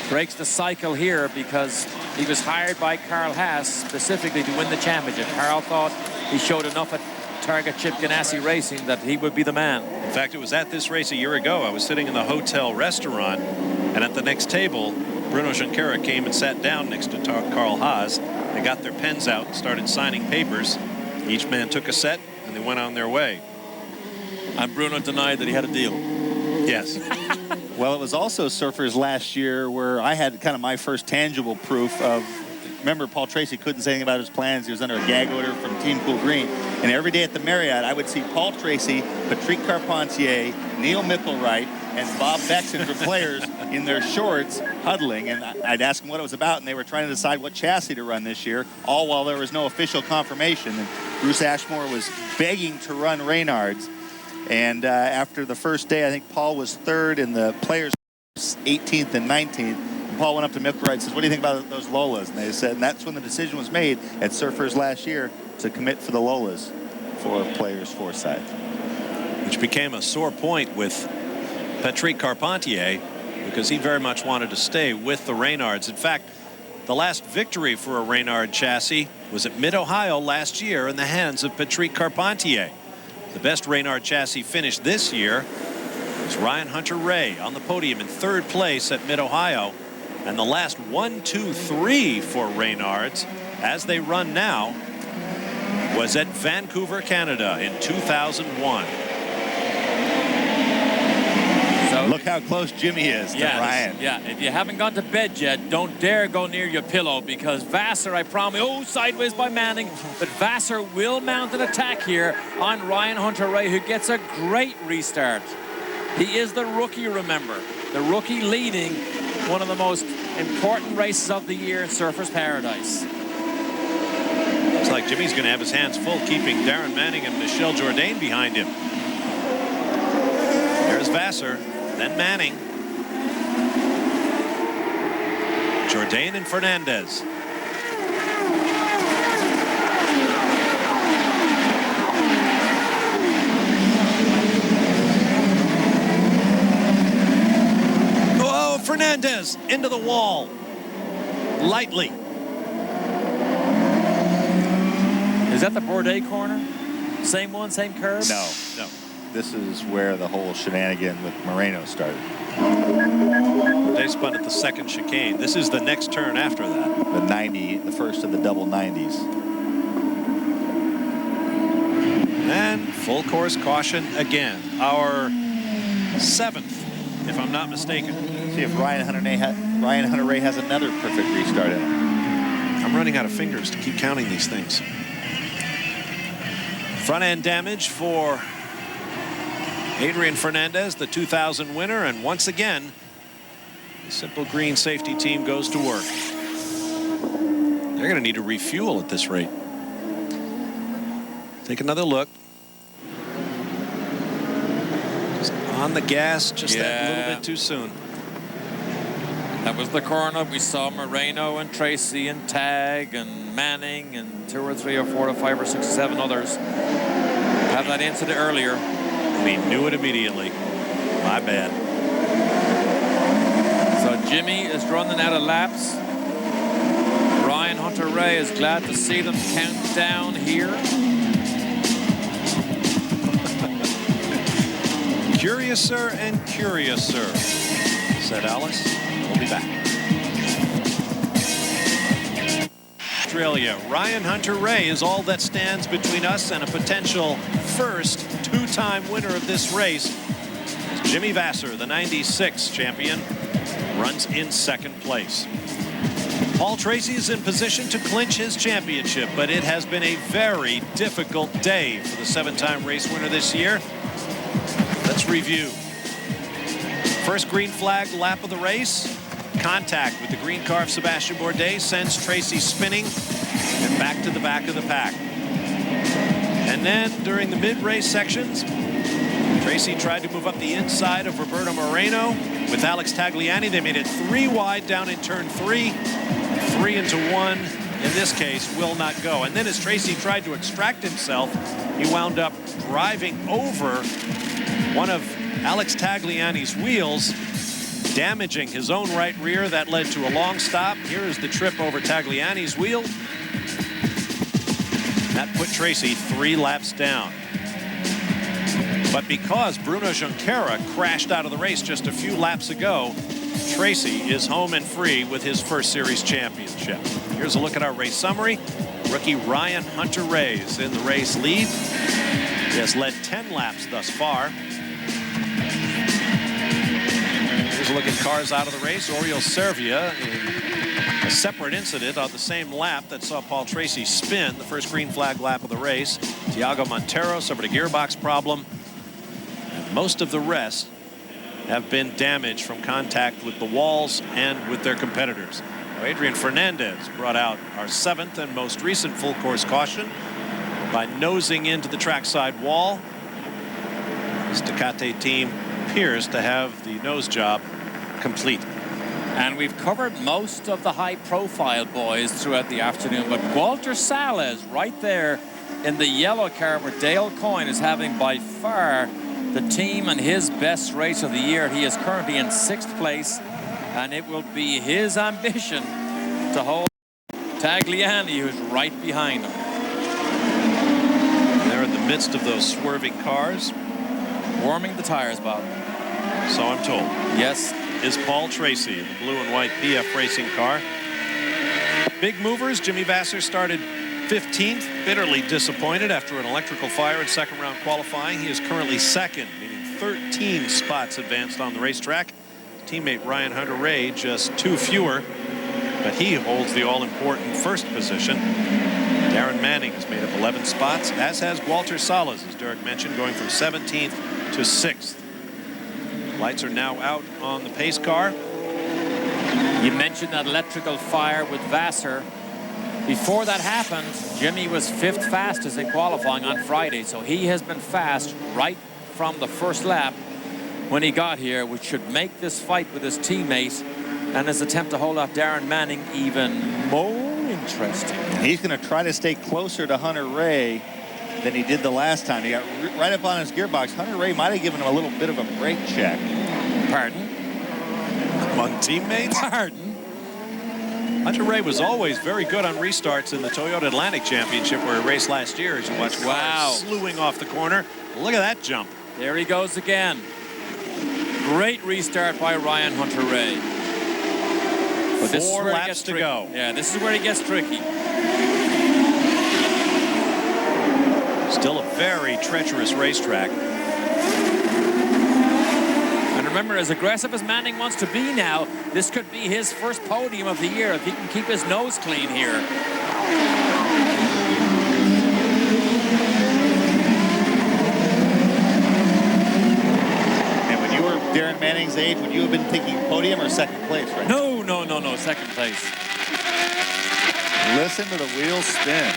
breaks the cycle here because he was hired by Carl Haas specifically to win the championship. Carl thought he showed enough at Target Chip Ganassi Racing that he would be the man. In fact, it was at this race a year ago. I was sitting in the hotel restaurant, and at the next table, Bruno Junqueira came and sat down next to Carl Haas. They got their pens out and started signing papers. Each man took a set, and they went on their way. And Bruno denied that he had a deal. Yes. Well, it was also Surfers last year where I had kind of my first tangible proof of, remember, Paul Tracy couldn't say anything about his plans. He was under a gag order from Team Cool Green. And every day at the Marriott, I would see Paul Tracy, Patrick Carpentier, Neil Mickelwright, and Bob Bexon from players in their shorts huddling. And I'd ask them what it was about, and they were trying to decide what chassis to run this year, all while there was no official confirmation. And Bruce Ashmore was begging to run Reynard's. And after the first day, I think Paul was 3rd in the players 18th and 19th. And Paul went up to Mickelwright and says, what do you think about those Lolas? And they said, and that's when the decision was made at Surfers last year to commit for the Lolas for players Forsyth. Which became a sore point with Patrick Carpentier because he very much wanted to stay with the Reynards. In fact, the last victory for a Reynard chassis was at Mid-Ohio last year in the hands of Patrick Carpentier. The best Reynard chassis finish this year was Ryan Hunter-Reay on the podium in 3rd place at Mid-Ohio. And the last 1, 2, 3 for Reynards as they run now was at Vancouver, Canada in 2001. So look how close Jimmy is to Ryan. Yeah, if you haven't gone to bed yet, don't dare go near your pillow because Vassar, I promise, sideways by Manning, but Vassar will mount an attack here on Ryan Hunter-Reay, who gets a great restart. He is the rookie, remember. The rookie leading one of the most important races of the year in Surfers Paradise. Looks like Jimmy's going to have his hands full keeping Darren Manning and Michel Jourdain behind him. There's Vassar, then Manning. Jourdain and Fernandez. Oh, Fernandez into the wall. Lightly. Is that the Bourdais corner? Same one, same curve? No. This is where the whole shenanigan with Moreno started. They spun at the 2nd chicane. This is the next turn after that. The 90, the first of the double 90s. And full course caution again. Our 7th, if I'm not mistaken. See if Ryan Hunter-Reay has another perfect restart in him. I'm running out of fingers to keep counting these things. Front end damage for Adrian Fernandez, the 2000 winner, and once again, the Simple Green safety team goes to work. They're going to need to refuel at this rate. Take another look. Just on the gas, just that little bit too soon. That was the corner. We saw Moreno and Tracy and Tag and Manning and 2 or 3 or 4 or 5 or 6 or 7 others have that incident earlier. We knew it immediately. My bad. So Jimmy is running out of laps. Ryan Hunter-Reay is glad to see them count down here. Curiouser and curiouser, said Alice. We'll be back. Australia, Ryan Hunter-Reay is all that stands between us and a potential first 2-time winner of this race. Jimmy Vassar, the 96 champion, runs in 2nd place. Paul Tracy is in position to clinch his championship, but it has been a very difficult day for the 7-time race winner this year. Let's review. First green flag lap of the race. Contact with the green car of Sebastian Bourdais sends Tracy spinning and back to the back of the pack. And then during the mid-race sections, Tracy tried to move up the inside of Roberto Moreno with Alex Tagliani. They made it 3 wide down in turn 3. 3 into 1, in this case, will not go. And then as Tracy tried to extract himself, he wound up driving over one of Alex Tagliani's wheels, damaging his own right rear. That led to a long stop. Here is the trip over Tagliani's wheel. That put Tracy 3 laps down. But because Bruno Junqueira crashed out of the race just a few laps ago, Tracy is home and free with his first series championship. Here's a look at our race summary. Rookie Ryan Hunter-Reay is in the race lead. He has led 10 laps thus far. Here's a look at cars out of the race. Oriol Servia in a separate incident on the same lap that saw Paul Tracy spin the first green flag lap of the race. Tiago Montero suffered a gearbox problem. And most of the rest have been damaged from contact with the walls and with their competitors. Adrian Fernandez brought out our 7th and most recent full course caution by nosing into the trackside wall. This Ducati team appears to have the nose job complete. And we've covered most of the high-profile boys throughout the afternoon, but Walter Salas right there in the yellow car where Dale Coyne is having by far the team and his best race of the year. He is currently in 6th place, and it will be his ambition to hold Tagliani, who's right behind him. They're in the midst of those swerving cars. Warming the tires, Bob. So I'm told. Yes. Is Paul Tracy in the blue and white PF racing car. Big movers. Jimmy Vasser started 15th, bitterly disappointed after an electrical fire in second round qualifying. He is currently 2nd, meaning 13 spots advanced on the racetrack. His teammate Ryan Hunter-Reay just 2 fewer, but he holds the all-important 1st position. Darren Manning has made up 11 spots, as has Walter Salas, as Derek mentioned, going from 17th to 6th. Lights are now out on the pace car. You mentioned that electrical fire with Vasser. Before that happened, Jimmy was 5th fastest in qualifying on Friday, so he has been fast right from the first lap when he got here, which should make this fight with his teammate and his attempt to hold off Darren Manning even more interesting. He's going to try to stay closer to Hunter-Reay than he did the last time. He got right up on his gearbox. Hunter-Reay might have given him a little bit of a brake check. Pardon? Among teammates? Pardon? Hunter-Reay was always very good on restarts in the Toyota Atlantic Championship where he raced last year, as you watch cars slewing off the corner. Look at that jump. There he goes again. Great restart by Ryan Hunter-Reay. But this 4 laps to go. Yeah, this is where he gets tricky. Still a very treacherous racetrack. And remember, as aggressive as Manning wants to be now, this could be his first podium of the year if he can keep his nose clean here. And when you were Darren Manning's age, would you have been thinking podium or 2nd place, right? No, 2nd place. Listen to the wheels spin.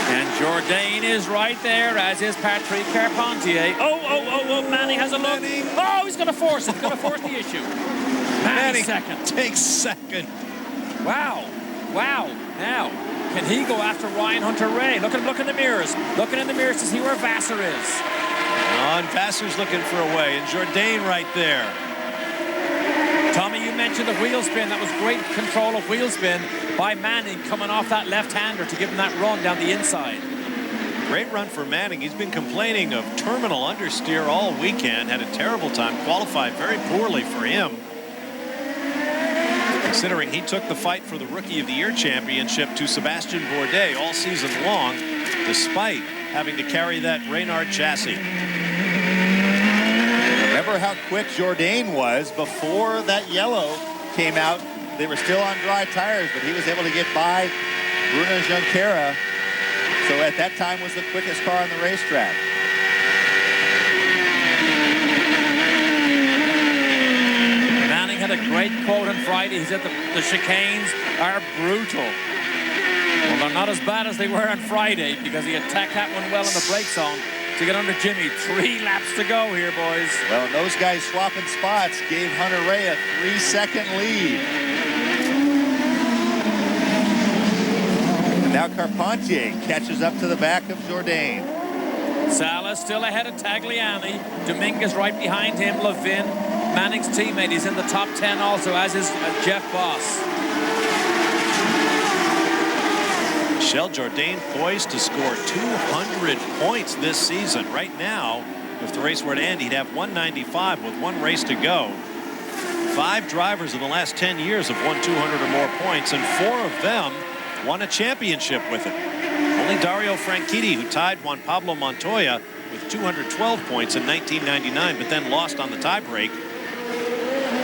And Jourdain is right there, as is Patrick Carpentier. Oh, Manning has a look. Oh, he's going to force it. He's going to force the issue. Manning 2nd. Takes 2nd. Wow. Now, can he go after Ryan Hunter-Reay? Look in the mirrors. Looking in the mirrors to see where Vasser is. And Vasser's looking for a way. And Jourdain right there. Tommy, you mentioned the wheel spin. That was great control of wheel spin by Manning coming off that left-hander to give him that run down the inside. Great run for Manning. He's been complaining of terminal understeer all weekend. Had a terrible time. Qualified very poorly for him. Considering he took the fight for the Rookie of the Year championship to Sebastian Bourdais all season long, despite having to carry that Reynard chassis. Remember how quick Jourdain was before that yellow came out. They were still on dry tires, but he was able to get by Bruno Junqueira. So at that time was the quickest car on the racetrack. had a great quote on Friday. He said the chicanes are brutal. Well, they're not as bad as they were on Friday because he attacked that one well in the brake zone to get under Jimmy. 3 laps to go here, boys. Well, those guys swapping spots gave Hunter Ray a 3-second lead. And now Carpentier catches up to the back of Jourdain. Salas still ahead of Tagliani. Dominguez right behind him. Levin, Manning's teammate, he's in the top 10 also, as is Jeff Boss. Michel Jourdain poised to score 200 points this season. Right now, if the race were to end, he'd have 195 with 1 race to go. 5 drivers in the last 10 years have won 200 or more points, and 4 of them won a championship with it. Only Dario Franchitti, who tied Juan Pablo Montoya with 212 points in 1999, but then lost on the tiebreak,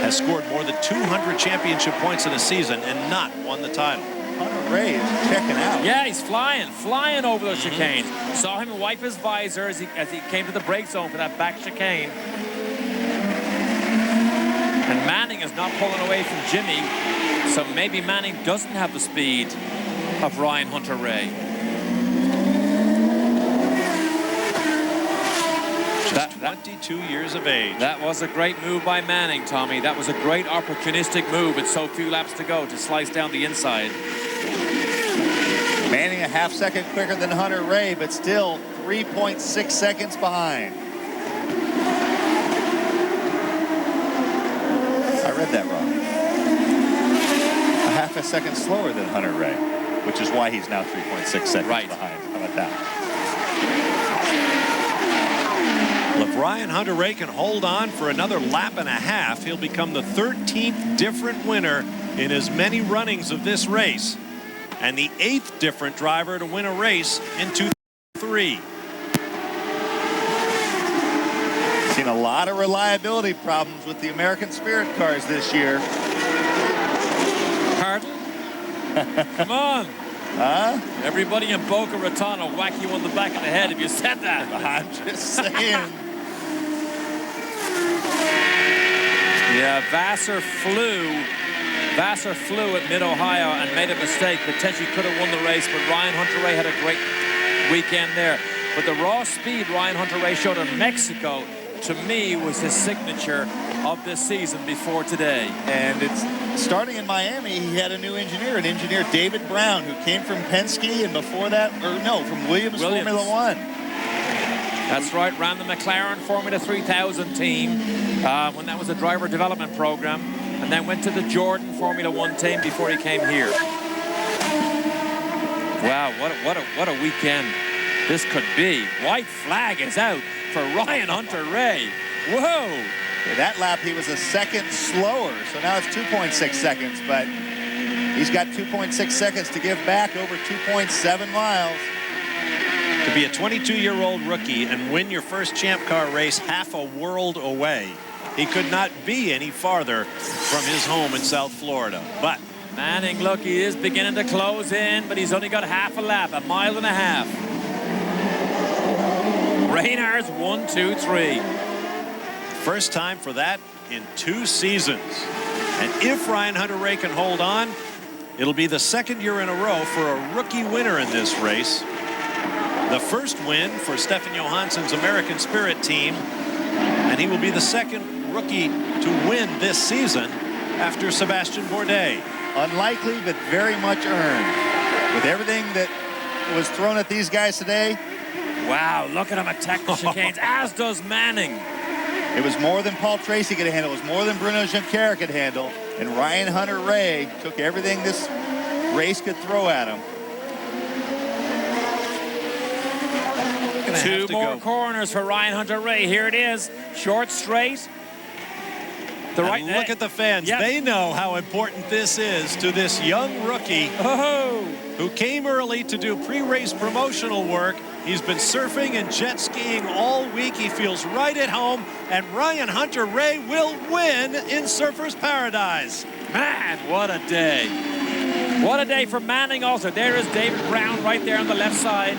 has scored more than 200 championship points in a season and not won the title. Hunter Ray is checking out. Yeah, he's flying over those chicanes. Saw him wipe his visor as he came to the brake zone for that back chicane. And Manning is not pulling away from Jimmy, so maybe Manning doesn't have the speed of Ryan Hunter-Reay. Just 22 years of age. That was a great move by Manning, Tommy. That was a great opportunistic move with so few laps to go to slice down the inside. Manning a half second quicker than Hunter Ray, but still 3.6 seconds behind. I read that wrong. A half a second slower than Hunter Ray, which is why he's now 3.6 seconds behind. How about that? Well, if Ryan Hunter-Reay can hold on for another lap and a half, he'll become the 13th different winner in as many runnings of this race, and the 8th different driver to win a race in 2003. Seen a lot of reliability problems with the American Spirit cars this year. Pardon? Come on. Huh? Everybody in Boca Raton will whack you on the back of the head if you said that. I'm just saying. Yeah, Vassar flew at Mid-Ohio and made a mistake. Potentially could have won the race, but Ryan Hunter-Reay had a great weekend there. But the raw speed Ryan Hunter-Reay showed in Mexico, to me, was his signature of this season before today. And it's starting in Miami. He had a new engineer, David Brown, who came from Penske, and before that, from Williams. Formula One. That's right, ran the McLaren Formula 3000 team when that was a driver development program, and then went to the Jordan Formula One team before he came here. Wow, what a weekend this could be. White flag is out for Ryan Hunter-Reay. Whoa! That lap he was a second slower, so now it's 2.6 seconds, but he's got 2.6 seconds to give back over 2.7 miles. To be a 22-year-old rookie and win your first Champ Car race half a world away, he could not be any farther from his home in South Florida. But Manning, look, he is beginning to close in, but he's only got half a lap, a mile and a half. Reynard's 1, 2, 3. First time for that in 2 seasons. And if Ryan Hunter-Reay can hold on, it'll be the second year in a row for a rookie winner in this race. The first win for Stefan Johansson's American Spirit team, and he will be the second rookie to win this season after Sebastian Bourdais. Unlikely, but very much earned. With everything that was thrown at these guys today. Wow, look at him attack the chicanes, as does Manning. It was more than Paul Tracy could handle. It was more than Bruno Junqueira could handle. And Ryan Hunter-Reay took everything this race could throw at him. 2 more corners for Ryan Hunter-Reay. Here it is, short straight. Look at the fans. Yep. They know how important this is to this young rookie who came early to do pre-race promotional work. He's been surfing and jet skiing all week. He feels right at home, and Ryan Hunter-Reay will win in Surfer's Paradise. Man, what a day. What a day for Manning also. There is David Brown right there on the left side.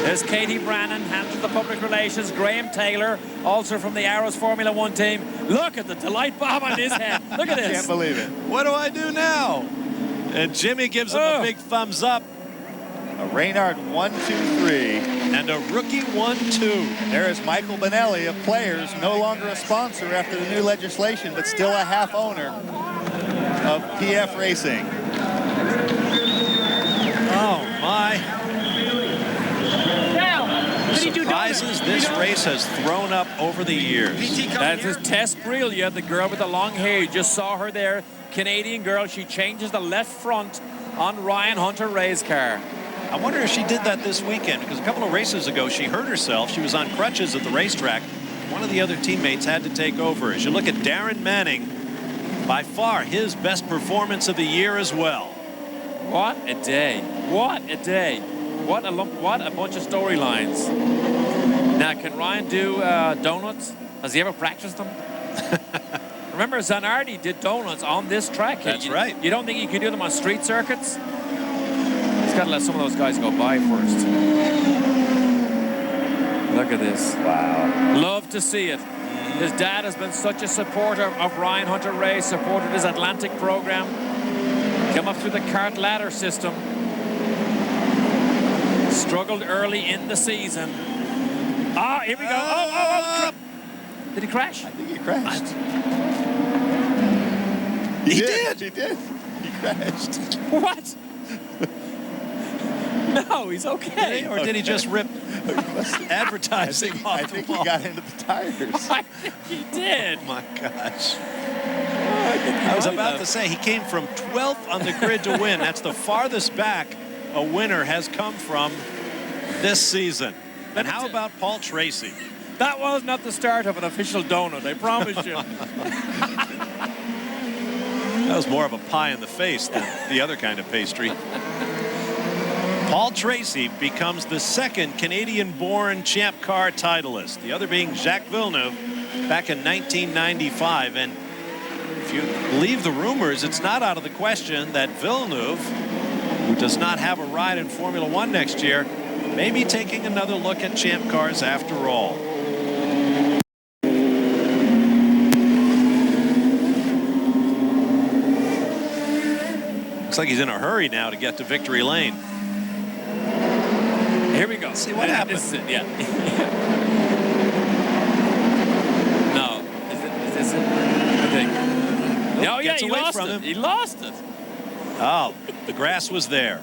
There's Katie Brannan, handles the public relations. Graham Taylor, also from the Arrows Formula One team. Look at the delight bomb on his head. Look at this. Can't believe it. What do I do now? And Jimmy gives him a big thumbs up. A Reynard 1, 2, 3. And a rookie 1, 2. There is Michael Benelli of Players, no longer a sponsor after the new legislation, but still a half owner of PF Racing. Oh, my. Surprises this race has thrown up over the years. That is Tess Brillia, the girl with the long hair. You just saw her there. Canadian girl. She changes the left front on Ryan Hunter-Reay's car. I wonder if she did that this weekend, because a couple of races ago she hurt herself. She was on crutches at the racetrack. One of the other teammates had to take over. As you look at Darren Manning, by far his best performance of the year as well. What a day. What a day. What a bunch of storylines. Now, can Ryan do donuts? Has he ever practiced them? Remember, Zanardi did donuts on this track. That's right. You don't think he could do them on street circuits? He's got to let some of those guys go by first. Look at this. Wow. Love to see it. His dad has been such a supporter of Ryan Hunter-Reay, supported his Atlantic program. Come up through the kart ladder system. Struggled early in the season. Ah, here we go. Oh. Did he crash? I think he crashed. He did. He did. He crashed. What? No, he's okay. Or did he just rip advertising off I the think wall? he got into the tires. I think he did. Oh, my gosh. I was about to say, he came from 12th on the grid to win. That's the farthest back a winner has come from this season. And how about Paul Tracy? That was not the start of an official donut, I promise you. That was more of a pie in the face than the other kind of pastry. Paul Tracy becomes the second Canadian-born Champ Car titleist, the other being Jacques Villeneuve back in 1995. And if you believe the rumors, it's not out of the question that Villeneuve, who does not have a ride in Formula One next year, may be taking another look at Champ Cars after all. Looks like he's in a hurry now to get to victory lane. Here we go. Let's see what happens. This is it, yeah. No. Is this it? I think. Oh, yeah, he lost it. He lost it. Oh, the grass was there.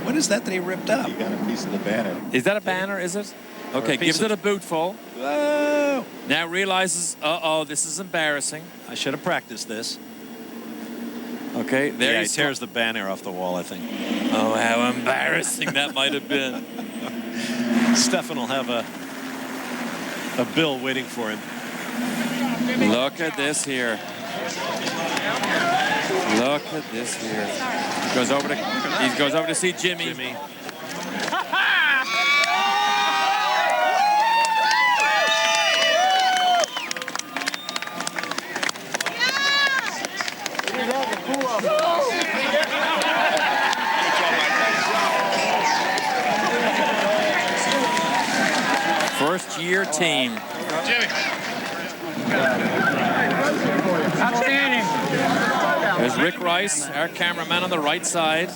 What is that he ripped up? He got a piece of the banner. Is that a banner, is it? Okay, gives it a bootful. Whoa. Now realizes, uh-oh, this is embarrassing. I should have practiced this. Okay, there he tears the banner off the wall, I think. Oh, how embarrassing that might have been. Stefan will have a bill waiting for him. Look at this here. Look at this here. He goes over to see Jimmy. First-year team. Outstanding. There's Rick Rice, our cameraman on the right side.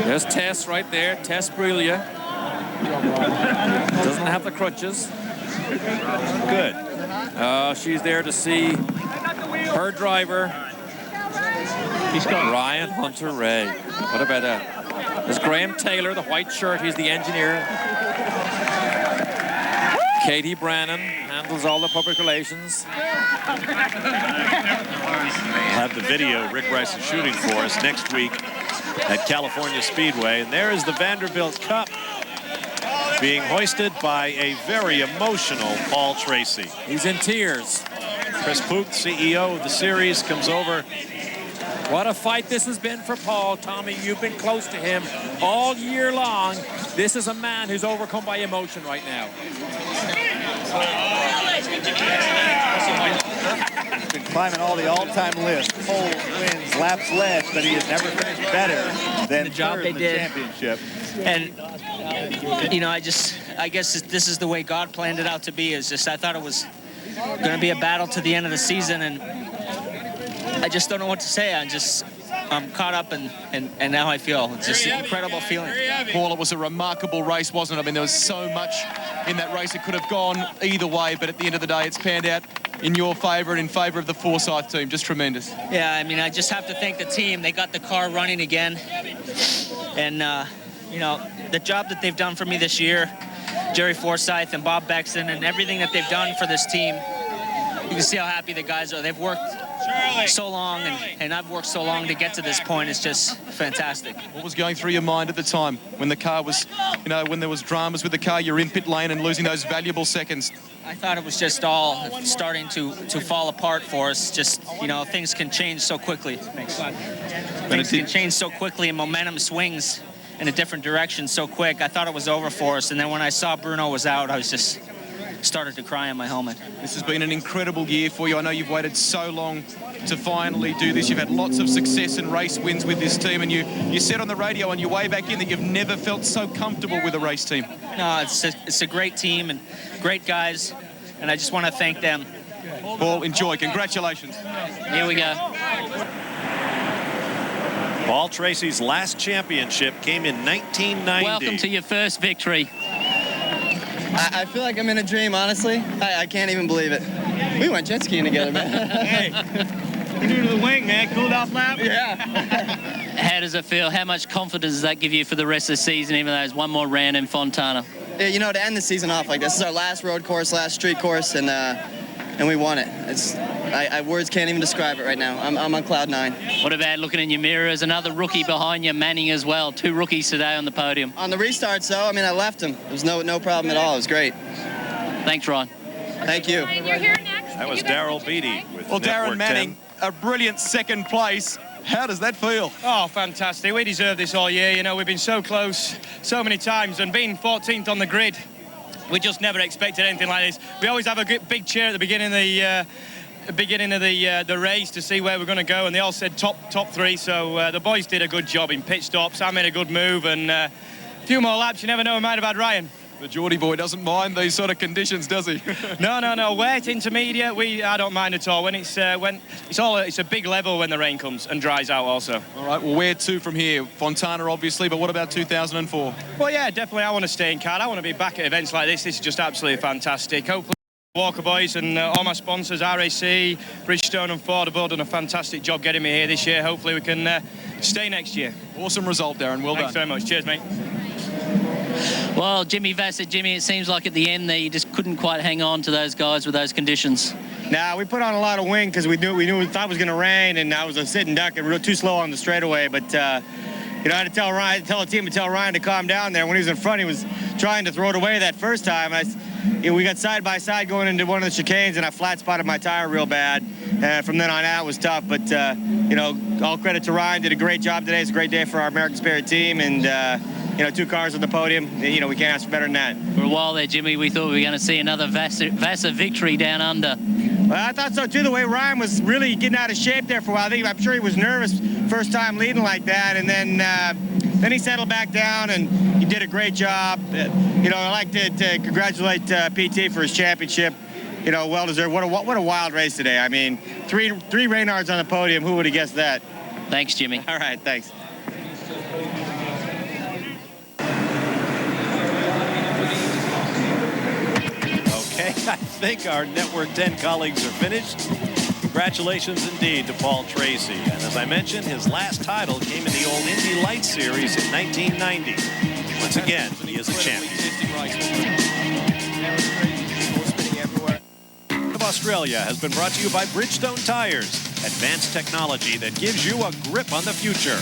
There's Tess right there, Tess Brillia. Doesn't have the crutches. Good. She's there to see her driver, Ryan Hunter-Reay. What about that? There's Graham Taylor, the white shirt. He's the engineer. Katie Brannan handles all the public relations. We'll have the video Rick Rice is shooting for us next week at California Speedway. And there is the Vanderbilt Cup being hoisted by a very emotional Paul Tracy. He's in tears. Chris Pook, CEO of the series, comes over. What a fight this has been for Paul. Tommy, you've been close to him all year long. This is a man who's overcome by emotion right now. climbing all the all-time lists, pole wins, laps led, but he has never finished better than the job third they in the did. championship. And, you know, I guess this is the way God planned it out to be. Is just I thought it was going to be a battle to the end of the season, and I just don't know what to say. I'm caught up, and now I feel it's just an incredible feeling. Paul, it was a remarkable race, wasn't it? I mean, there was so much in that race. It could have gone either way, but at the end of the day, it's panned out in your favour and in favour of the Forsyth team. Just tremendous. Yeah, I mean, I just have to thank the team. They got the car running again. And, you know, the job that they've done for me this year, Jerry Forsyth and Bob Bexton, and everything that they've done for this team, you can see how happy the guys are. They've worked so long, and I've worked so long to get to this point. It's just fantastic. What was going through your mind at the time when the car was, you know, when there was dramas with the car, you're in pit lane and losing those valuable seconds? I thought it was just all starting to fall apart for us. Just, you know, things can change so quickly. Things can change so quickly, and momentum swings in a different direction so quick. I thought it was over for us, and then when I saw Bruno was out, I was just started to cry on my helmet. This has been an incredible year for you. I know you've waited so long to finally do this. You've had lots of success and race wins with this team, and you said on the radio on your way back in that you've never felt so comfortable with a race team. No, it's a great team and great guys, and I just want to thank them. Paul, enjoy. Congratulations. Here we go. Paul Tracy's last championship came in 1990. Welcome to your first victory. I feel like I'm in a dream, honestly. I can't even believe it. We went jet skiing together, man. Hey, you're new to the wing, man. Cooled off lap? Yeah. How does it feel? How much confidence does that give you for the rest of the season, even though there's one more round in Fontana? Yeah, you know, to end the season off like this is our last road course, last street course, and we won it. Words can't even describe it right now. I'm on cloud 9. What about looking in your mirror? There's another rookie behind you, Manning as well. 2 rookies today on the podium. On the restarts, though, I mean, I left him. There was no problem at all. It was great. Thanks, Ryan. Thank you. You're here next. That was Darrell Beattie with Well, Network Darren Manning, 10. a brilliant second place. How does that feel? Oh, fantastic. We deserve this all year. You know, we've been so close so many times, and being 14th on the grid, we just never expected anything like this. We always have a big cheer at the beginning of the race to see where we're going to go, and they all said top 3. So the boys did a good job in pit stops. I made a good move, and a few more laps. You never know, we might have had Ryan. The Geordie boy doesn't mind these sort of conditions, does he? No. Wet, intermediate, I don't mind at all. When it's a big level when the rain comes and dries out also. All right, well, where to from here? Fontana, obviously, but what about 2004? Well, yeah, definitely. I want to stay in car. I want to be back at events like this. This is just absolutely fantastic. Hopefully, Walker boys and all my sponsors, RAC, Bridgestone and Ford, have all done a fantastic job getting me here this year. Hopefully, we can stay next year. Awesome result, Darren. Well Thanks done. very much. Cheers, mate. Well, Jimmy Vasser, Jimmy, it seems like at the end there you just couldn't quite hang on to those guys with those conditions. Nah, we put on a lot of wing because we thought it was going to rain, and I was a sitting duck and too slow on the straightaway. But you know, I had to tell the team to tell Ryan to calm down there. When he was in front, he was trying to throw it away that first time. We got side by side going into one of the chicanes, and I flat spotted my tire real bad. From then on out, it was tough. But you know, all credit to Ryan. Did a great job today. It's a great day for our American Spirit team, and you know, 2 cars on the podium. You know, we can't ask for better than that. For a while there, Jimmy, we thought we were going to see another Vasser victory down under. Well, I thought so too. The way Ryan was really getting out of shape there for a while. I'm sure he was nervous first time leading like that, and then he settled back down and he did a great job. You know, I'd like to congratulate PT for his championship. You know, well deserved. What a wild race today. I mean, three Reynards on the podium. Who would have guessed that? Thanks, Jimmy. All right, thanks. I think our Network 10 colleagues are finished. Congratulations indeed to Paul Tracy. And as I mentioned, his last title came in the old Indy Light Series in 1990. Once again, he is a champion. Of Australia has been brought to you by Bridgestone Tires, advanced technology that gives you a grip on the future.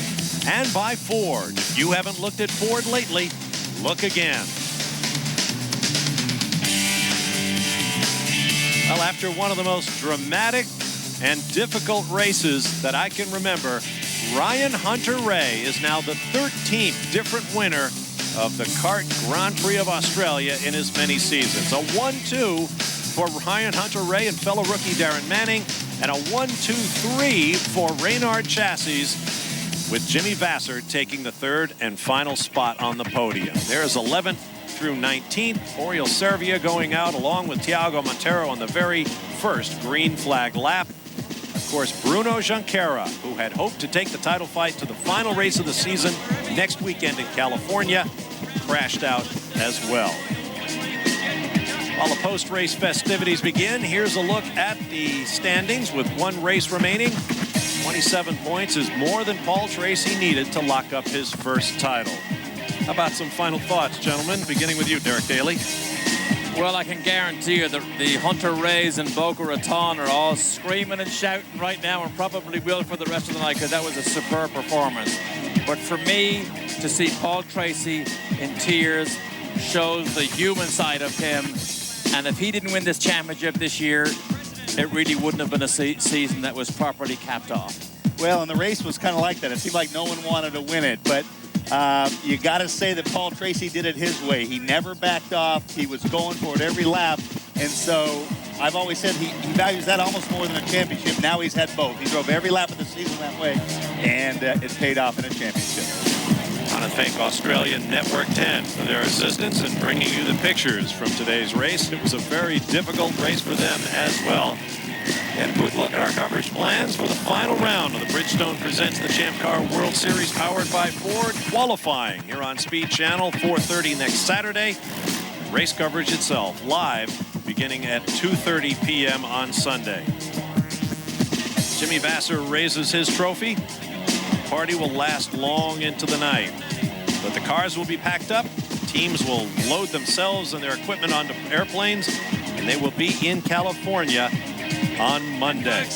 And by Ford. If you haven't looked at Ford lately, look again. Well, after one of the most dramatic and difficult races that I can remember, Ryan Hunter-Reay is now the 13th different winner of the Kart Grand Prix of Australia in his many seasons. A 1-2 for Ryan Hunter-Reay and fellow rookie Darren Manning. And a 1-2-3 for Reynard Chassis, with Jimmy Vasser taking the third and final spot on the podium. There's 11th through 19th. Oriol Servia going out along with Thiago Montero on the very first green flag lap. Of course, Bruno Junqueira, who had hoped to take the title fight to the final race of the season next weekend in California, crashed out as well. While the post-race festivities begin, here's a look at the standings with one race remaining. 27 points is more than Paul Tracy needed to lock up his first title. How about some final thoughts, gentlemen, beginning with you, Derek Daly? Well, I can guarantee you that the Hunter Rays and Boca Raton are all screaming and shouting right now, and probably will for the rest of the night, because that was a superb performance. But for me, to see Paul Tracy in tears shows the human side of him. And if he didn't win this championship this year, it really wouldn't have been a season that was properly capped off. Well, and the race was kind of like that. It seemed like no one wanted to win it, but you got to say that Paul Tracy did it his way. He never backed off. He was going for it every lap, and so I've always said he values that almost more than a championship. Now he's had both. He drove every lap of the season that way, and it paid off in a championship. I want to thank Australian Network 10 for their assistance in bringing you the pictures from today's race. It was a very difficult race for them as well. And we'll look at our coverage plans for the final round of the Bridgestone Presents the Champ Car World Series powered by Ford qualifying here on Speed Channel, 4:30 next Saturday. Race coverage itself live beginning at 2:30 p.m. on Sunday. Jimmy Vasser raises his trophy. The party will last long into the night. But the cars will be packed up. Teams will load themselves and their equipment onto airplanes, and they will be in California on Monday.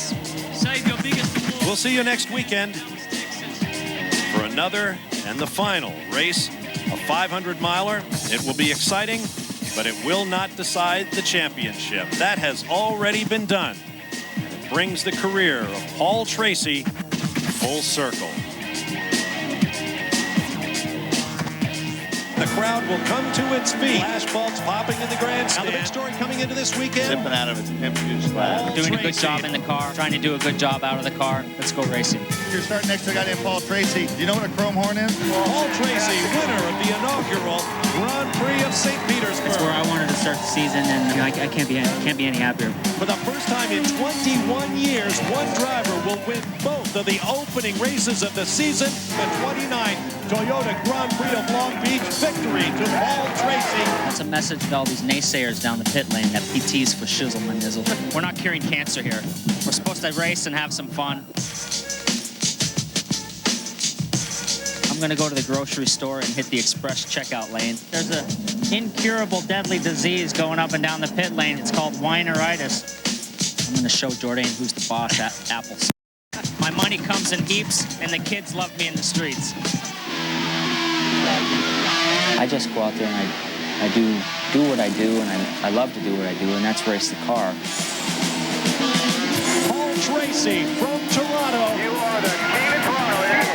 We'll see you next weekend for another and the final race, a 500-miler. It will be exciting, but it will not decide the championship. That has already been done. It brings the career of Paul Tracy full circle. The crowd will come to its feet. Flash bulbs popping in the grandstand. Now the big story coming into this weekend. Zipping out of its pimp juice glass. Doing a good job in the car, trying to do a good job out of the car. Let's go racing. You're starting next to a guy named Paul Tracy. Do you know what a chrome horn is? Paul Tracy, winner of the inaugural Grand Prix of St. Petersburg. It's where I wanted to start the season, and I can't be any happier. For the first time in 21 years, one driver will win both of the opening races of the season. The 29th Toyota Grand Prix of Long Beach, victory to Paul Tracy. That's a message to all these naysayers down the pit lane that PT's for shizzle and nizzle. We're not curing cancer here. We're supposed to race and have some fun. I'm gonna go to the grocery store and hit the express checkout lane. There's an incurable deadly disease going up and down the pit lane. It's called wineritis. I'm gonna show Jordan who's the boss at Apple. My money comes in heaps, and the kids love me in the streets. I just go out there and I do what I do, and I love to do what I do, and that's race the car. Paul Tracy from Toronto. You are the king of Toronto, yeah.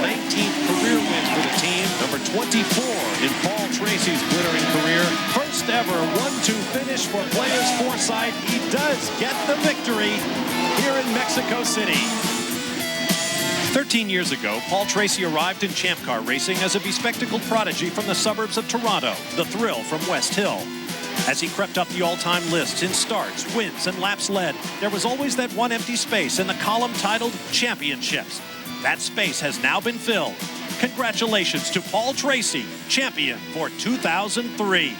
19th career win for the team. Number 24 in Paul Tracy's glittering career. First ever 1-2 finish for Players Foresight. He does get the victory here in Mexico City. 13 years ago, Paul Tracy arrived in Champ Car racing as a bespectacled prodigy from the suburbs of Toronto, the Thrill from West Hill. As he crept up the all-time lists in starts, wins, and laps led, there was always that one empty space in the column titled Championships. That space has now been filled. Congratulations to Paul Tracy, champion for 2003.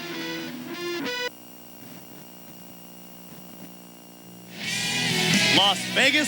Las Vegas.